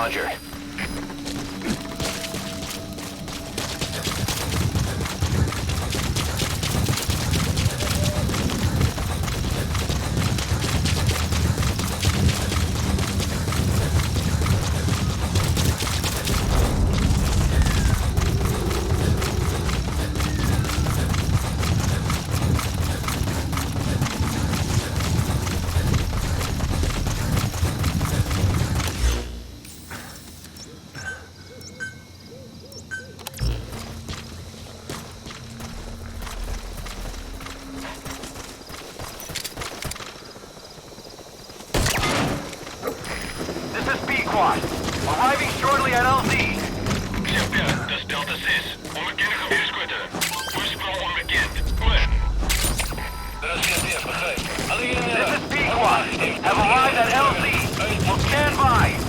S1: Roger.
S6: Arriving shortly at LZ.
S2: Chef, dat is Delta 6. Onbekende geweerschutter. Oorsprong onbekend. Over.
S6: This is B-Squad. Have arrived at LZ. Will stand by.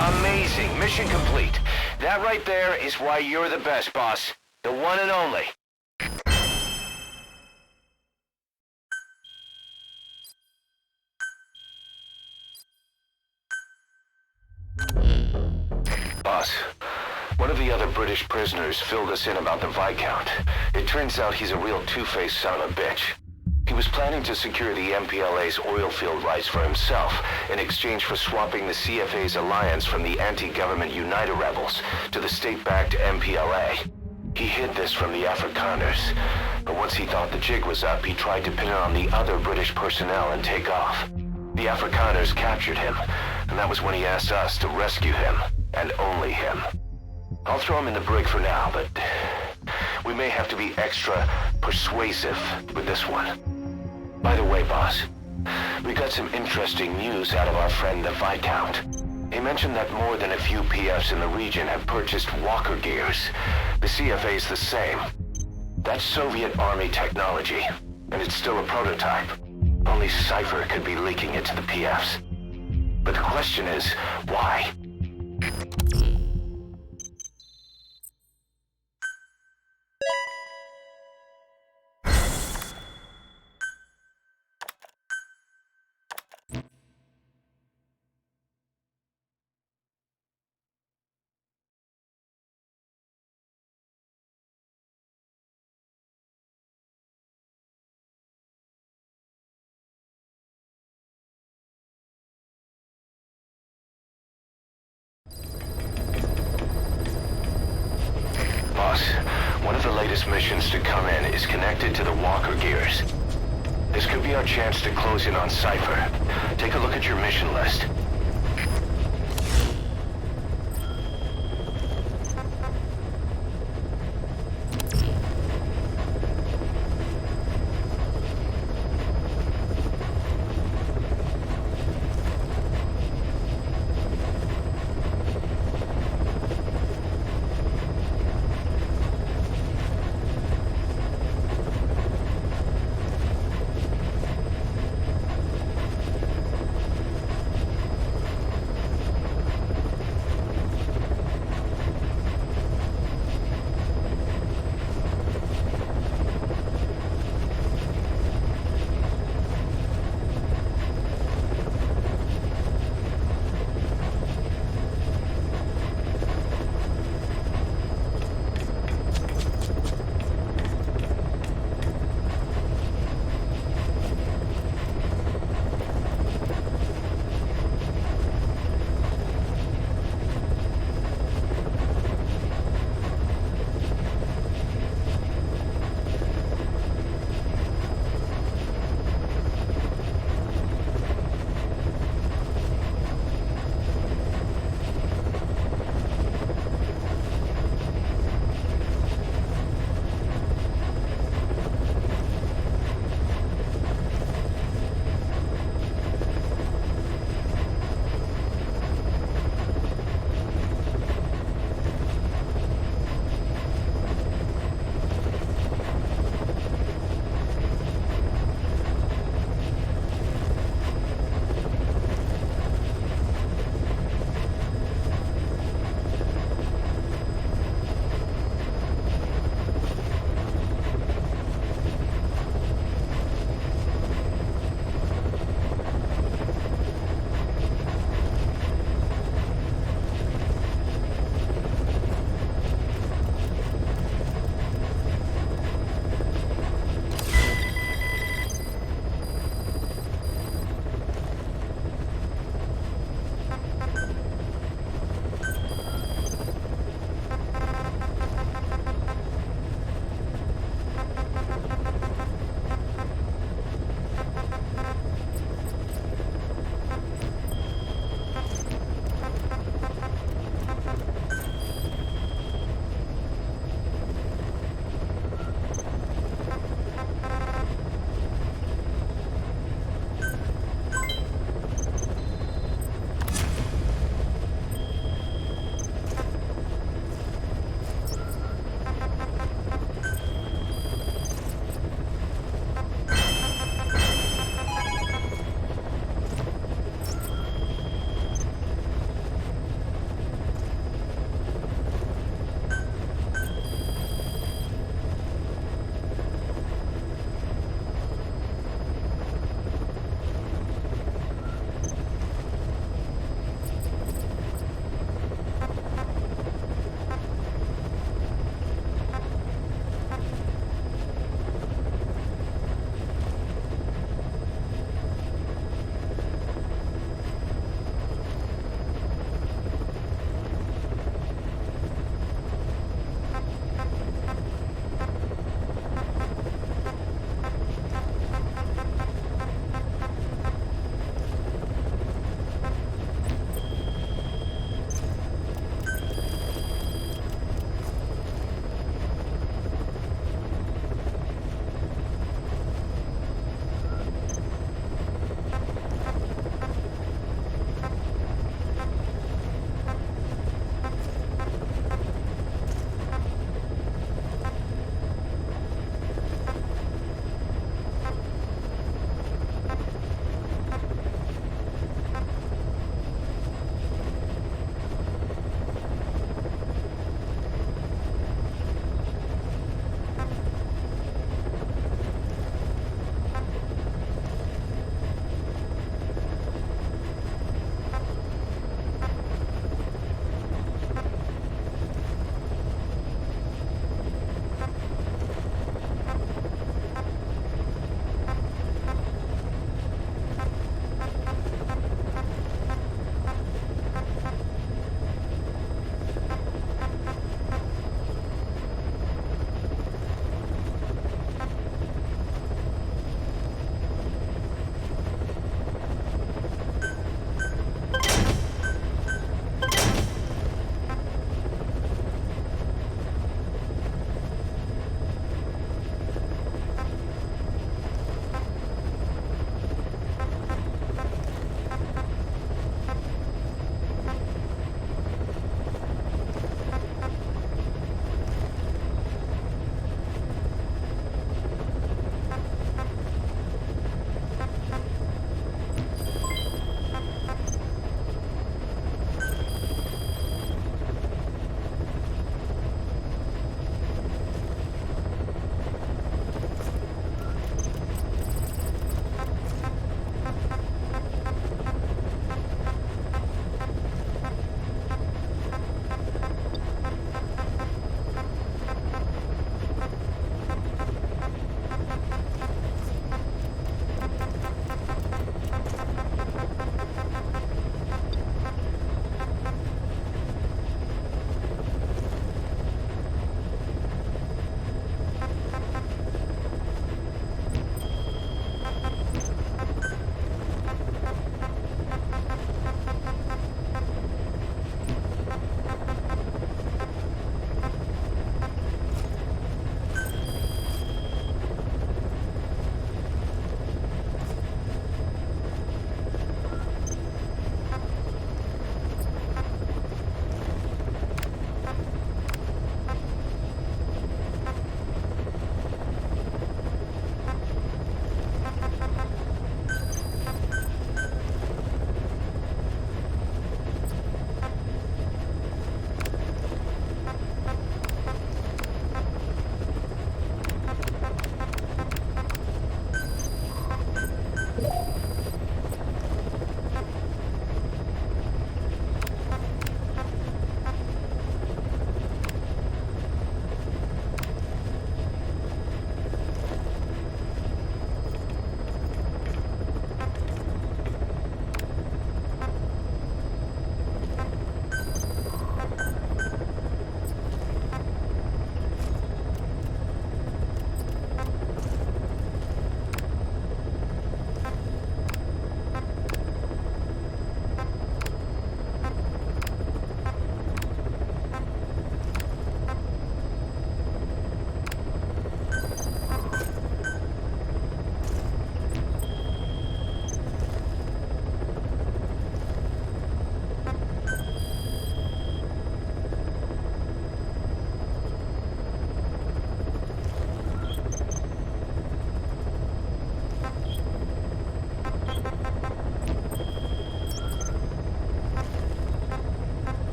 S1: Amazing. Mission complete. That right there is why you're the best, boss. The one and only. Boss, one of the other British prisoners filled us in about the Viscount. It turns out he's a real two-faced son of a bitch. He was planning to secure the MPLA's oil field rights for himself in exchange for swapping the CFA's alliance from the anti-government United rebels to the state-backed MPLA. He hid this from the Afrikaners, but once he thought the jig was up, he tried to pin it on the other British personnel and take off. The Afrikaners captured him, and that was when he asked us to rescue him, and only him. I'll throw him in the brig for now, but we may have to be extra persuasive with this one. By the way, boss, we got some interesting news out of our friend the Viscount. He mentioned that more than a few PFs in the region have purchased walker gears. The CFA's the same. That's Soviet Army technology, and it's still a prototype. Only Cypher could be leaking it to the PFs. But the question is, why? Boss, one of the latest missions to come in is connected to the walker gears. This could be our chance to close in on Cypher. Take a look at your mission list.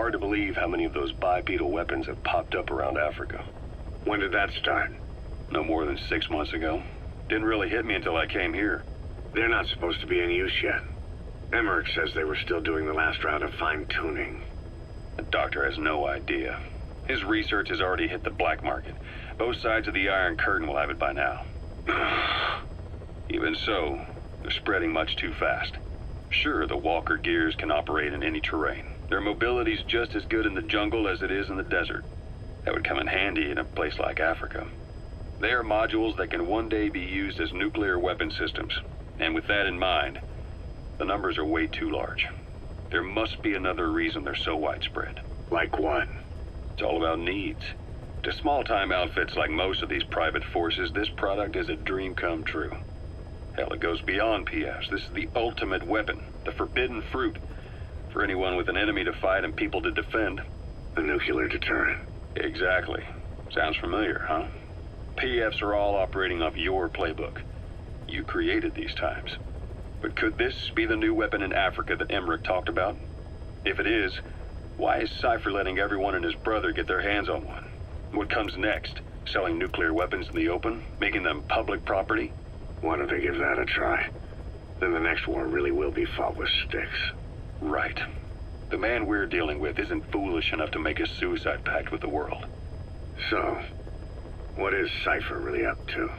S14: hard to believe how many of those bipedal weapons have popped up around Africa.
S15: When did that start?
S14: No more than 6 months ago. Didn't really hit me until I came here.
S15: They're not supposed to be in use yet. Emmerich says they were still doing the last round of fine-tuning.
S14: The doctor has no idea. His research has already hit the black market. Both sides of the Iron Curtain will have it by now. Even so, they're spreading much too fast. Sure, the walker gears can operate in any terrain. Their mobility's just as good in the jungle as it is in the desert. That would come in handy in a place like Africa. They are modules that can one day be used as nuclear weapon systems. And with that in mind, the numbers are way too large. There must be another reason they're so widespread.
S15: Like what?
S14: It's all about needs. To small-time outfits like most of these private forces, this product is a dream come true. Hell, it goes beyond PFs. This is the ultimate weapon, the forbidden fruit, for anyone with an enemy to fight and people to defend.
S15: The nuclear deterrent.
S14: Exactly. Sounds familiar, huh? PFs are all operating off your playbook. You created these times. But could this be the new weapon in Africa that Emmerich talked about? If it is, why is Cypher letting everyone and his brother get their hands on one? What comes next? Selling nuclear weapons in the open? Making them public property?
S15: Why don't they give that a try? Then the next war really will be fought with sticks.
S14: Right. The man we're dealing with isn't foolish enough to make a suicide pact with the world.
S15: So, what is Cypher really up to?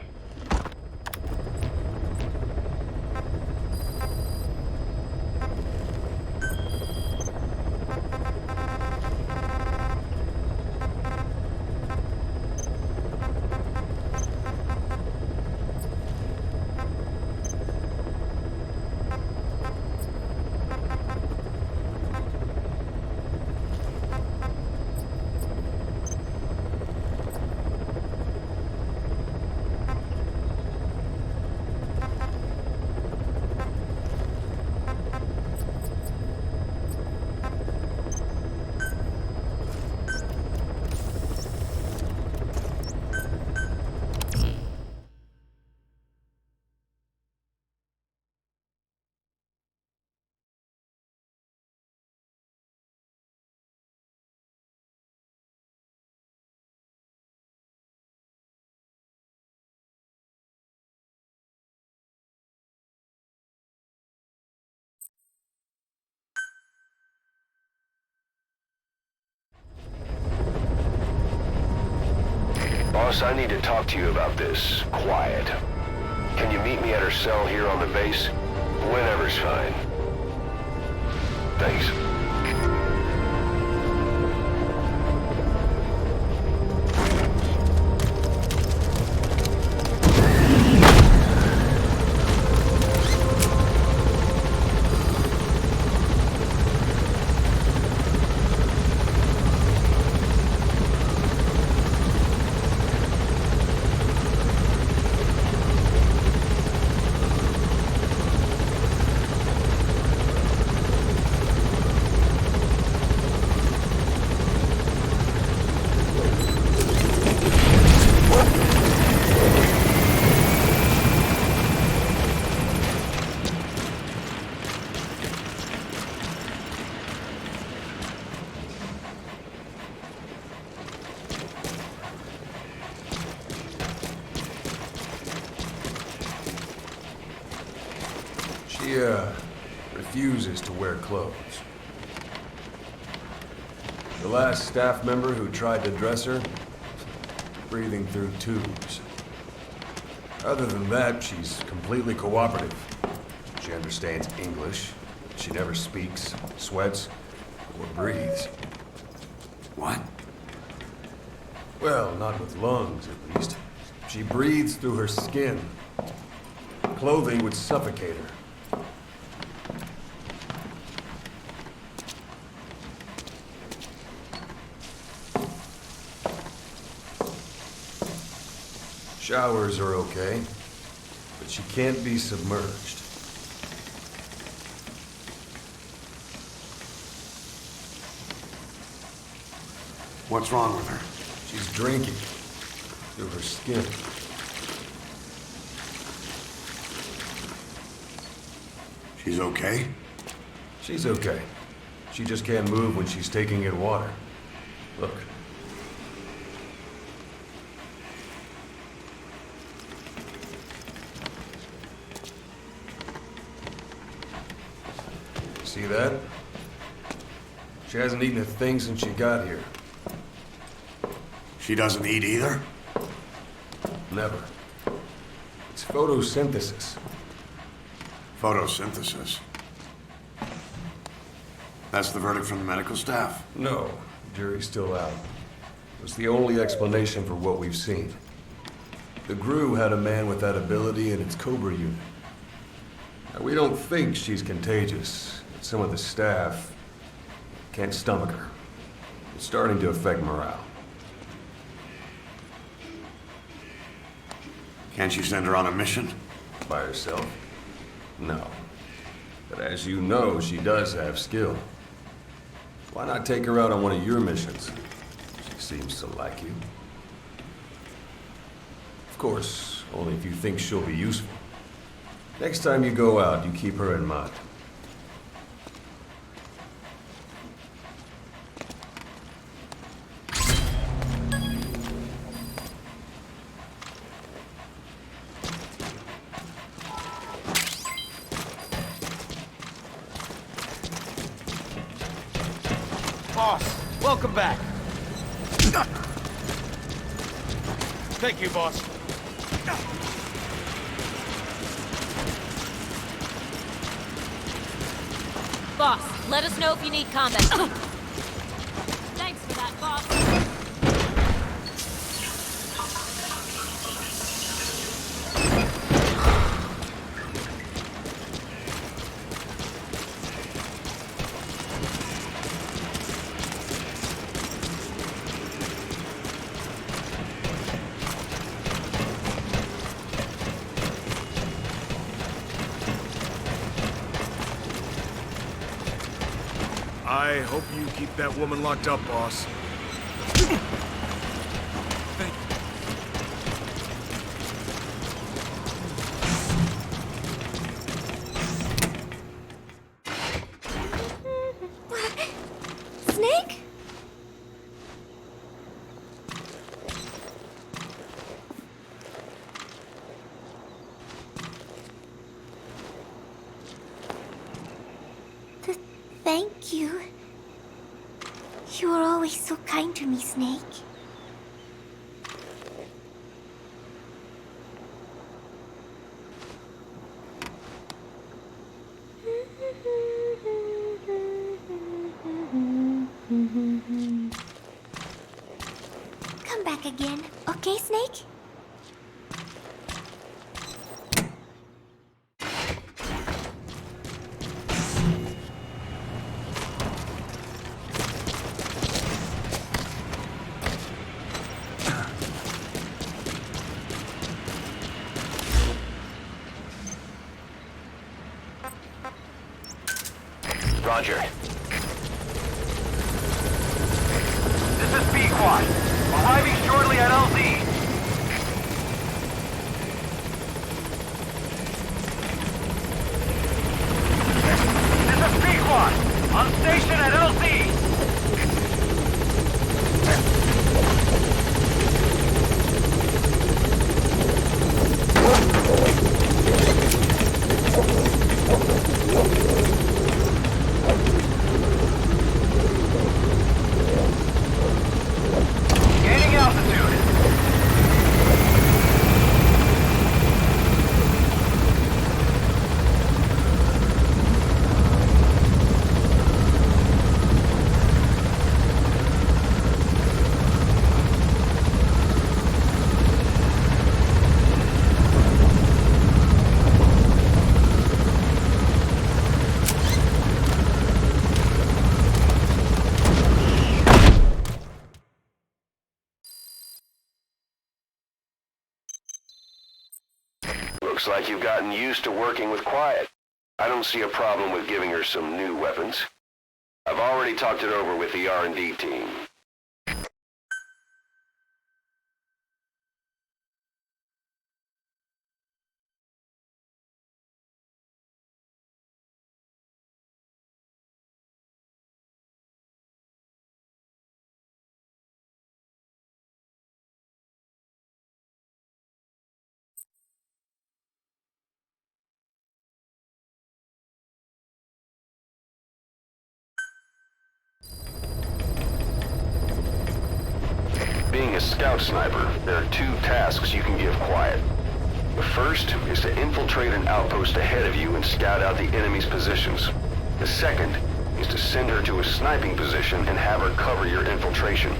S2: Boss, I need to talk to you about this. Quiet. Can you meet me at her cell here on the base? Whenever's fine. Thanks.
S10: She, refuses to wear clothes. The last staff member who tried to dress her, breathing through tubes. Other than that, she's completely cooperative. She understands English. She never speaks, sweats, or breathes.
S15: What?
S10: Well, not with lungs, at least. She breathes through her skin. Clothing would suffocate her. Showers are okay, but she can't be submerged.
S15: What's wrong with her?
S10: She's drinking through her skin.
S15: She's okay?
S10: She's okay. She just can't move when she's taking in water. Look. See that? She hasn't eaten a thing since she got here.
S15: She doesn't eat either?
S10: Never. It's photosynthesis.
S15: Photosynthesis? That's the verdict from the medical staff?
S10: No, jury's still out. It's the only explanation for what we've seen. The GRU had a man with that ability in its Cobra unit. Now, we don't think she's contagious, but some of the staff can't stomach her. It's starting to affect morale.
S15: Can't you send her on a mission?
S10: By herself? No. But as you know, she does have skill. Why not take her out on one of your missions? She seems to like you. Of course, only if you think she'll be useful. Next time you go out, you keep her in mind.
S11: Boss, welcome back.
S5: Thank you, boss.
S8: Boss, let us know if you need combat. Thanks for that, boss.
S4: I hope you keep that woman locked up, boss.
S9: Snake? Thank you. You were always so kind to me, Snake. Come back again, okay, Snake?
S6: Roger. This is B-Quad. Arriving shortly at LZ. This is B-Quad. On station at LZ. Gaining altitude.
S2: Looks like you've gotten used to working with Quiet. I don't see a problem with giving her some new weapons. I've already talked it over with the R&D team. being a scout sniper, there are two tasks you can give Quiet. The first is to infiltrate an outpost ahead of you and scout out the enemy's positions. The second is to send her to a sniping position and have her cover your infiltration.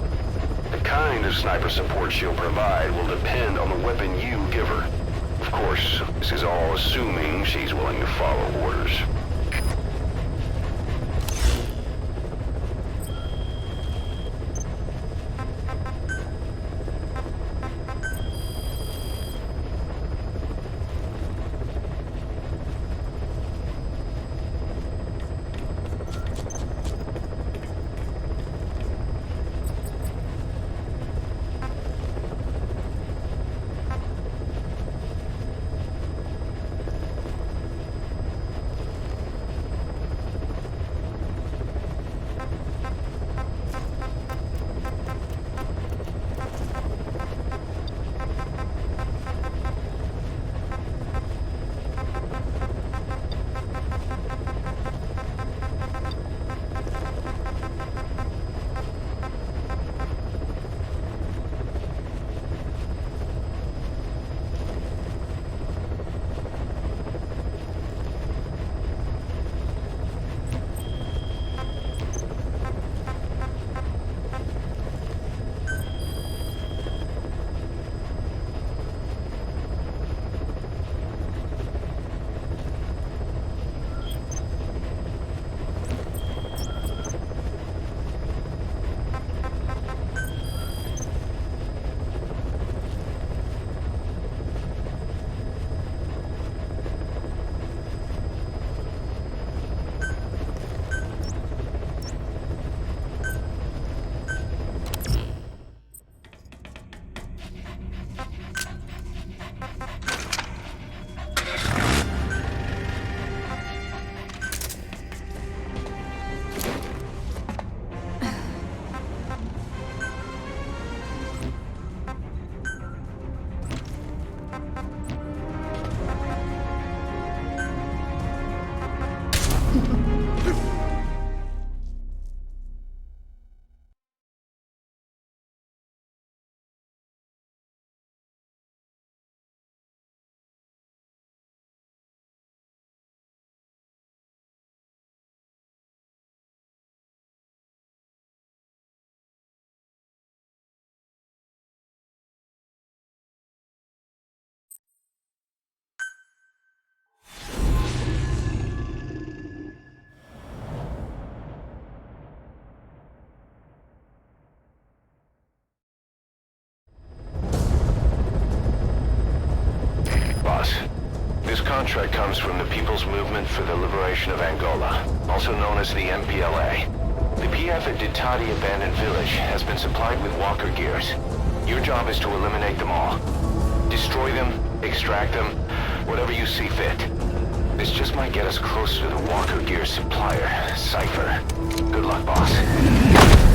S2: The kind of sniper support she'll provide will depend on the weapon you give her. Of course, this is all assuming she's willing to follow orders. This contract comes from the People's Movement for the Liberation of Angola, also known as the MPLA. The PF at Ditati Abandoned Village has been supplied with walker gears. Your job is to eliminate them all. Destroy them, extract them, whatever you see fit. This just might get us closer to the walker gear supplier, Cypher. Good luck, boss.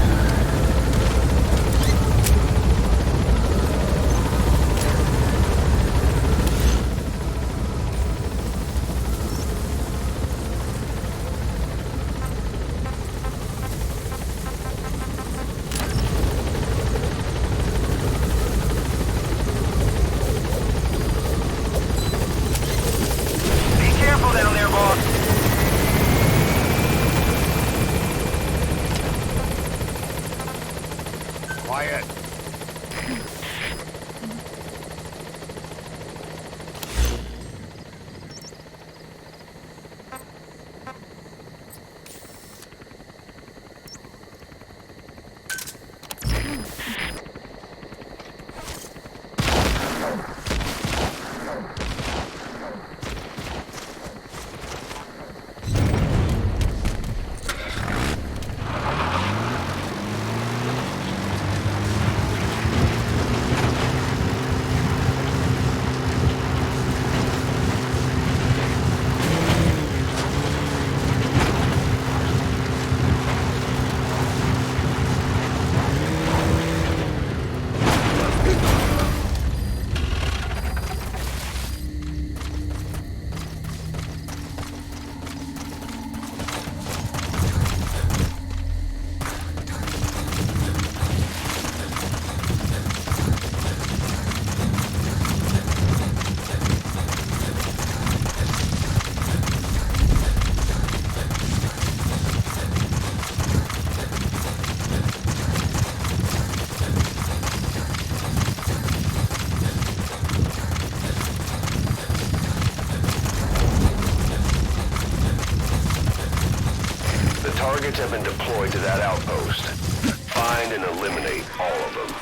S2: that outpost. Find and eliminate all of them.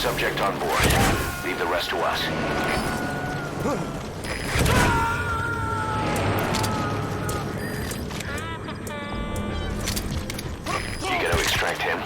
S1: Subject on board. Leave the rest to us. You gotta extract him.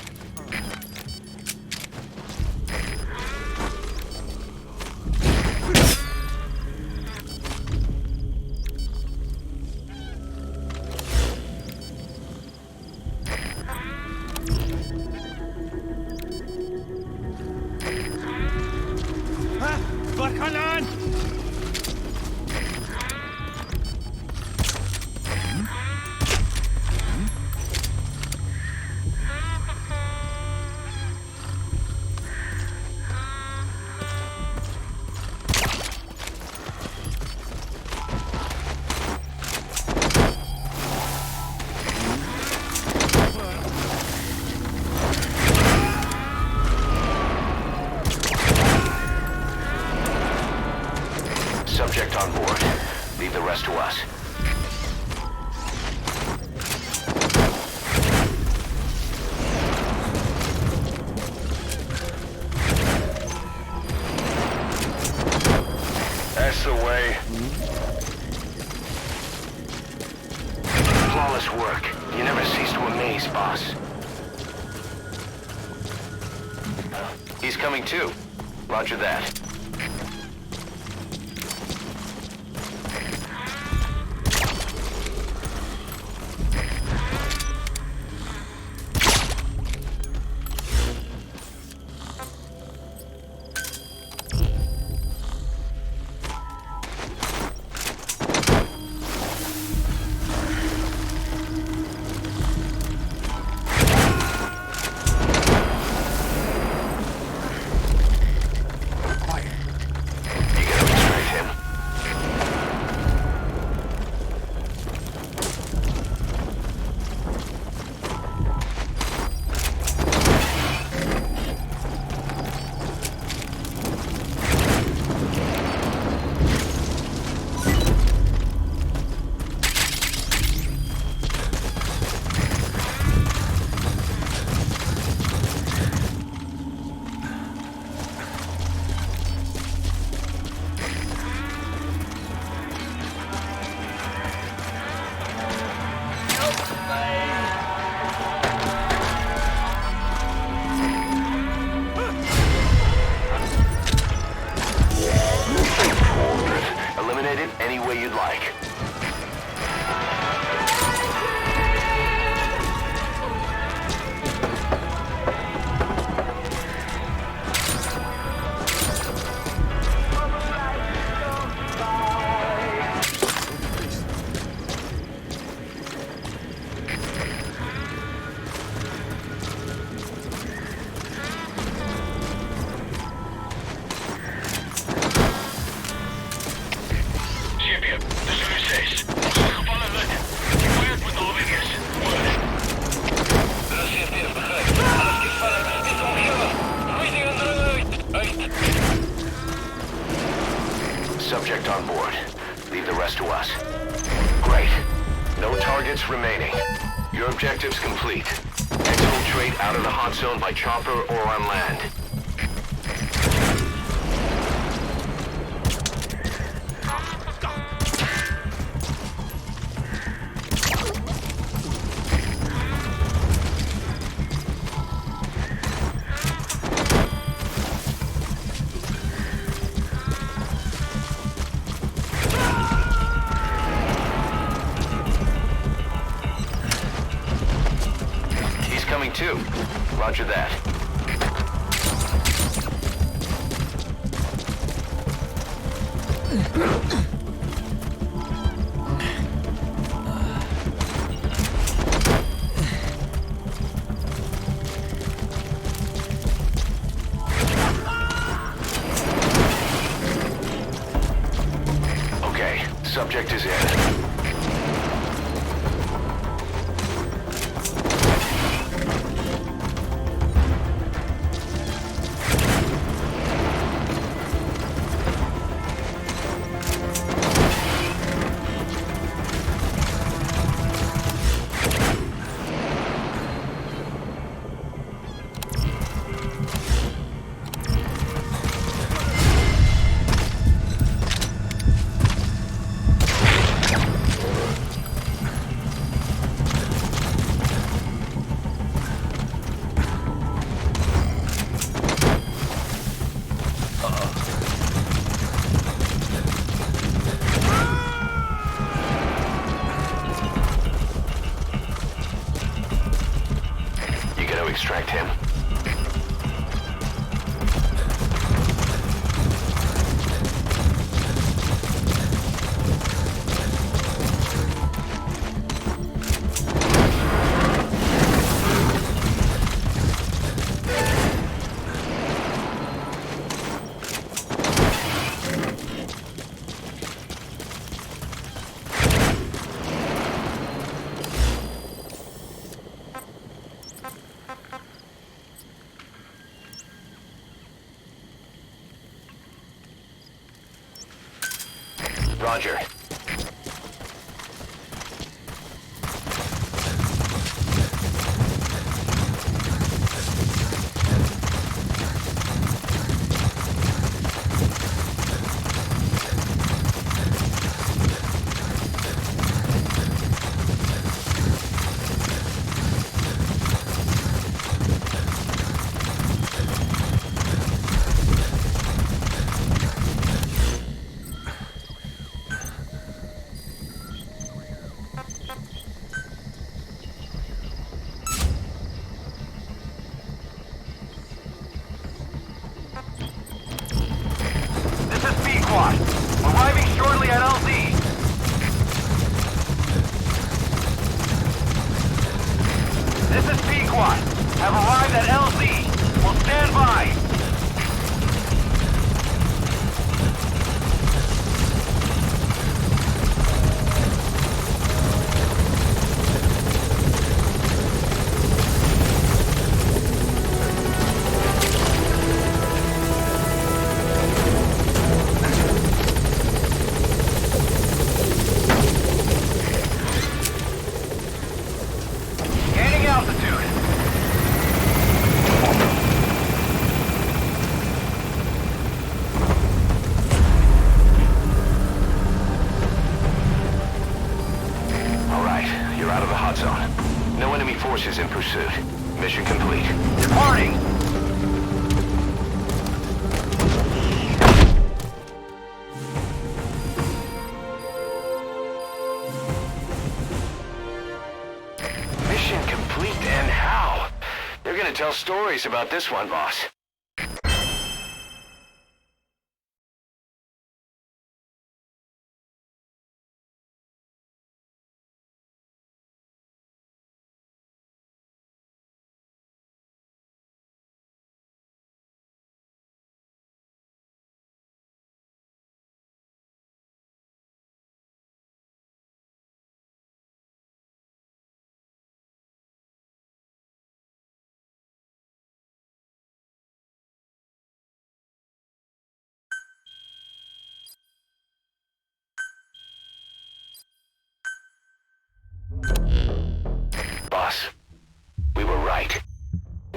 S1: Subject on board. Leave the rest to us.
S2: That's the way.
S1: Flawless work. You never cease to amaze, boss. He's coming too. Roger that. No targets remaining. Your objective's complete. Exfiltrate out of the hot zone by chopper or on land. Coming too. Roger that. Okay, subject is in. Extract him. Roger.
S6: Arriving shortly at LZ. This is Pequod. Have arrived at LZ. Will stand by.
S1: No enemy forces in pursuit. Mission complete.
S6: Departing!
S1: Mission complete, and how? They're gonna tell stories about this one, boss.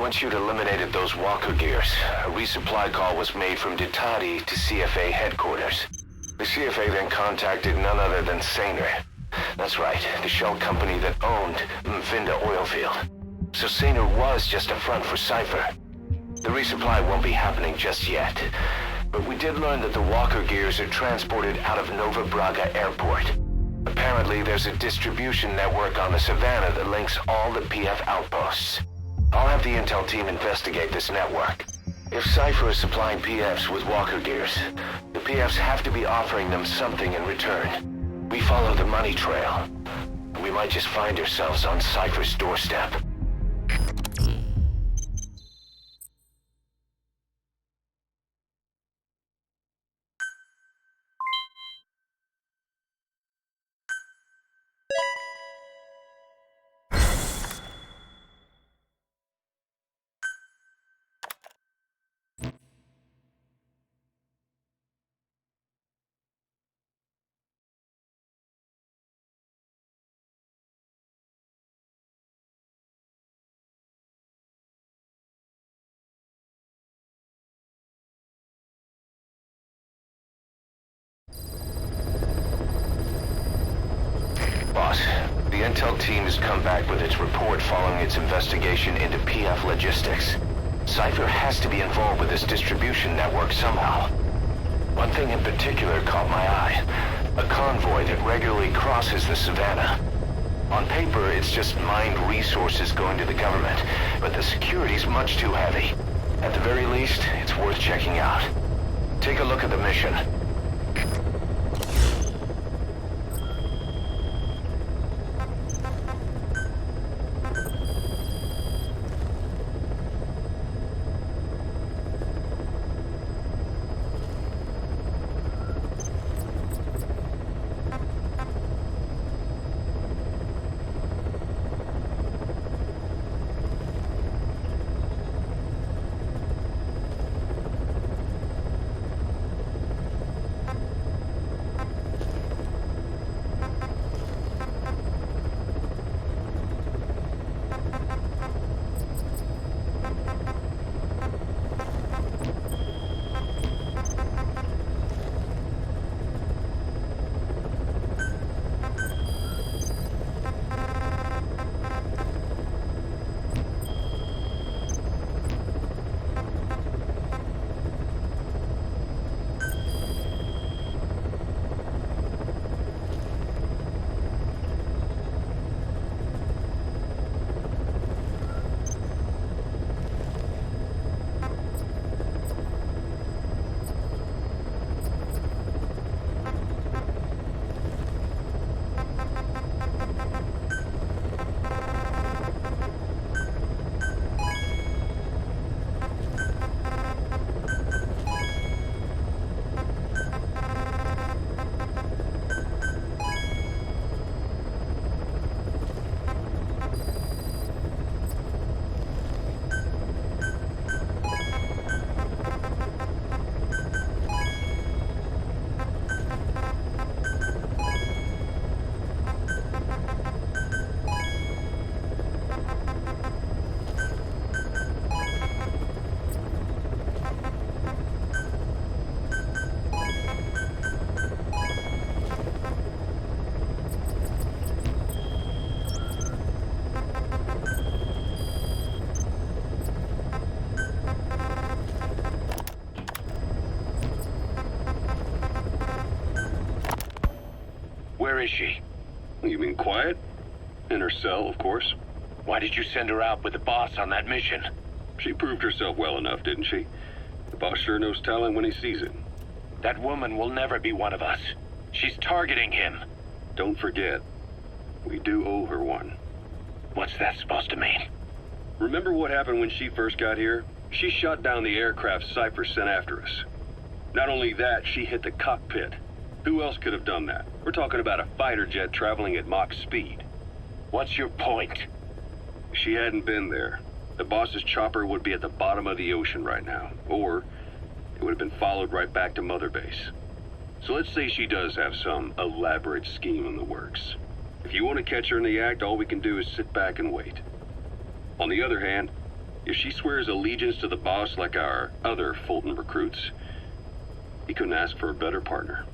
S2: Once you'd eliminated those walker gears, a resupply call was made from Ditadi to CFA headquarters. The CFA then contacted none other than Saner. That's right, the shell company that owned Mvinda Oilfield. So Saner was just a front for Cypher. The resupply won't be happening just yet. But we did learn that the walker gears are transported out of Nova Braga Airport. Apparently, there's a distribution network on the Savannah that links all the PF outposts. I'll have the intel team investigate this network. If Cypher is supplying PFs with walker gears, the PFs have to be offering them something in return. We follow the money trail. We might just find ourselves on Cypher's doorstep. Boss, the intel team has come back with its report following its investigation into PF logistics. Cypher has to be involved with this distribution network somehow. One thing in particular caught my eye. A convoy that regularly crosses the Savannah. On paper, it's just mined resources going to the government, but the security's much too heavy. At the very least, it's worth checking out. Take a look at the mission.
S6: Where is she?
S14: You mean quiet? In her cell, of course.
S6: Why did you send her out with the boss on that mission?
S14: She proved herself well enough, didn't she? The boss sure knows talent when he sees it.
S6: That woman will never be one of us. She's targeting him.
S14: Don't forget, we do owe her one.
S6: What's that supposed to mean?
S14: Remember what happened when she first got here? She shot down the aircraft Cypher sent after us. Not only that, she hit the cockpit. Who else could have done that? We're talking about a fighter jet traveling at Mach speed.
S6: What's your point?
S14: If she hadn't been there, the boss's chopper would be at the bottom of the ocean right now. Or it would have been followed right back to Mother Base. So let's say she does have some elaborate scheme in the works. If you want to catch her in the act, all we can do is sit back and wait. On the other hand, If she swears allegiance to the boss like our other Fulton recruits, he couldn't ask for a better partner.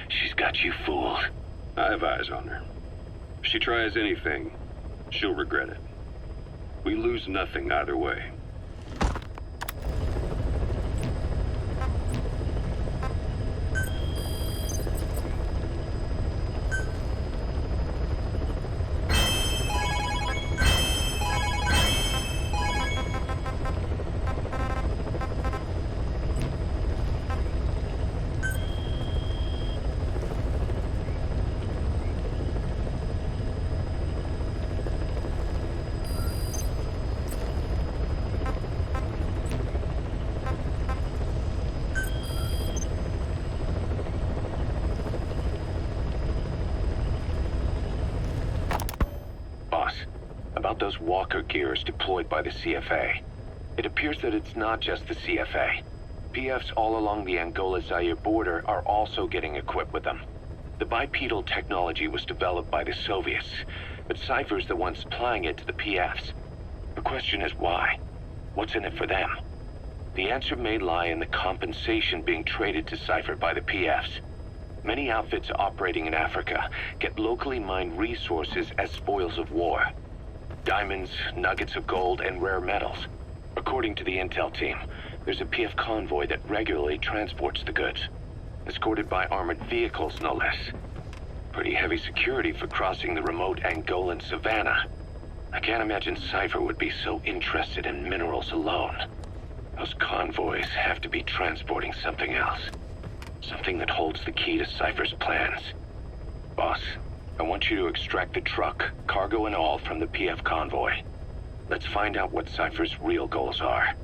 S15: She's got you fooled.
S14: I have eyes on her. If she tries anything, she'll regret it. We lose nothing either way.
S15: About those walker gears deployed by the CFA. It appears that it's not just the CFA. PFs all along the Angola-Zaire border are also getting equipped with them. The bipedal technology was developed by the Soviets, but Cypher's the one supplying it to the PFs. The question is why? What's in it for them? The answer may lie in the compensation being traded to Cypher by the PFs. Many outfits operating in Africa get locally mined resources as spoils of war. Diamonds, nuggets of gold, and rare metals. According to the intel team, there's a PF convoy that regularly transports the goods, escorted by armored vehicles, no less. Pretty heavy security for crossing the remote Angolan savannah. I can't imagine Cypher would be so interested in minerals alone. Those convoys have to be transporting something else. Something that holds the key to Cypher's plans. Boss, I want you to extract the truck, cargo and all, from the PF convoy. Let's find out what Cypher's real goals are.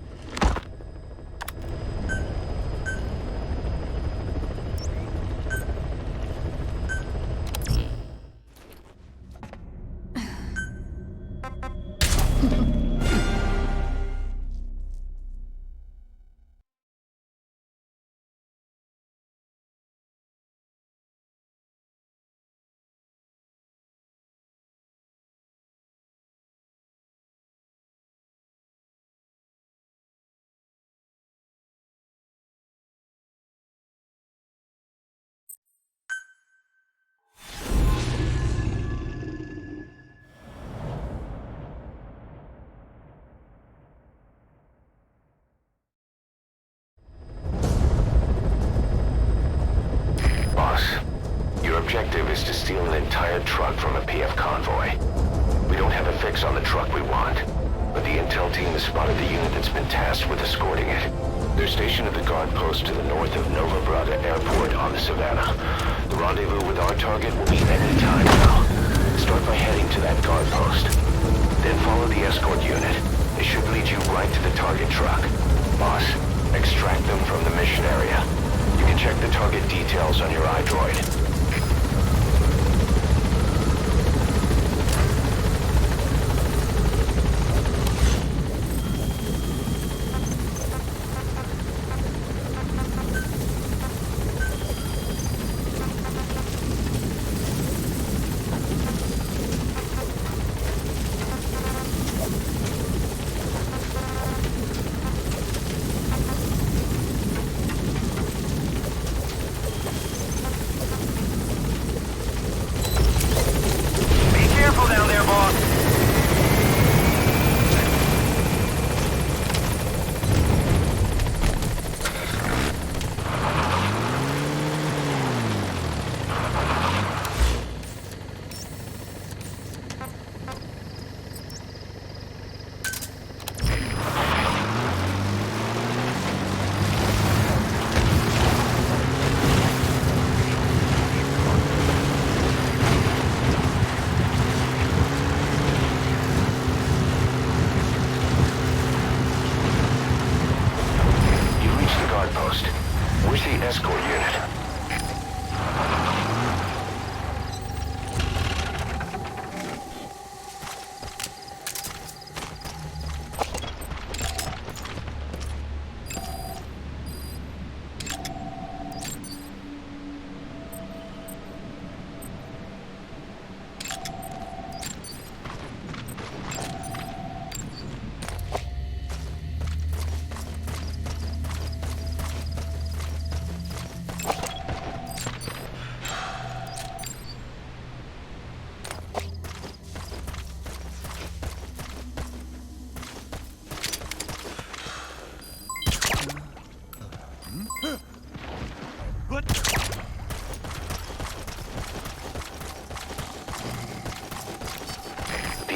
S15: Your objective is to steal an entire truck from a PF convoy. We don't have a fix on the truck we want, but the intel team has spotted the unit that's been tasked with escorting it. They're stationed at the guard post to the north of Nova Brada Airport on the Savannah. The rendezvous with our target will be any time now. Start by heading to that guard post. Then follow the escort unit. It should lead you right to the target truck. Boss, extract them from the mission area. You can check the target details on your iDroid.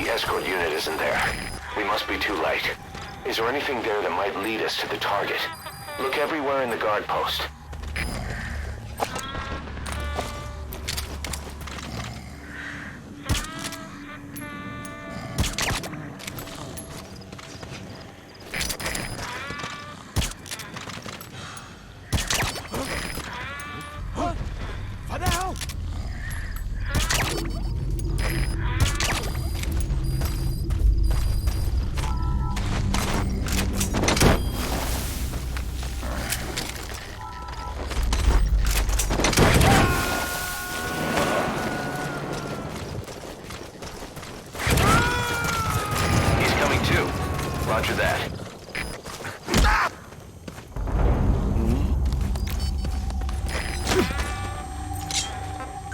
S1: The escort unit isn't there. We must be too late. Is there anything there that might lead us to the target? Look everywhere in the guard post. Roger that.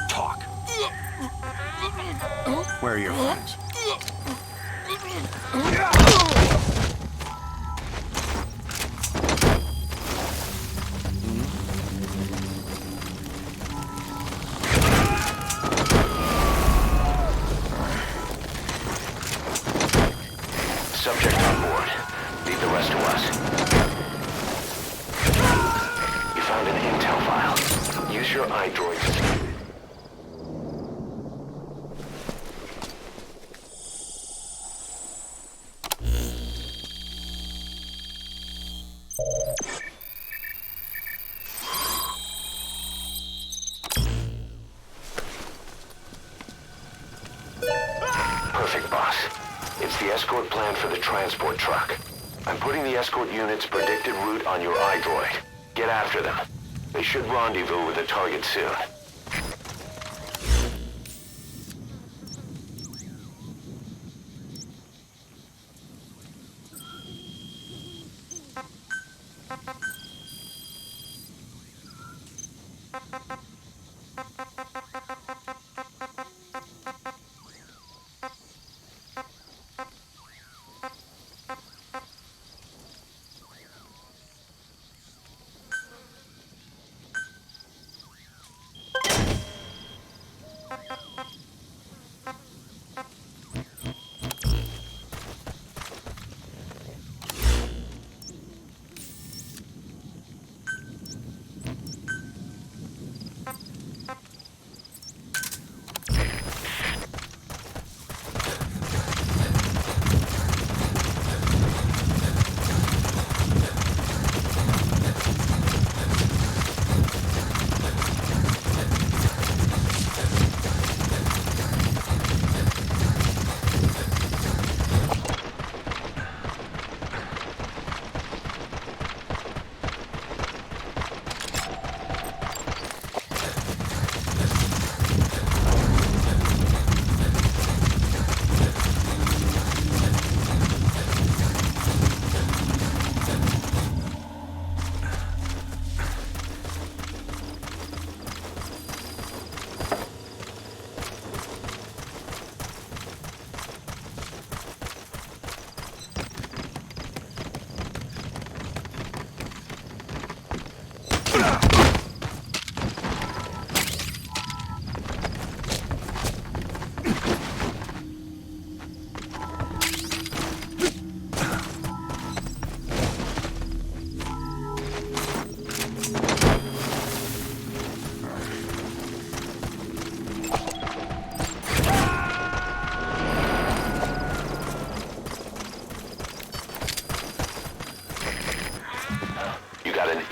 S11: Talk. Where are your friends?
S1: Subject on board. Leave the rest to us. You found an intel file. Use your iDroid to... Perfect, boss. It's the escort plan for the transport truck. I'm putting the escort unit's predicted route on your iDroid. Get after them. They should rendezvous with the target soon.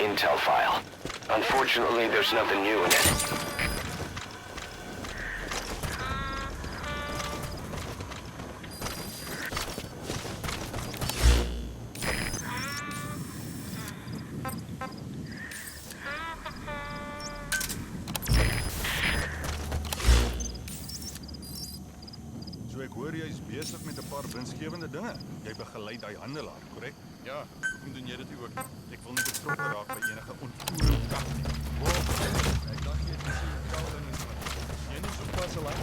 S1: Intel file. Unfortunately, there's nothing new in it.
S4: So ek hoor jy is besig met 'n paar winsgewende dinge. Jy begelei daai handelaar, korrek? Ja, hoekom doen jy dit ook? Ek wil nie betrokke raak by enige ontvoering kak nie. Wow, ek dink jy het gesien koud ding is. Jy nie so pas al aan.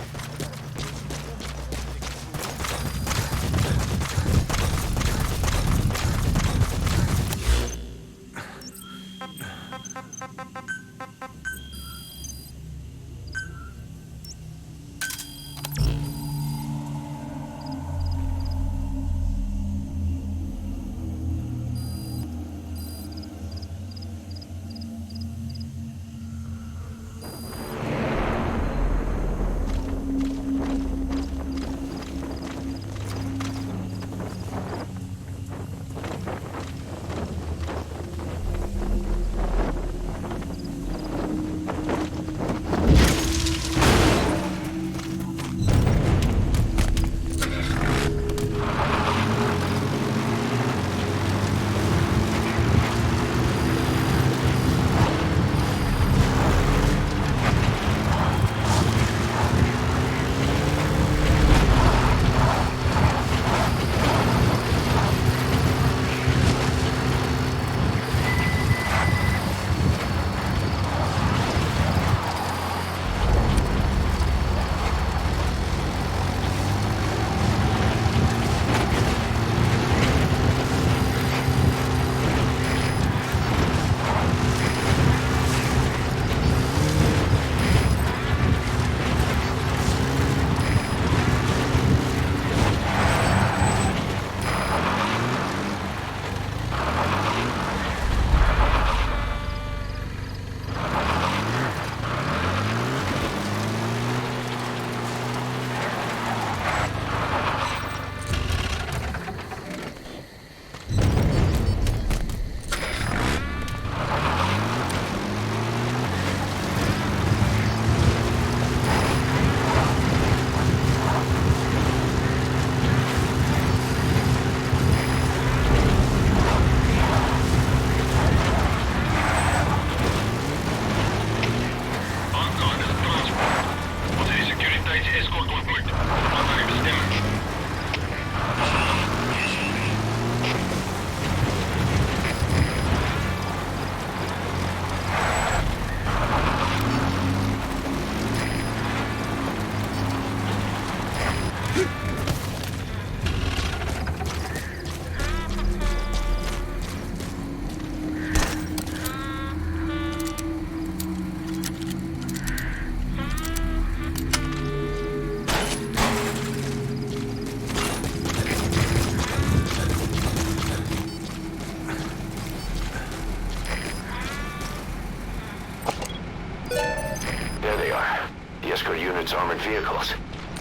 S1: vehicles.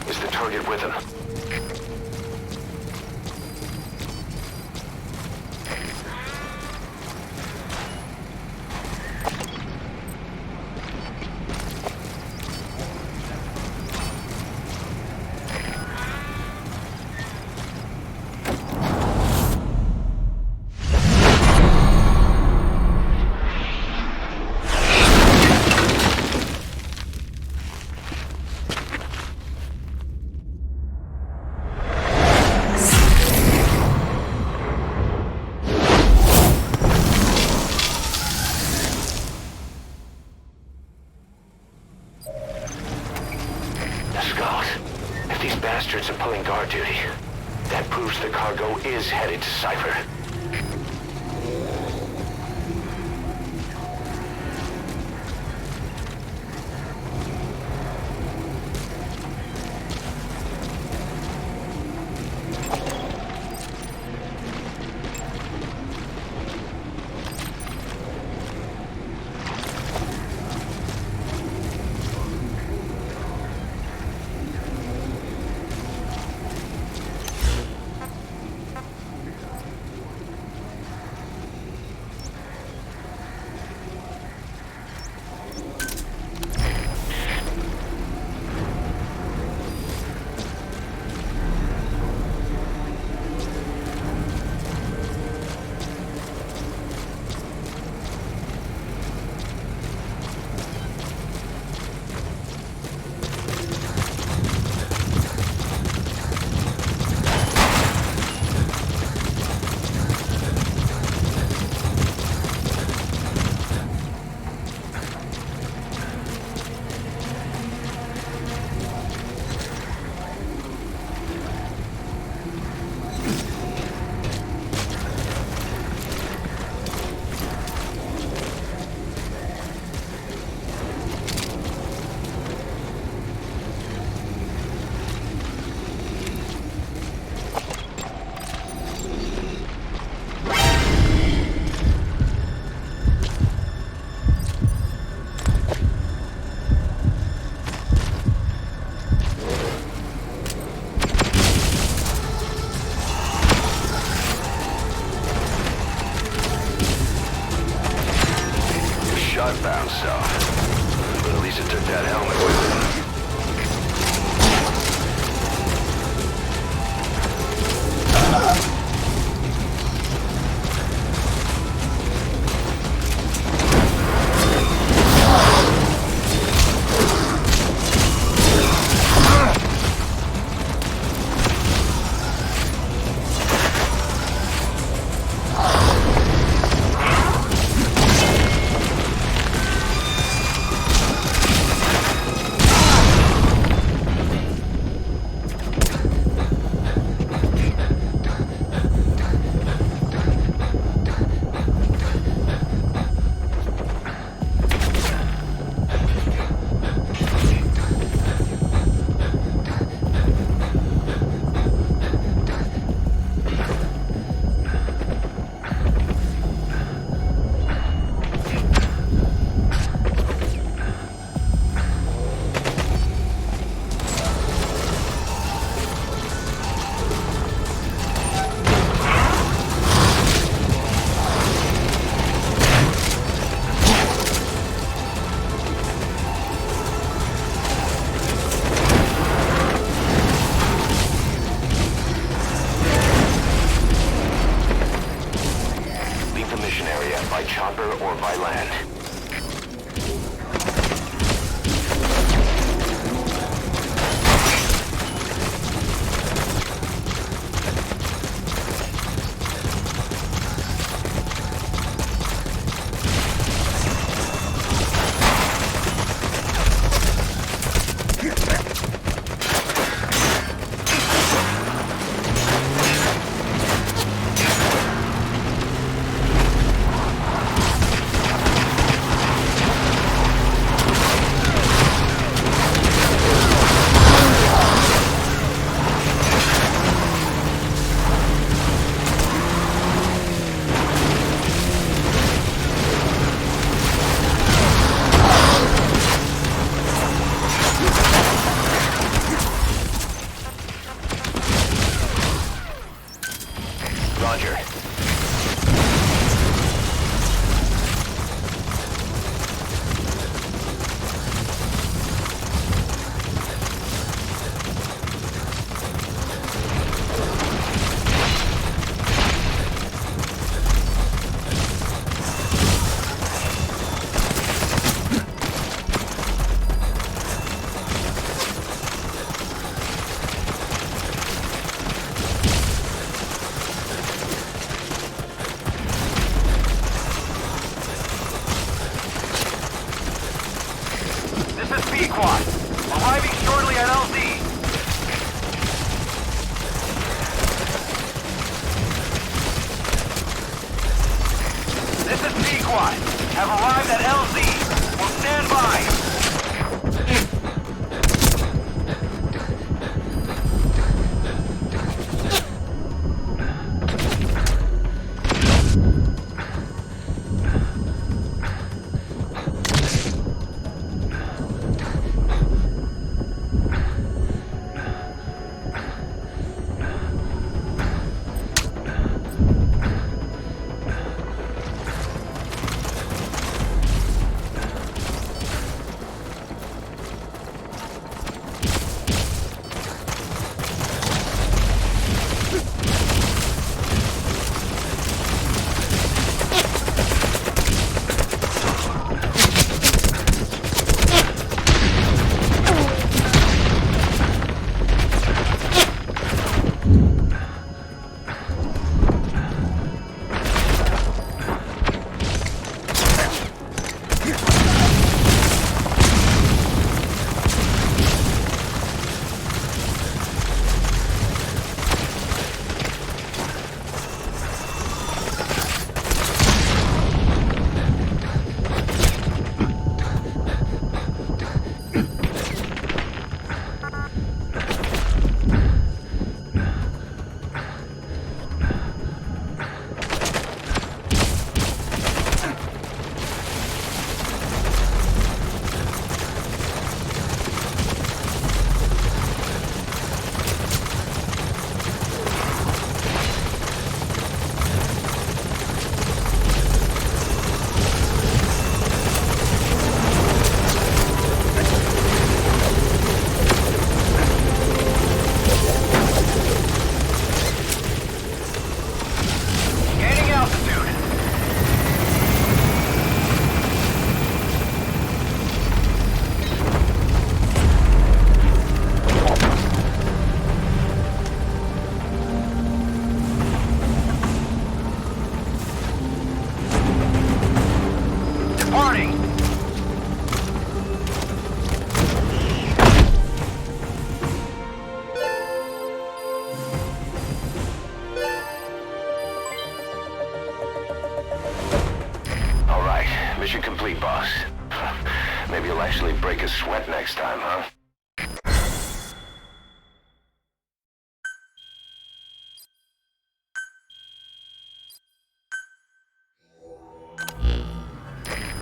S1: Is the target with him? If these bastards are pulling guard duty, that proves the cargo is headed to Cypher.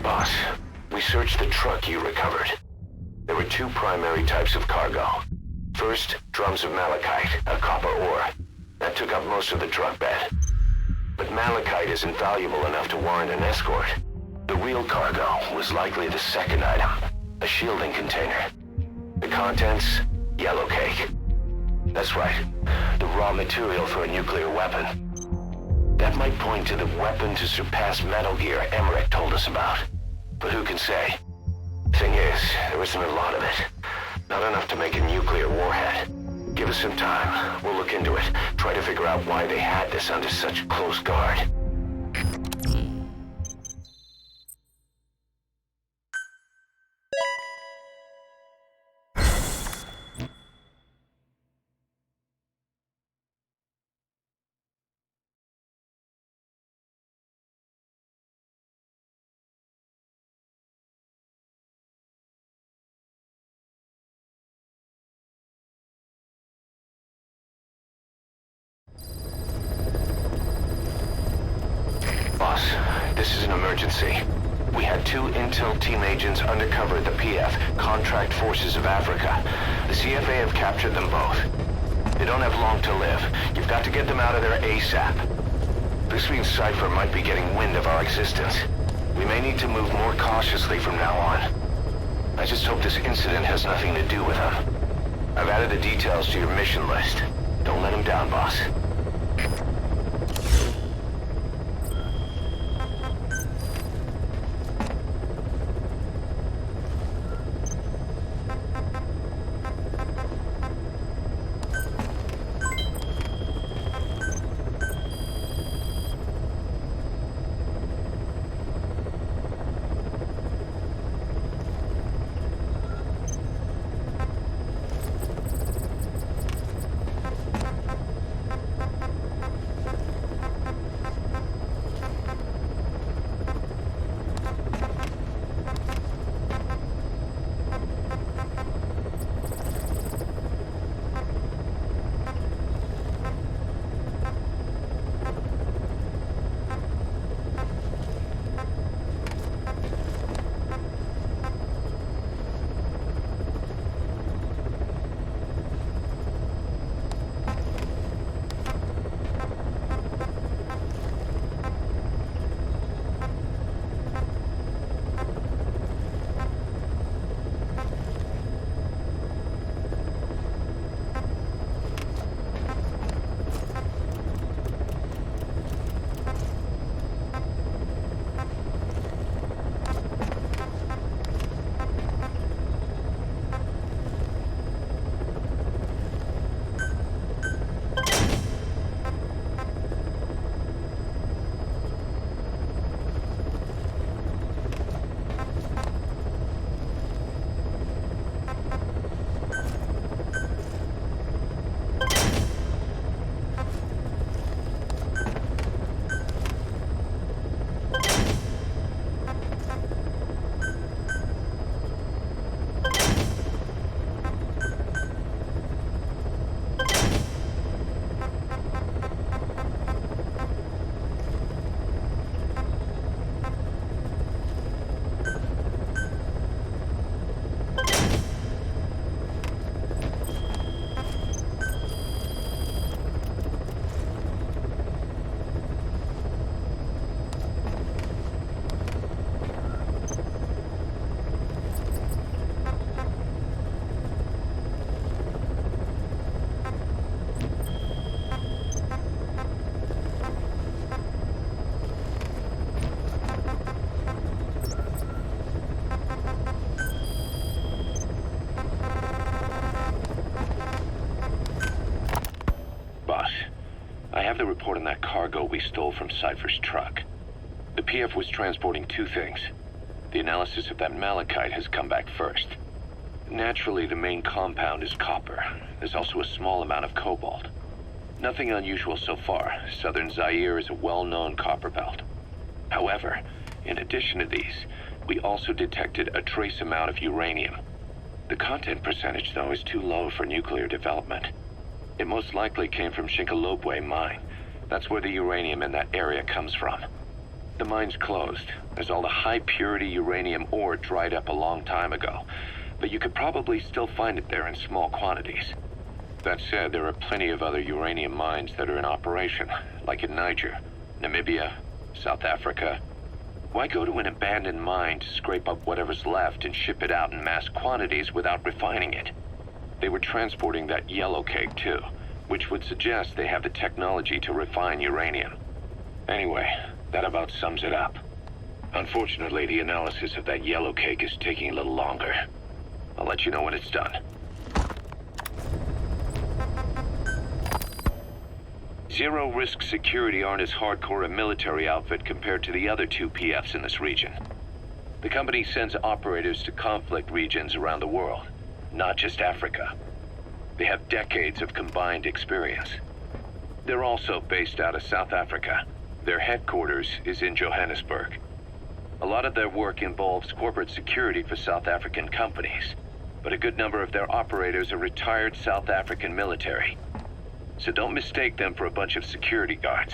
S1: Boss, we searched the truck you recovered. There were two primary types of cargo. First, drums of malachite, a copper ore. That took up most of the truck bed. But malachite isn't valuable enough to warrant an escort. The real cargo was likely the second item, a shielding container. The contents, yellow cake. That's right, the raw material for a nuclear weapon. That might point to the weapon to surpass Metal Gear Emmerich told us about. But who can say? Thing is, there isn't a lot of it. Not enough to make a nuclear warhead. Give us some time. We'll look into it. Try to figure out why they had this under such close guard. Boss, this is an emergency. We had two intel team agents undercover at the PF, Contract Forces of Africa. The CFA have captured them both. They don't have long to live. You've got to get them out of there ASAP. This means Cypher might be getting wind of our existence. We may need to move more cautiously from now on. I just hope this incident has nothing to do with them. I've added the details to your mission list. Don't let them down, boss.
S3: have the report on that cargo we stole from Cypher's truck. The PF was transporting two things. The analysis of that malachite has come back first. Naturally, the main compound is copper. There's also a small amount of cobalt. Nothing unusual so far. Southern Zaire is a well-known copper belt. However, in addition to these, we also detected a trace amount of uranium. The content percentage, though, is too low for nuclear development. It most likely came from Shinkalobwe mine. That's where the uranium in that area comes from.
S15: The mine's closed, as all the high-purity uranium ore dried up a long time ago. But you could probably still find it there in small quantities. That said, there are plenty of other uranium mines that are in operation, like in Niger, Namibia, South Africa. Why go to an abandoned mine to scrape up whatever's left and ship it out in mass quantities without refining it? They were transporting that yellow cake too, which would suggest they have the technology to refine uranium. Anyway, that about sums it up. Unfortunately, the analysis of that yellow cake is taking a little longer. I'll let you know when it's done. Zero-risk security aren't as hardcore a military outfit compared to the other two PFs in this region. The company sends operators to conflict regions around the world, not just Africa. They have decades of combined experience. They're also based out of South Africa. Their headquarters is in Johannesburg. A lot of their work involves corporate security for South African companies, but a good number of their operators are retired South African military. So don't mistake them for a bunch of security guards.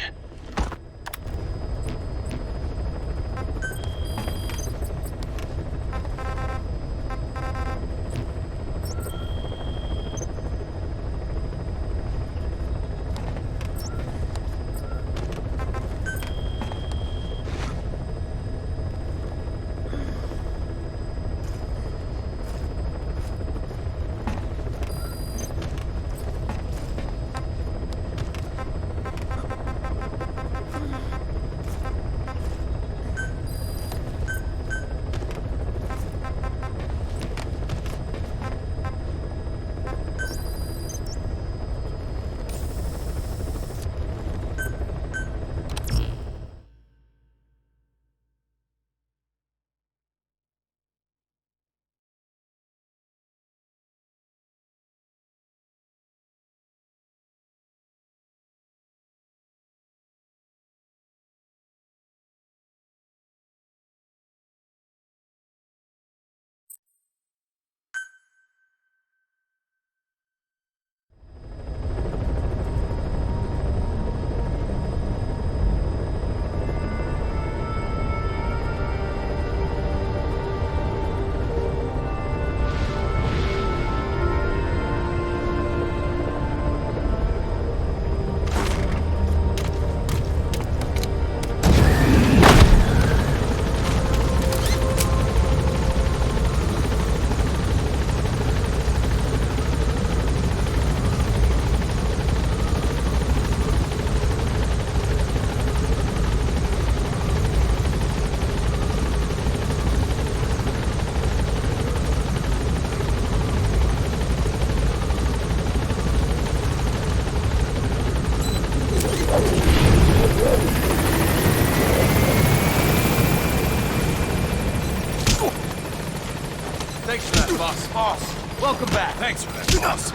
S11: Thanks for that, boss. Boss, welcome back.
S5: Thanks for that, boss.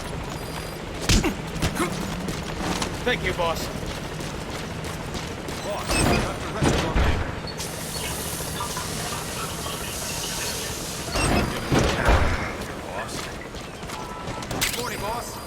S11: Thank you, boss.
S4: Boss, I got the rest of our men. Boss.
S11: Morning, boss.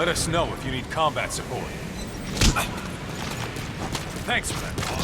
S4: Let us know if you need combat support. Thanks for that, boss.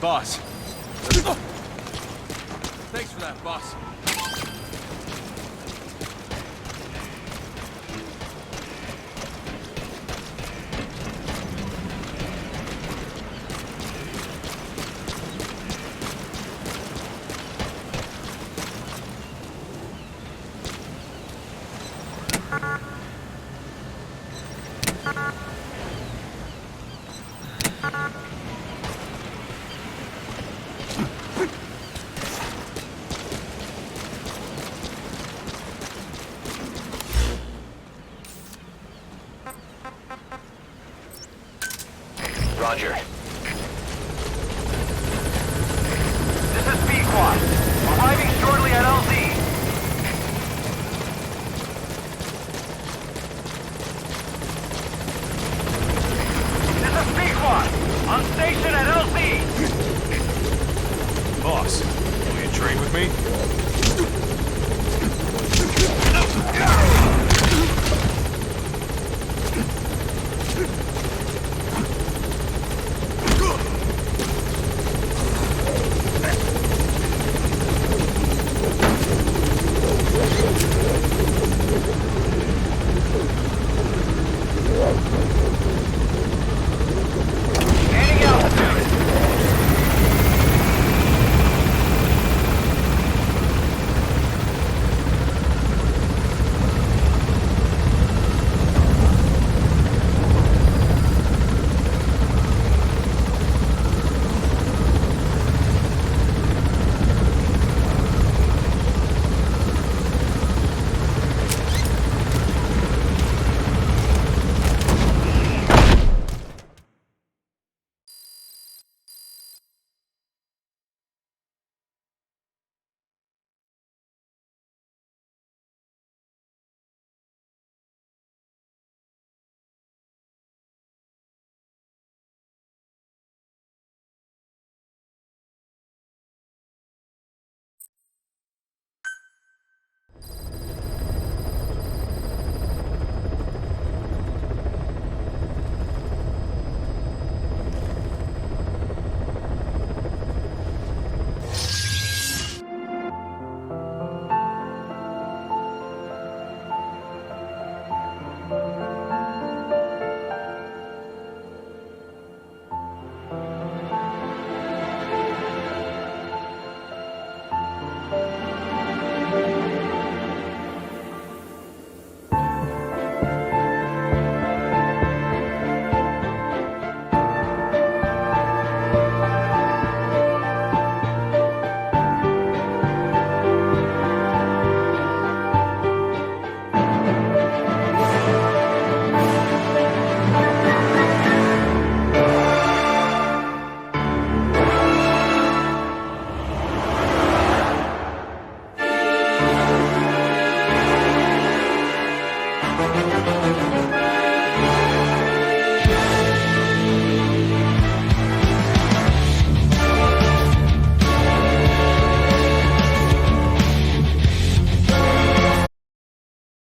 S4: Boss. Thanks for that, boss.
S6: Roger. This is B-Quad. Arriving shortly at LZ. This is B-Quad. On station at LZ.
S4: Boss, will you trade with me?